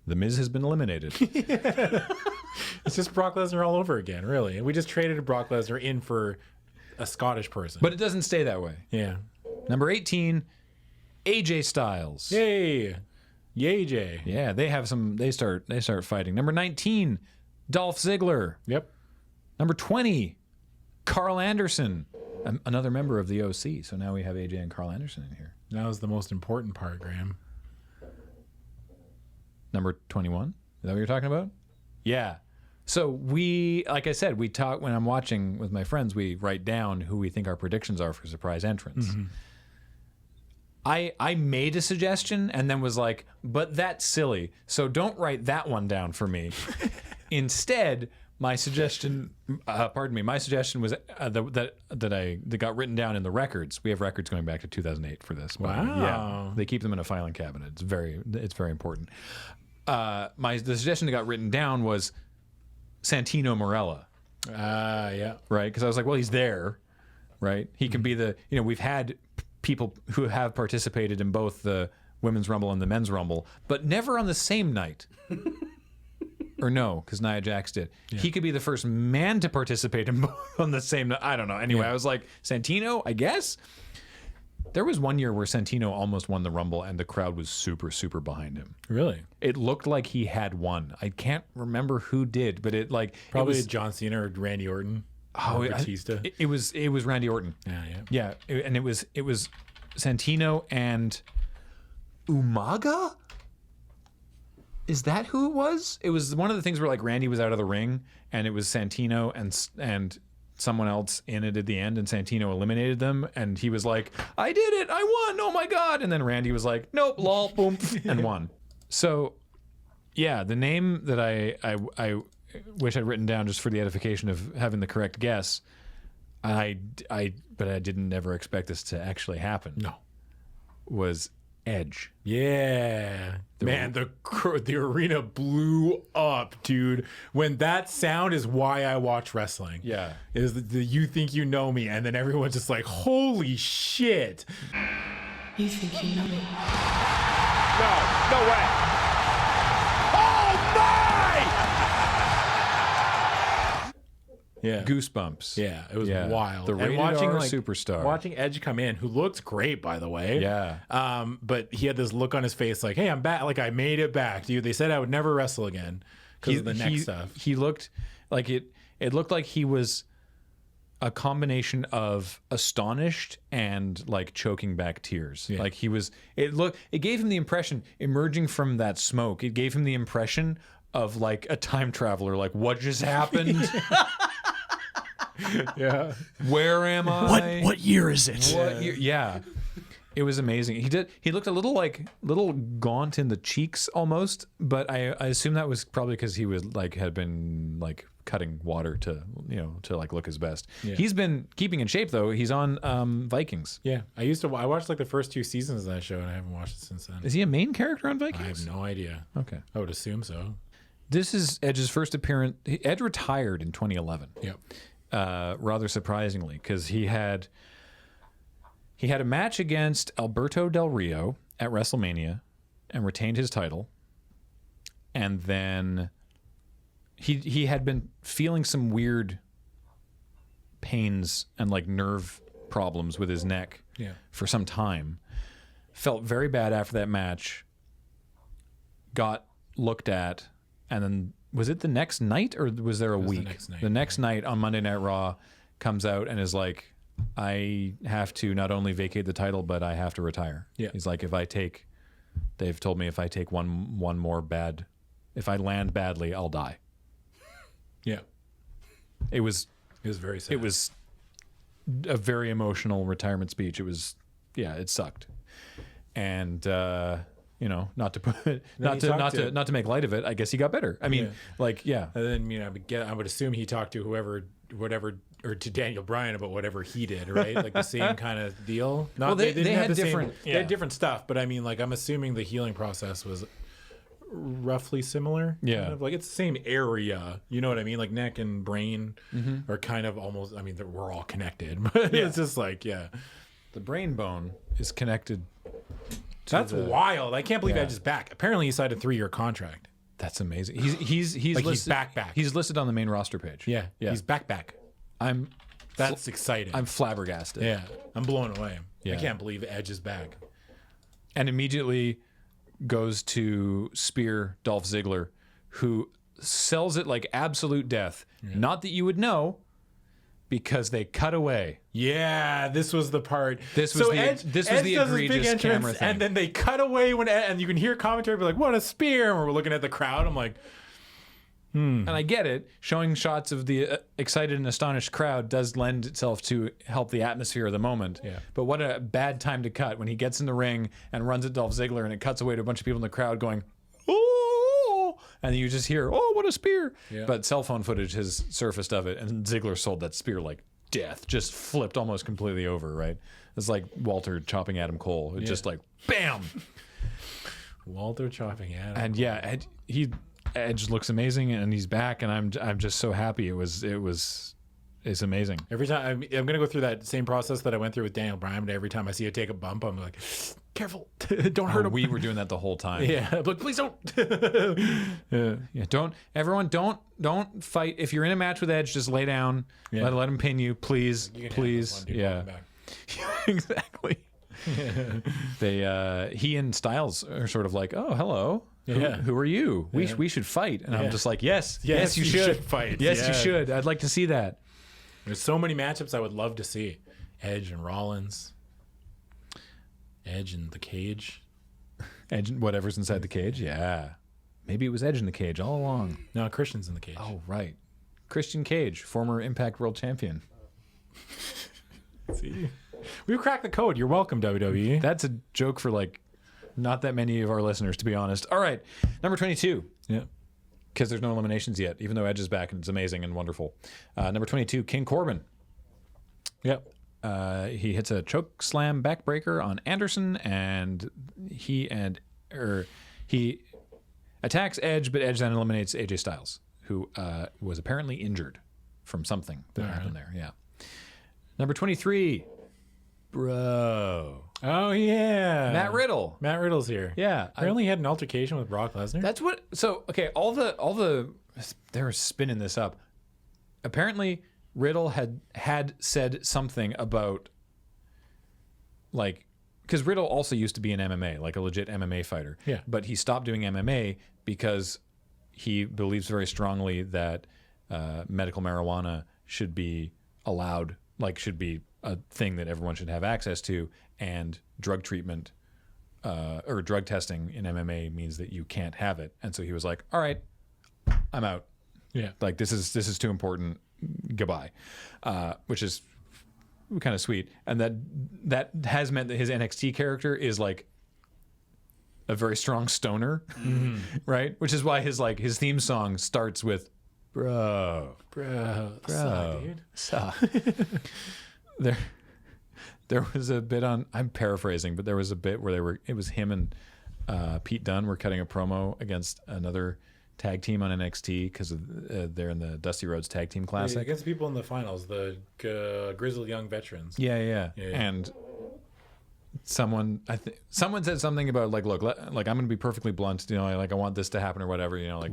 The Miz has been eliminated. It's just Brock Lesnar all over again, really. We just traded Brock Lesnar in for a Scottish person. But it doesn't stay that way. yeah. Number 18, AJ Styles. Yay. Yay, Jay. Yeah, they start fighting. Number 19, Dolph Ziggler. Yep. Number 20, Carl Anderson, another member of the OC. So now we have AJ and Carl Anderson in here. That was the most important part, Graham. Number 21, is that what you're talking about? Yeah. So like I said, we talk when I'm watching with my friends, we write down who we think our predictions are for surprise entrance. Mm-hmm. I made a suggestion and then was like, but that's silly. So don't write that one down for me. Instead, my suggestion was that got written down in the records. We have records going back to 2008 for this. Wow. Yeah. They keep them in a filing cabinet. It's very important. The suggestion that got written down was Santino Marella. Yeah. Right? Because I was like, well, he's there, right? He can be we've had people who have participated in both the Women's Rumble and the Men's Rumble, but never on the same night. Or no, because Nia Jax did. Yeah. He could be the first man to participate in both on the same night. I don't know. Anyway, I was like, Santino, I guess? There was one year where Santino almost won the Rumble and the crowd was super, super behind him. Really? It looked like he had won. I can't remember who did, but it like... Probably it was, John Cena or Randy Orton. Oh, or Batista. It was Randy Orton. Yeah. And it was Santino and Umaga? Is that who it was? It was one of the things where like Randy was out of the ring and it was Santino and someone else in it at the end, and Santino eliminated them, and he was like, I did it, I won, oh my god, and then Randy was like, nope, lol, boom, and won. So yeah, the name that I wish I'd written down just for the edification of having the correct guess, but I didn't never expect this to actually happen. No. Was Edge. Yeah. Man, the arena blew up, dude. When that sound is why I watch wrestling. Yeah. Is the you think you know me, and then everyone's just like, holy shit. You think you know me? No way. Oh my! Yeah. Goosebumps. Yeah, it was wild. The rated watching R superstar. Watching Edge come in, who looks great, by the way. Yeah. But he had this look on his face like, hey, I'm back. Like, I made it back, dude. They said I would never wrestle again because of the neck stuff. He looked like it looked like he was a combination of astonished and like choking back tears. Yeah. Like it gave him the impression, emerging from that smoke, it gave him the impression of like a time traveler, like, what just happened? Yeah. Where am I? What year is it? What year? Yeah. It was amazing. He looked a little gaunt in the cheeks almost, but I assume that was probably because he was like had been like cutting water to like look his best. Yeah. He's been keeping in shape though. He's on Vikings. Yeah. I watched like the first 2 seasons of that show and I haven't watched it since then. Is he a main character on Vikings? I have no idea. Okay. I would assume so. This is Edge's first appearance. Edge retired in 2011. Yep. Rather surprisingly, because he had a match against Alberto Del Rio at WrestleMania and retained his title. And then he had been feeling some weird pains and like nerve problems with his neck for some time. Felt very bad after that match. Got looked at, and then was it the next night or was there a week? The next night on Monday Night Raw comes out and is like, I have to not only vacate the title, but I have to retire. Yeah. He's like, they've told me if I take one more if I land badly, I'll die. Yeah. It was very sad. It was a very emotional retirement speech. It sucked. And, not to make light of it, I guess he got better. I mean, And then, I would assume he talked to whatever, or to Daniel Bryan about whatever he did, right? Like the same kind of deal. They had different. They had different stuff, but I mean, like, I'm assuming the healing process was roughly similar. Yeah. Kind of like it's the same area. You know what I mean? Like neck and brain are kind of almost. I mean, we're all connected, but it's just like the brain bone is connected. That's wild. I can't believe Edge is back. Apparently, he signed a 3-year contract. That's amazing. He's listed, he's back. He's listed on the main roster page. Yeah. He's back. That's exciting. I'm flabbergasted. Yeah, I'm blown away. Yeah. I can't believe Edge is back. And immediately goes to spear Dolph Ziggler, who sells it like absolute death. Yeah. Not that you would know, because they cut away. Yeah, this was the part. This was the egregious camera thing. And then they cut away and you can hear commentary be like, "What a spear!" And we're looking at the crowd. I'm like, And I get it. Showing shots of the excited and astonished crowd does lend itself to help the atmosphere of the moment. Yeah. But what a bad time to cut when he gets in the ring and runs at Dolph Ziggler and it cuts away to a bunch of people in the crowd going, "Oh!" And you just hear, "Oh, what a spear!" Yeah. But cell phone footage has surfaced of it, and Ziggler sold that spear like death. Just flipped almost completely over. Right? It's like Walter chopping Adam Cole. It just like bam. Walter chopping Adam. And Edge looks amazing, and he's back, and I'm just so happy. It was is amazing. Every time I'm going to go through that same process that I went through with Daniel Bryan, but every time I see it take a bump, I'm like, careful, don't hurt him. We were doing that the whole time. Yeah, I'm like, please don't. Yeah, don't fight. If you're in a match with Edge, just lay down. Yeah. Let him pin you, please, You can have please. this one, dude, Yeah, welcome back. exactly. He and Styles are sort of like, oh, hello. Yeah. Who are you? We should fight. And I'm just like, yes, you should fight. Yes, Yeah. you should. I'd like to see that. There's so many matchups I would love to see. Edge and Rollins. Edge in the cage. Edge, whatever's inside the cage. Yeah, maybe it was Edge in the cage all along. No, Christian's in the cage. Oh, right. Christian Cage, former Impact World Champion. See? We've cracked the code. You're welcome, WWE. That's a joke for like not that many of our listeners, to be honest. All right, number 22. Yeah. Because there's no eliminations yet, even though Edge is back and it's amazing and wonderful. Number 22, King Corbin. Yep. He hits a choke slam backbreaker on Anderson, and he attacks Edge, but Edge then eliminates AJ Styles, who was apparently injured from something that happened there. Yeah. Number 23, bro. Oh, yeah. Matt Riddle. Matt Riddle's here. Yeah. Apparently he had an altercation with Brock Lesnar. That's what. So okay, all the they were spinning this up. Apparently, Riddle had said something about like because Riddle also used to be in MMA, like a legit MMA fighter. Yeah. But he stopped doing MMA because he believes very strongly that medical marijuana should be allowed, like should be a thing that everyone should have access to, and drug treatment or drug testing in MMA means that you can't have it. And so he was like, all right, I'm out. Yeah. Like this is too important. Goodbye. Which is kind of sweet. And that has meant that his NXT character is like a very strong stoner, right? Which is why his theme song starts with bro. Suck, dude. Suck. There was a bit on, I'm paraphrasing, but there was a bit where it was him and Pete Dunne were cutting a promo against another tag team on NXT because they're in the Dusty Rhodes Tag Team Classic. Against people in the finals, the grizzled young veterans. Yeah. And someone said something about like, look, like I'm going to be perfectly blunt, you know, like I want this to happen or whatever, you know, like,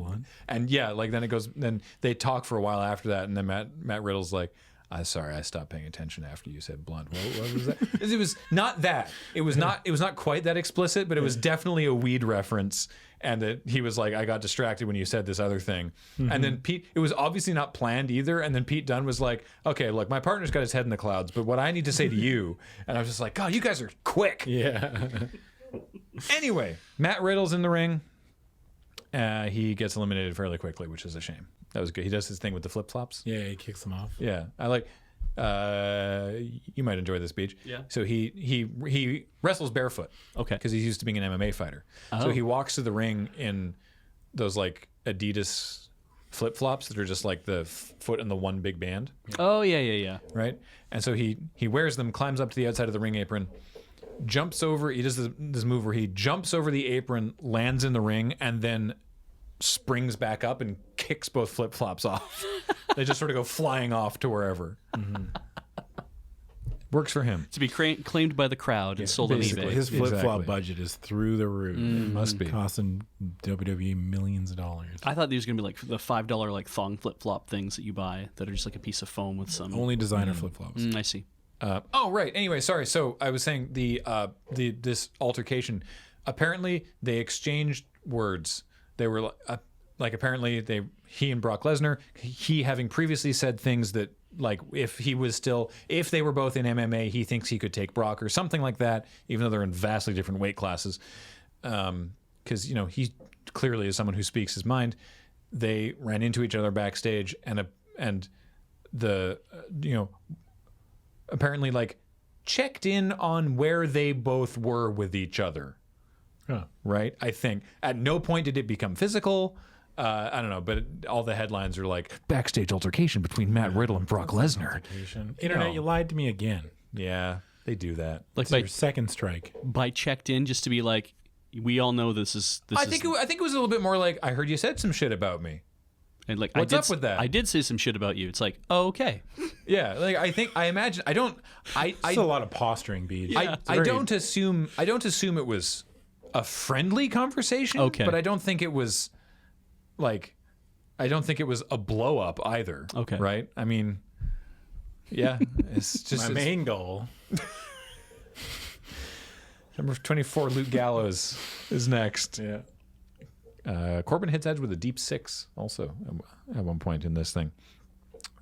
and yeah, like then they talk for a while after that, and then Matt Riddle's like, I'm sorry, I stopped paying attention after you said blunt. What was that? It was not that. It was not quite that explicit, but it was definitely a weed reference. And that he was like, I got distracted when you said this other thing. And then it was obviously not planned either. And then Pete Dunne was like, okay, look, my partner's got his head in the clouds, but what I need to say to you. And I was just like, God, you guys are quick. Yeah. Anyway, Matt Riddle's in the ring. He gets eliminated fairly quickly, which is a shame. That was good. He does his thing with the flip-flops. Yeah, he kicks them off. Yeah, I like. You might enjoy this, Beach. Yeah. So he wrestles barefoot. Okay. Because he's used to being an MMA fighter. So he walks to the ring in those like Adidas flip-flops that are just like the foot and the one big band. Oh yeah. Right. And so he wears them, climbs up to the outside of the ring apron, jumps over. He does this move where he jumps over the apron, lands in the ring, and then springs back up and kicks both flip-flops off. They just sort of go flying off to wherever. Works for him. To be claimed by the crowd and sold on basically. eBay. His flip-flop Exactly. budget is through the roof. Must be. Costing WWE millions of dollars. I thought these were gonna be like the $5 like thong flip flop things that you buy that are just like a piece of foam with some. Only designer flip-flops. I see. Oh, right. Anyway, sorry. So I was saying this altercation. Apparently, they exchanged words. They were like apparently he and Brock Lesnar, he having previously said things that like if they were both in MMA, he thinks he could take Brock or something like that, even though they're in vastly different weight classes. Because you know he clearly is someone who speaks his mind. They ran into each other backstage, and the apparently like checked in on where they both were with each other. Huh. Right? I think at no point did it become physical. I don't know, but all the headlines are like backstage altercation between Matt Riddle and Brock Lesnar. Internet, No. you lied to me again. Yeah, they do that. Like It's your second strike. by checked in just to be like, we all know this is. I think it was a little bit more like I heard you said some shit about me. And like, What's up with that? I did say some shit about you. It's like, oh, okay. Yeah, like I imagine. It's a lot of posturing, Beach. I don't assume it was a friendly conversation. Okay. But I don't think it was a blow up either. Okay. Right? I mean, yeah, it's just My main goal. number 24, Luke Gallows is next. Yeah. Corbin hits Edge with a deep 6 also at one point in this thing.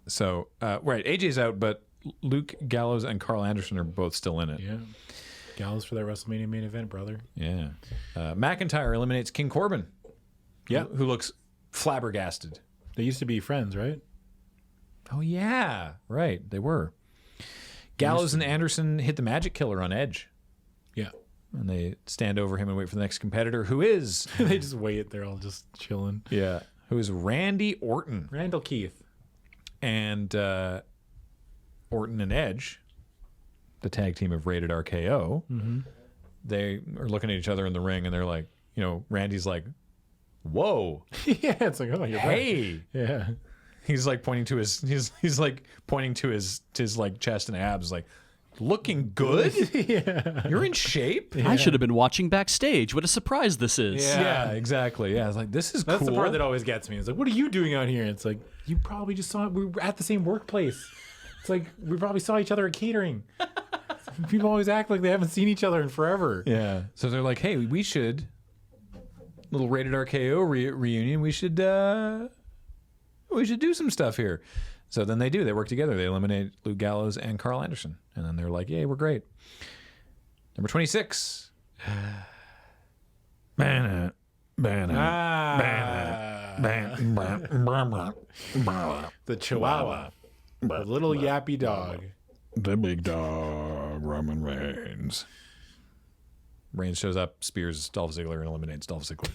So, right, AJ's out, but Luke Gallows and Carl Anderson are both still in it. Yeah. Gallows for that WrestleMania main event, brother. Yeah. McIntyre eliminates King Corbin. Yeah. Who looks flabbergasted. They used to be friends, right? Oh, yeah. Right. They were. Gallows and Anderson hit the Magic Killer on Edge. Yeah. And they stand over him and wait for the next competitor, who is... They just wait. They're all just chilling. Yeah. Who is Randy Orton. Randall Keith. And Orton and Edge, the tag team of Rated RKO, they are looking at each other in the ring, and they're like, Randy's like, whoa. Yeah, it's like, oh, you're hey. right. Yeah. He's like pointing to his like chest and abs, like, looking good? Yeah. You're in shape? I should have been watching backstage. What a surprise this is. Yeah, exactly. Yeah, it's like, this is That's cool. the part that always gets me. It's like, what are you doing out here? It's like, you probably just saw, we were at the same workplace. It's like, we probably saw each other at catering. People always act like they haven't seen each other in forever. Yeah. So they're like, hey, we should, little Rated RKO reunion, we should do some stuff here. So then they do. They work together. They eliminate Luke Gallows and Carl Anderson. And then they're like, yay, we're great. Number 26. The Chihuahua. The little yappy dog. The big dog, Roman Reigns. Reigns shows up, spears Dolph Ziggler, and eliminates Dolph Ziggler.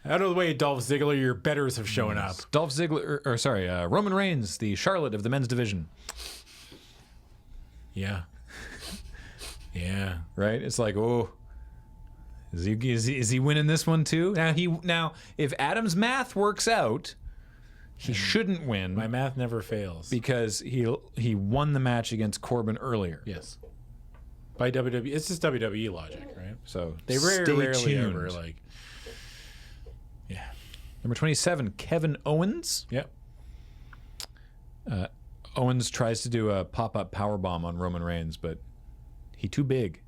Out of the way, Dolph Ziggler, your betters have shown up. Dolph Ziggler, Roman Reigns, the Charlotte of the men's division. Yeah. Yeah. Right? It's like, oh, is he winning this one too? Now, if Adam's math works out, he shouldn't win. My math never fails. Because he won the match against Corbin earlier. Yes. By WWE. It's just WWE logic, right? So They rarely tuned. ever, like... Yeah. Number 27, Kevin Owens. Yep. Owens tries to do a pop-up powerbomb on Roman Reigns, but he too big.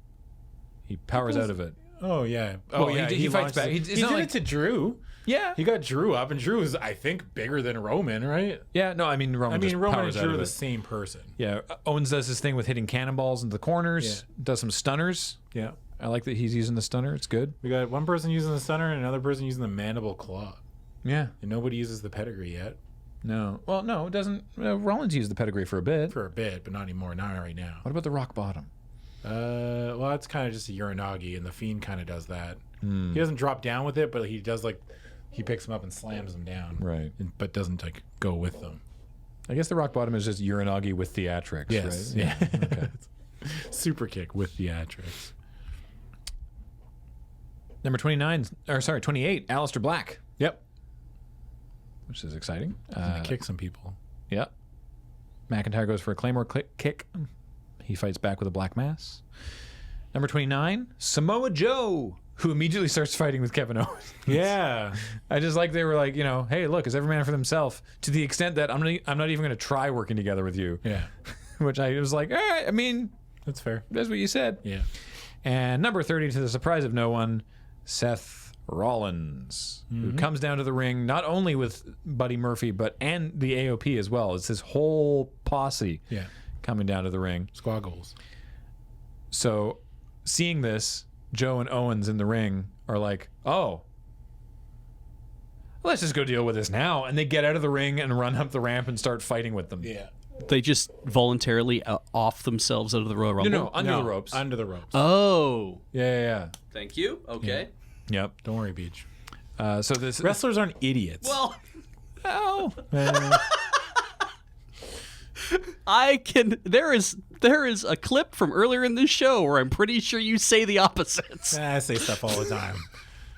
He powers out of it. Oh, yeah. Well, he fights back. He It's did not like- it to Drew. Yeah. He got Drew up, and Drew is, I think, bigger than Roman, right? Yeah, no, I mean, Roman just Roman powers and out Drew of are it. the same person. Yeah, Owens does his thing with hitting cannonballs into the corners, does some stunners. Yeah. I like that he's using the stunner. It's good. We got one person using the stunner and another person using the mandible claw. Yeah. And nobody uses the pedigree yet. No. Well, no, it doesn't. Rollins used the pedigree for a bit. For a bit, but not anymore. Not right now. What about the rock bottom? Well, that's kind of just a Uranagi, and the Fiend kind of does that. He doesn't drop down with it, but he does, like, he picks them up and slams them down. Right. But doesn't, like, go with them. I guess the rock bottom is just Uranagi with theatrics, Yes. right? Yeah. Okay. Super kick with theatrics. Number 28, Aleister Black, Yep. which is exciting. Gonna kick some people. Yep. McIntyre goes for a Claymore kick. He fights back with a Black Mass. Number 29, Samoa Joe, who immediately starts fighting with Kevin Owens. Yeah. I just like they were like, hey, look, it's every man for themselves, to the extent that I'm not even going to try working together with you. Yeah. Which I was like, all right, I mean, That's fair. that's what you said. Yeah. And number 30, to the surprise of no one, Seth Rollins, who comes down to the ring not only with Buddy Murphy, and the AOP as well. It's this whole posse Yeah. coming down to the ring. Squad goals. So seeing this, Joe and Owens in the ring are like, oh, let's just go deal with this now. And they get out of the ring and run up the ramp and start fighting with them. Yeah. They just voluntarily off themselves out of the Royal Rumble? No, under the ropes. Under the ropes. Oh. Yeah. Thank you. Okay. Yep. Don't worry, Beach. So this Wrestlers aren't idiots. Well, oh, there is a clip from earlier in this show where I'm pretty sure you say the opposites. I say stuff all the time.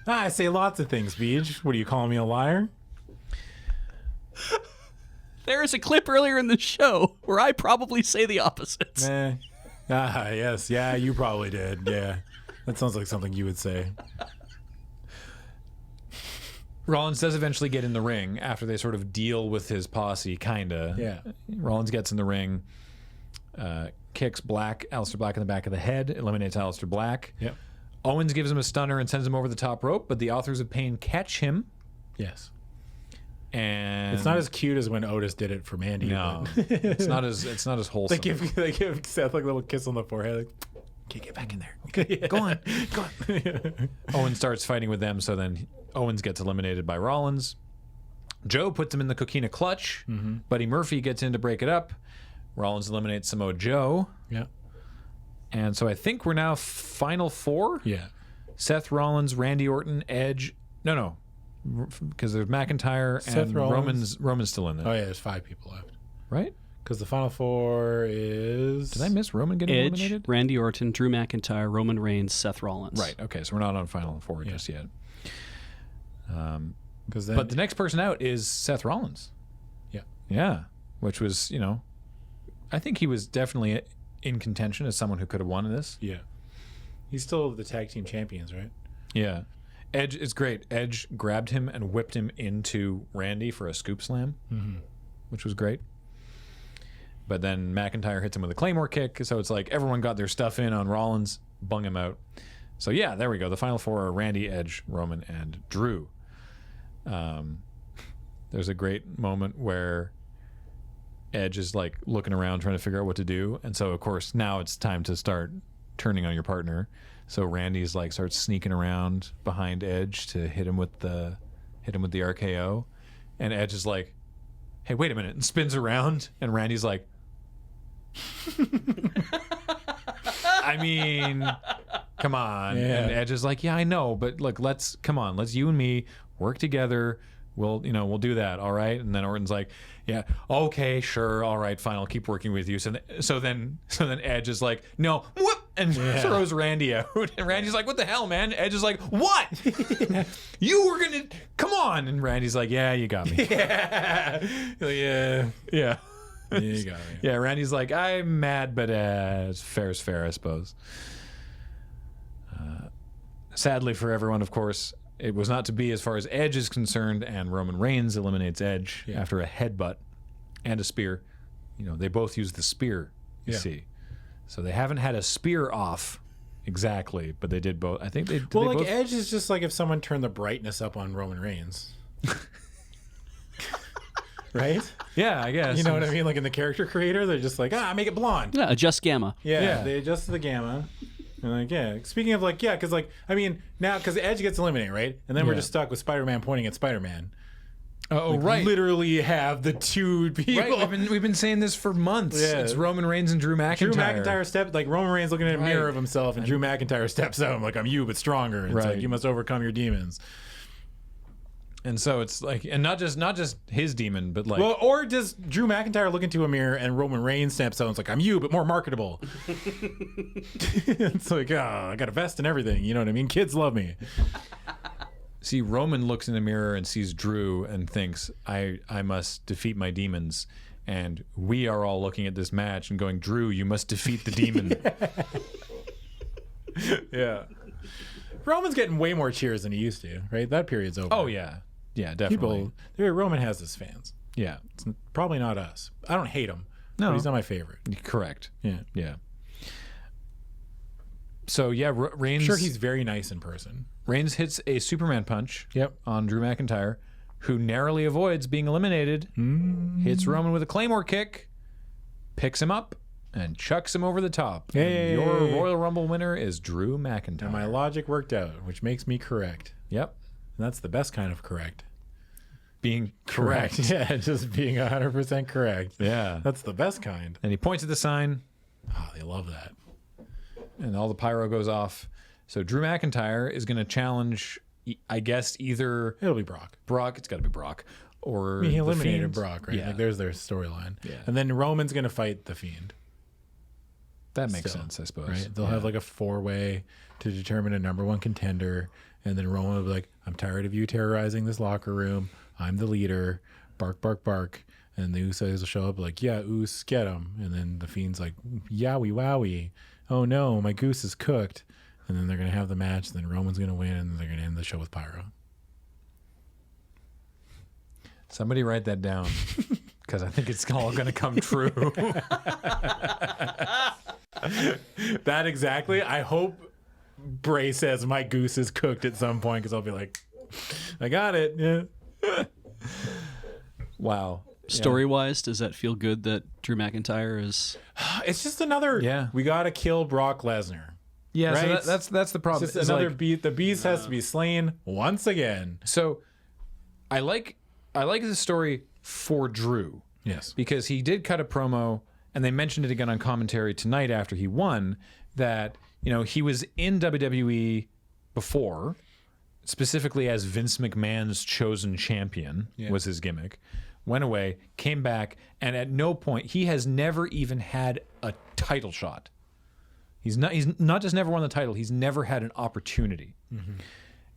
I say lots of things, Beach. What, do you call me a liar? There is a clip earlier in the show where I probably say the opposites. Yes. Yeah, you probably did. Yeah. That sounds like something you would say. Rollins does eventually get in the ring after they sort of deal with his posse, kinda. Yeah. Rollins gets in the ring, kicks Aleister Black in the back of the head, eliminates Aleister Black. Yep. Owens gives him a stunner and sends him over the top rope, but the Authors of Pain catch him. Yes. And It's not as cute as when Otis did it for Mandy. no, but- it's not as wholesome. they give Seth like a little kiss on the forehead. Like, okay, get back in there. Okay, Go on. Owens starts fighting with them, so then Owens gets eliminated by Rollins. Joe puts him in the Coquina clutch. Buddy Murphy gets in to break it up. Rollins eliminates Samoa Joe. Yeah. And so I think we're now final four. Yeah. Seth Rollins, Randy Orton, Edge. No. Because there's McIntyre Seth and Rollins. Roman's still in there. Oh yeah, there's 5 people left. Right? Because the final 4 is. Did I miss Roman getting Edge, eliminated? Randy Orton, Drew McIntyre, Roman Reigns, Seth Rollins. Right. Okay. So we're not on final four just yet. Because then. But the next person out is Seth Rollins. Yeah. Yeah. Which was, I think he was definitely in contention as someone who could have won this. Yeah. He's still the tag team champions, right? Yeah. Edge is great. Edge grabbed him and whipped him into Randy for a scoop slam, which was great. But then McIntyre hits him with a Claymore kick, so it's like everyone got their stuff in on Rollins, bung him out. So yeah, there we go. The final 4 are Randy, Edge, Roman, and Drew. There's a great moment where Edge is like looking around trying to figure out what to do, and so of course now it's time to start turning on your partner. So Randy's like starts sneaking around behind Edge to hit him with the RKO, and Edge is like, "Hey, wait a minute!" and spins around, and Randy's like, "I mean, come on!" Yeah. And Edge is like, "Yeah, I know, but look, let's you and me work together. We'll do that, all right?" And then Orton's like, "Yeah, okay, sure, all right, fine, I'll keep working with you." So then Edge is like, "No, whoop!" and throws Randy out. And Randy's like, "What the hell, man?" Edge is like, "What? You were gonna come on?" And Randy's like, "Yeah, you got me." Yeah. Yeah. You got me. Yeah, Randy's like, "I'm mad, but fair is fair, I suppose." Sadly for everyone, of course, it was not to be as far as Edge is concerned, and Roman Reigns eliminates Edge after a headbutt and a spear. They both use the spear, you see. So they haven't had a spear off exactly, but they did both. I think they did. Well, they like both? Edge is just like if someone turned the brightness up on Roman Reigns. Right? Yeah, I guess. You know what I mean? Like in the character creator, they're just like, make it blonde. Yeah, adjust gamma. Yeah. They adjusted the gamma. And like, yeah. Speaking of like, yeah, because like, I mean, now, because Edge gets eliminated, right? And then we're just stuck with Spider-Man pointing at Spider-Man. Oh, right. Literally have the 2 people. Right, we've been saying this for months. Yeah. It's Roman Reigns and Drew McIntyre. Drew McIntyre like Roman Reigns looking in a mirror Right. of himself, and Drew McIntyre steps out. I'm like, I'm you, but stronger. And it's Right. like, you must overcome your demons. And so it's like, and not just his demon, but like, Well, or does Drew McIntyre look into a mirror and Roman Reigns steps out and it's like, I'm you, but more marketable. It's like, I got a vest and everything. You know what I mean? Kids love me. see, Roman looks in the mirror and sees Drew and thinks, I must defeat my demons. And we are all looking at this match and going, Drew, you must defeat the demon. Yeah. Roman's getting way more cheers than he used to, right? That period's over. Oh, yeah. Yeah, definitely. Roman has his fans. Yeah. It's probably not us. I don't hate him. No. But he's not my favorite. Correct. Yeah. Yeah. So, yeah, Reigns... I'm sure he's very nice in person. Reigns hits a Superman punch Yep. on Drew McIntyre, who narrowly avoids being eliminated, hits Roman with a Claymore kick, picks him up, and chucks him over the top. Hey. And your Royal Rumble winner is Drew McIntyre. And my logic worked out, which makes me correct. Yep. And that's the best kind of correct. Being correct. Yeah, just being 100% correct. Yeah. That's the best kind. And he points at the sign, Oh, they love that. and all the pyro goes off. So Drew McIntyre is going to challenge, I guess, either It'll be Brock. Brock, it's got to be Brock, or I mean, he the eliminated Fiend. Brock, right? Yeah. Like, there's their storyline. Yeah. And then Roman's going to fight the Fiend. That makes Still, sense, I suppose. Right? They'll Yeah. have like a 4-way to determine a number 1 contender. And then Roman will be like, I'm tired of you terrorizing this locker room. I'm the leader. bark, bark, bark. And the Usos will show up like, yeah, Oos, get him. And then the Fiend's like, yowie, wowie. Oh no, my goose is cooked. And then they're going to have the match. Then Roman's going to win. And then they're going to end the show with pyro. Somebody write that down because I think it's all going to come true. That exactly. I hope Bray says my goose is cooked at some point because I'll be like, I got it. Yeah. Wow. Story-wise, does that feel good that Drew McIntyre is... It's just another. Yeah. We got to kill Brock Lesnar. Yeah, Right? so that's the problem. It's just It's another like- beat. The beast has to be slain once again. So I like the story for Drew Yes. because he did cut a promo, and they mentioned it again on commentary tonight after he won, that he was in WWE before, specifically as Vince McMahon's chosen champion was his gimmick. Went away, came back, and at no point he has never even had a title shot. He's not just never won the title, he's never had an opportunity.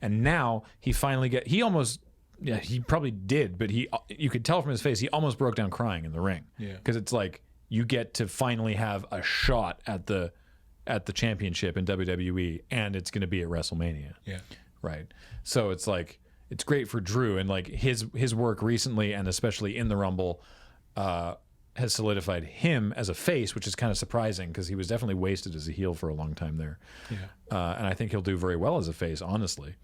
And now he finally he probably did, but you could tell from his face he almost broke down crying in the ring. Yeah. Because it's like you get to finally have a shot at the championship in WWE, and it's going to be at WrestleMania. Yeah. Right. So it's like it's great for Drew, and like his work recently, and especially in the Rumble, has solidified him as a face, which is kind of surprising because he was definitely wasted as a heel for a long time there. Yeah. And I think he'll do very well as a face, honestly.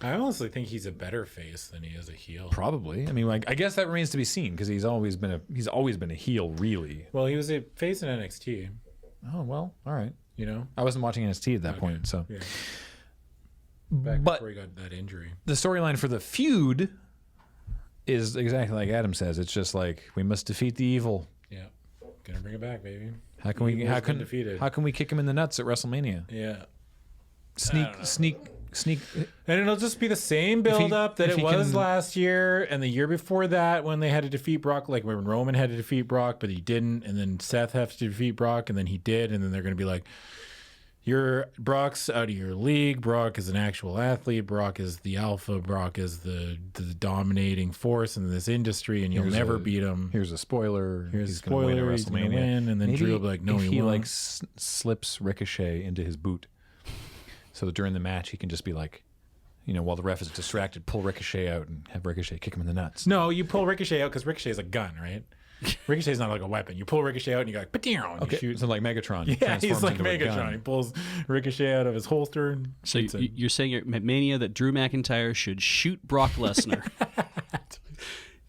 I honestly think he's a better face than he is a heel. Probably. I mean, like I guess that remains to be seen because he's always been a heel, really. Well, he was a face in NXT. Oh well, all right. I wasn't watching NXT at that point, so. Yeah. Back But before he got that injury. the storyline for the feud is exactly like Adam says. It's just like we must defeat the evil. Yeah. Gonna bring it back, baby. How can we? Evil's How been can? defeated. How can we kick him in the nuts at WrestleMania? Yeah. Sneak. And it'll just be the same build up that if it he was can- last year and the year before that when they had to defeat Brock, like when Roman had to defeat Brock, but he didn't, and then Seth had to defeat Brock, and then he did, and then they're gonna be like, Brock's out of your league. Brock is an actual athlete. Brock is the alpha. Brock is the dominating force in this industry, and you'll never beat him. Here's a spoiler. Here's he's a gonna win at spoiler, he's gonna WrestleMania. win, and then Maybe Drew will be like, no, if he he won't. like slips Ricochet into his boot, so that during the match he can just be like, while the ref is distracted, pull Ricochet out and have Ricochet kick him in the nuts. No, you pull Ricochet out because Ricochet is a gun, right? Ricochet's not like a weapon. You pull Ricochet out and you go like, "Pateow," and you shoot. So like Megatron. Yeah, transforms he's like into a Megatron. gun. He pulls Ricochet out of his holster. And So shoots him. you're saying at Mania that Drew McIntyre should shoot Brock Lesnar?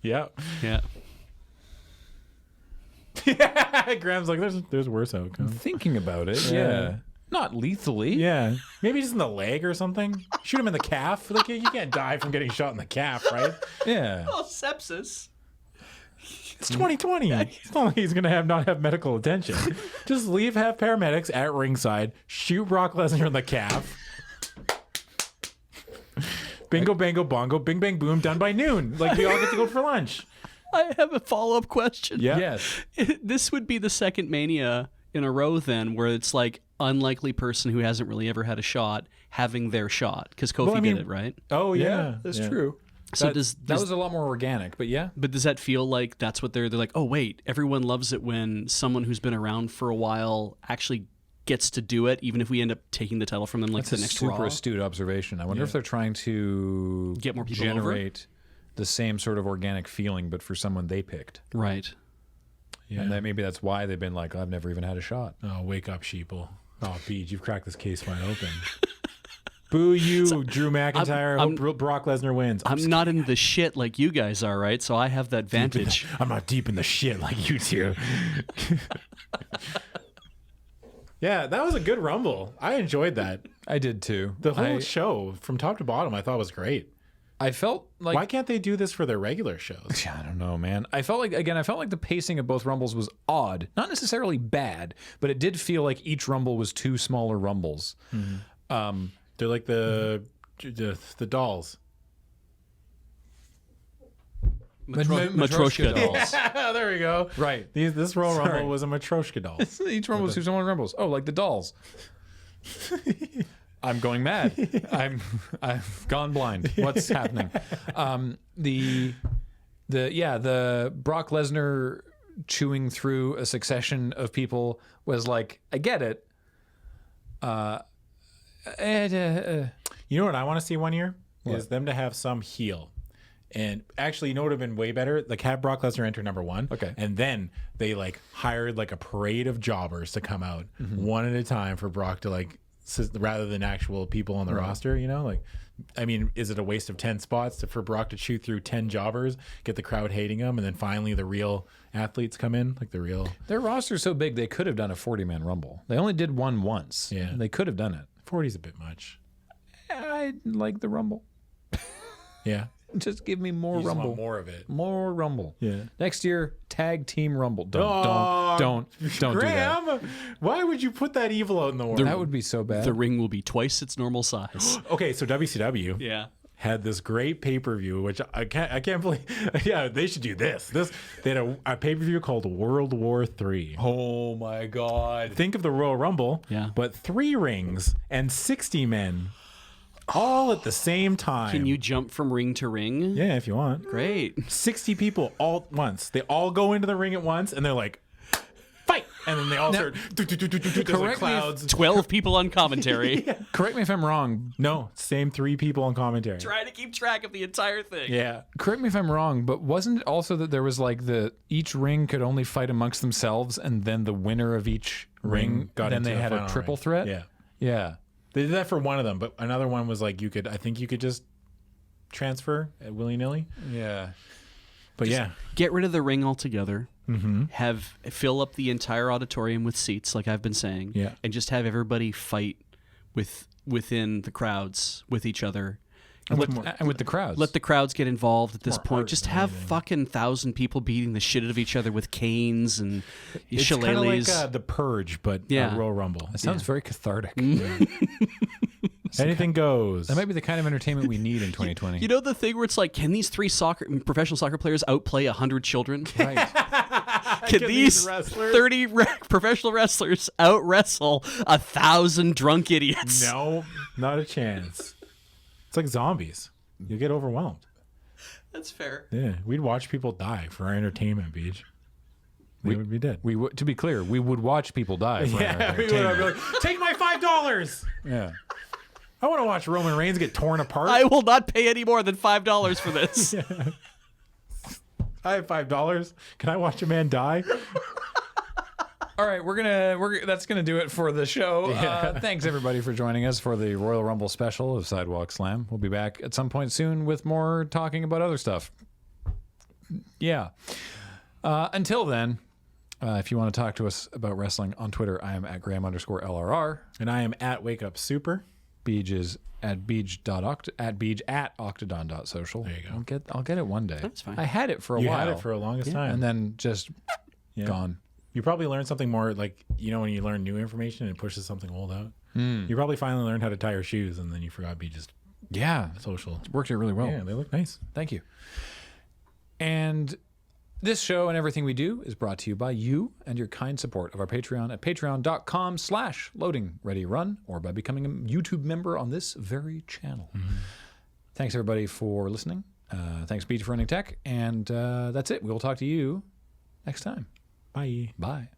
Yeah. Yeah. Graham's like, there's worse outcomes. Thinking about it, yeah. Not lethally. Yeah. Maybe just in the leg or something. Shoot him in the calf. Like, you can't die from getting shot in the calf, right? Yeah. Oh, sepsis. It's 2020. It's not like he's going to not have medical attention. Just have paramedics at ringside, shoot Brock Lesnar in the calf. Bingo, bango, bongo, bing, bang, boom, done by noon. Like, we all get to go for lunch. I have a follow-up question. Yeah. Yes. This would be the second Mania in a row then where it's like unlikely person who hasn't really ever had a shot having their shot because Kofi did it, right? Oh, yeah. That's Yeah. true. So that, does that was a lot more organic, but yeah. But does that feel like that's what they're like, oh, wait, everyone loves it when someone who's been around for a while actually gets to do it, even if we end up taking the title from them like That's the a next super Raw? astute observation. I wonder if they're trying to Get more people generate the same sort of organic feeling, but for someone they picked. Right. Yeah. And maybe that's why they've been like, I've never even had a shot. Oh, wake up, sheeple. Oh, Beej, you've cracked this case wide open. Boo you, Drew McIntyre. Hope Brock Lesnar wins. I'm not in the shit like you guys are, right? So I have that vantage. I'm not deep in the shit like you two. Yeah, that was a good Rumble. I enjoyed that. I did too. The whole show, from top to bottom, I thought was great. I felt like Why can't they do this for their regular shows? I don't know, man. I felt like the pacing of both Rumbles was odd. Not necessarily bad, but it did feel like each Rumble was two smaller Rumbles. They're like the dolls. Matryoshka dolls. There we go. Right. This Royal Rumble was a Matryoshka doll. Each Rumble was two smaller Rumbles. Oh, like the dolls. I'm going mad. I've gone blind. What's happening? The The Brock Lesnar chewing through a succession of people was like, I get it. You know what I want to see one year is them to have some heel. And actually, you know what would have been way better? Like have Brock Lesnar enter number 1. Okay. And then they like hired like a parade of jobbers to come out one at a time for Brock to like, rather than actual people on the roster, you know? Like, I mean, is it a waste of 10 spots for Brock to chew through 10 jobbers, get the crowd hating him, and then finally the real athletes come in? Like the real. Their roster's so big, they could have done a 40-man Rumble. They only did one once. Yeah. They could have done it. 40's a bit much. I like the Rumble. Yeah. Just give me more You just Rumble. want more of it. More Rumble. Yeah. Next year, tag team Rumble. Don't do that. Graham, why would you put that evil out in the world? That would be so bad. The ring will be twice its normal size. Okay, so WCW Yeah. had this great pay-per-view, which I can't believe. Yeah, they should do this. They had a pay-per-view called World War III. Oh my God. Think of the Royal Rumble, Yeah. but 3 rings and 60 men all at the same time. Can you jump from ring to ring? Yeah, if you want. Great. 60 people all at once. They all go into the ring at once, and they're like, fight! And then they all start. There's like correct me if- clouds. 12 people on commentary. Correct me if I'm wrong. No, same 3 people on commentary. Trying to keep track of the entire thing. Yeah. Correct me if I'm wrong, but wasn't it also that there was like each ring could only fight amongst themselves, and then the winner of each ring then into they the had a final triple ring. threat? Yeah. Yeah. They did that for one of them, but another one was like I think you could just transfer willy-nilly. Yeah. But yeah. Get rid of the ring altogether. Fill up the entire auditorium with seats, like I've been saying. Yeah. And just have everybody fight within the crowds with each other. And with the crowds. Let the crowds get involved at this more point. art Just than have anything. fucking 1,000 people beating the shit out of each other with canes and It's kind of shillelaghs. like The Purge, but Yeah. a Royal Rumble. That sounds very cathartic. Anything goes. That might be the kind of entertainment we need in 2020. You know the thing where it's like, can these 3 professional soccer players outplay 100 children? Right. Can these wrestlers? 30 professional wrestlers out wrestle 1,000 drunk idiots? No, not a chance. It's like zombies. You get overwhelmed. That's fair. Yeah, we'd watch people die for our entertainment, Beach. They would be dead. We would, to be clear, we would watch people die. For our Yeah, we would entertainment. be like, take my $5. Yeah. I want to watch Roman Reigns get torn apart. I will not pay any more than $5 for this. I have $5. Can I watch a man die? All right, that's gonna do it for the show. Thanks everybody for joining us for the Royal Rumble special of Sidewalk Slam. We'll be back at some point soon with more talking about other stuff. Yeah. Until then, if you want to talk to us about wrestling on Twitter, I am at Graham_LRR. And I am at Wake Up Super. Beej is at Beej@octodon.social. There you go. I'll get it one day. That's fine. I had it for a You while. had it for the longest time. and then just gone. You probably learned something more, like, you know, when you learn new information and it pushes something old out. You probably finally learned how to tie your shoes, and then you forgot to be just Yeah, social. worked it really well. Yeah, they look nice. Thank you. And this show and everything we do is brought to you by you and your kind support of our Patreon at patreon.com/LoadingReadyRun or by becoming a YouTube member on this very channel. Thanks everybody for listening. Thanks Beach for running tech. And that's it. We'll talk to you next time. Bye. Bye.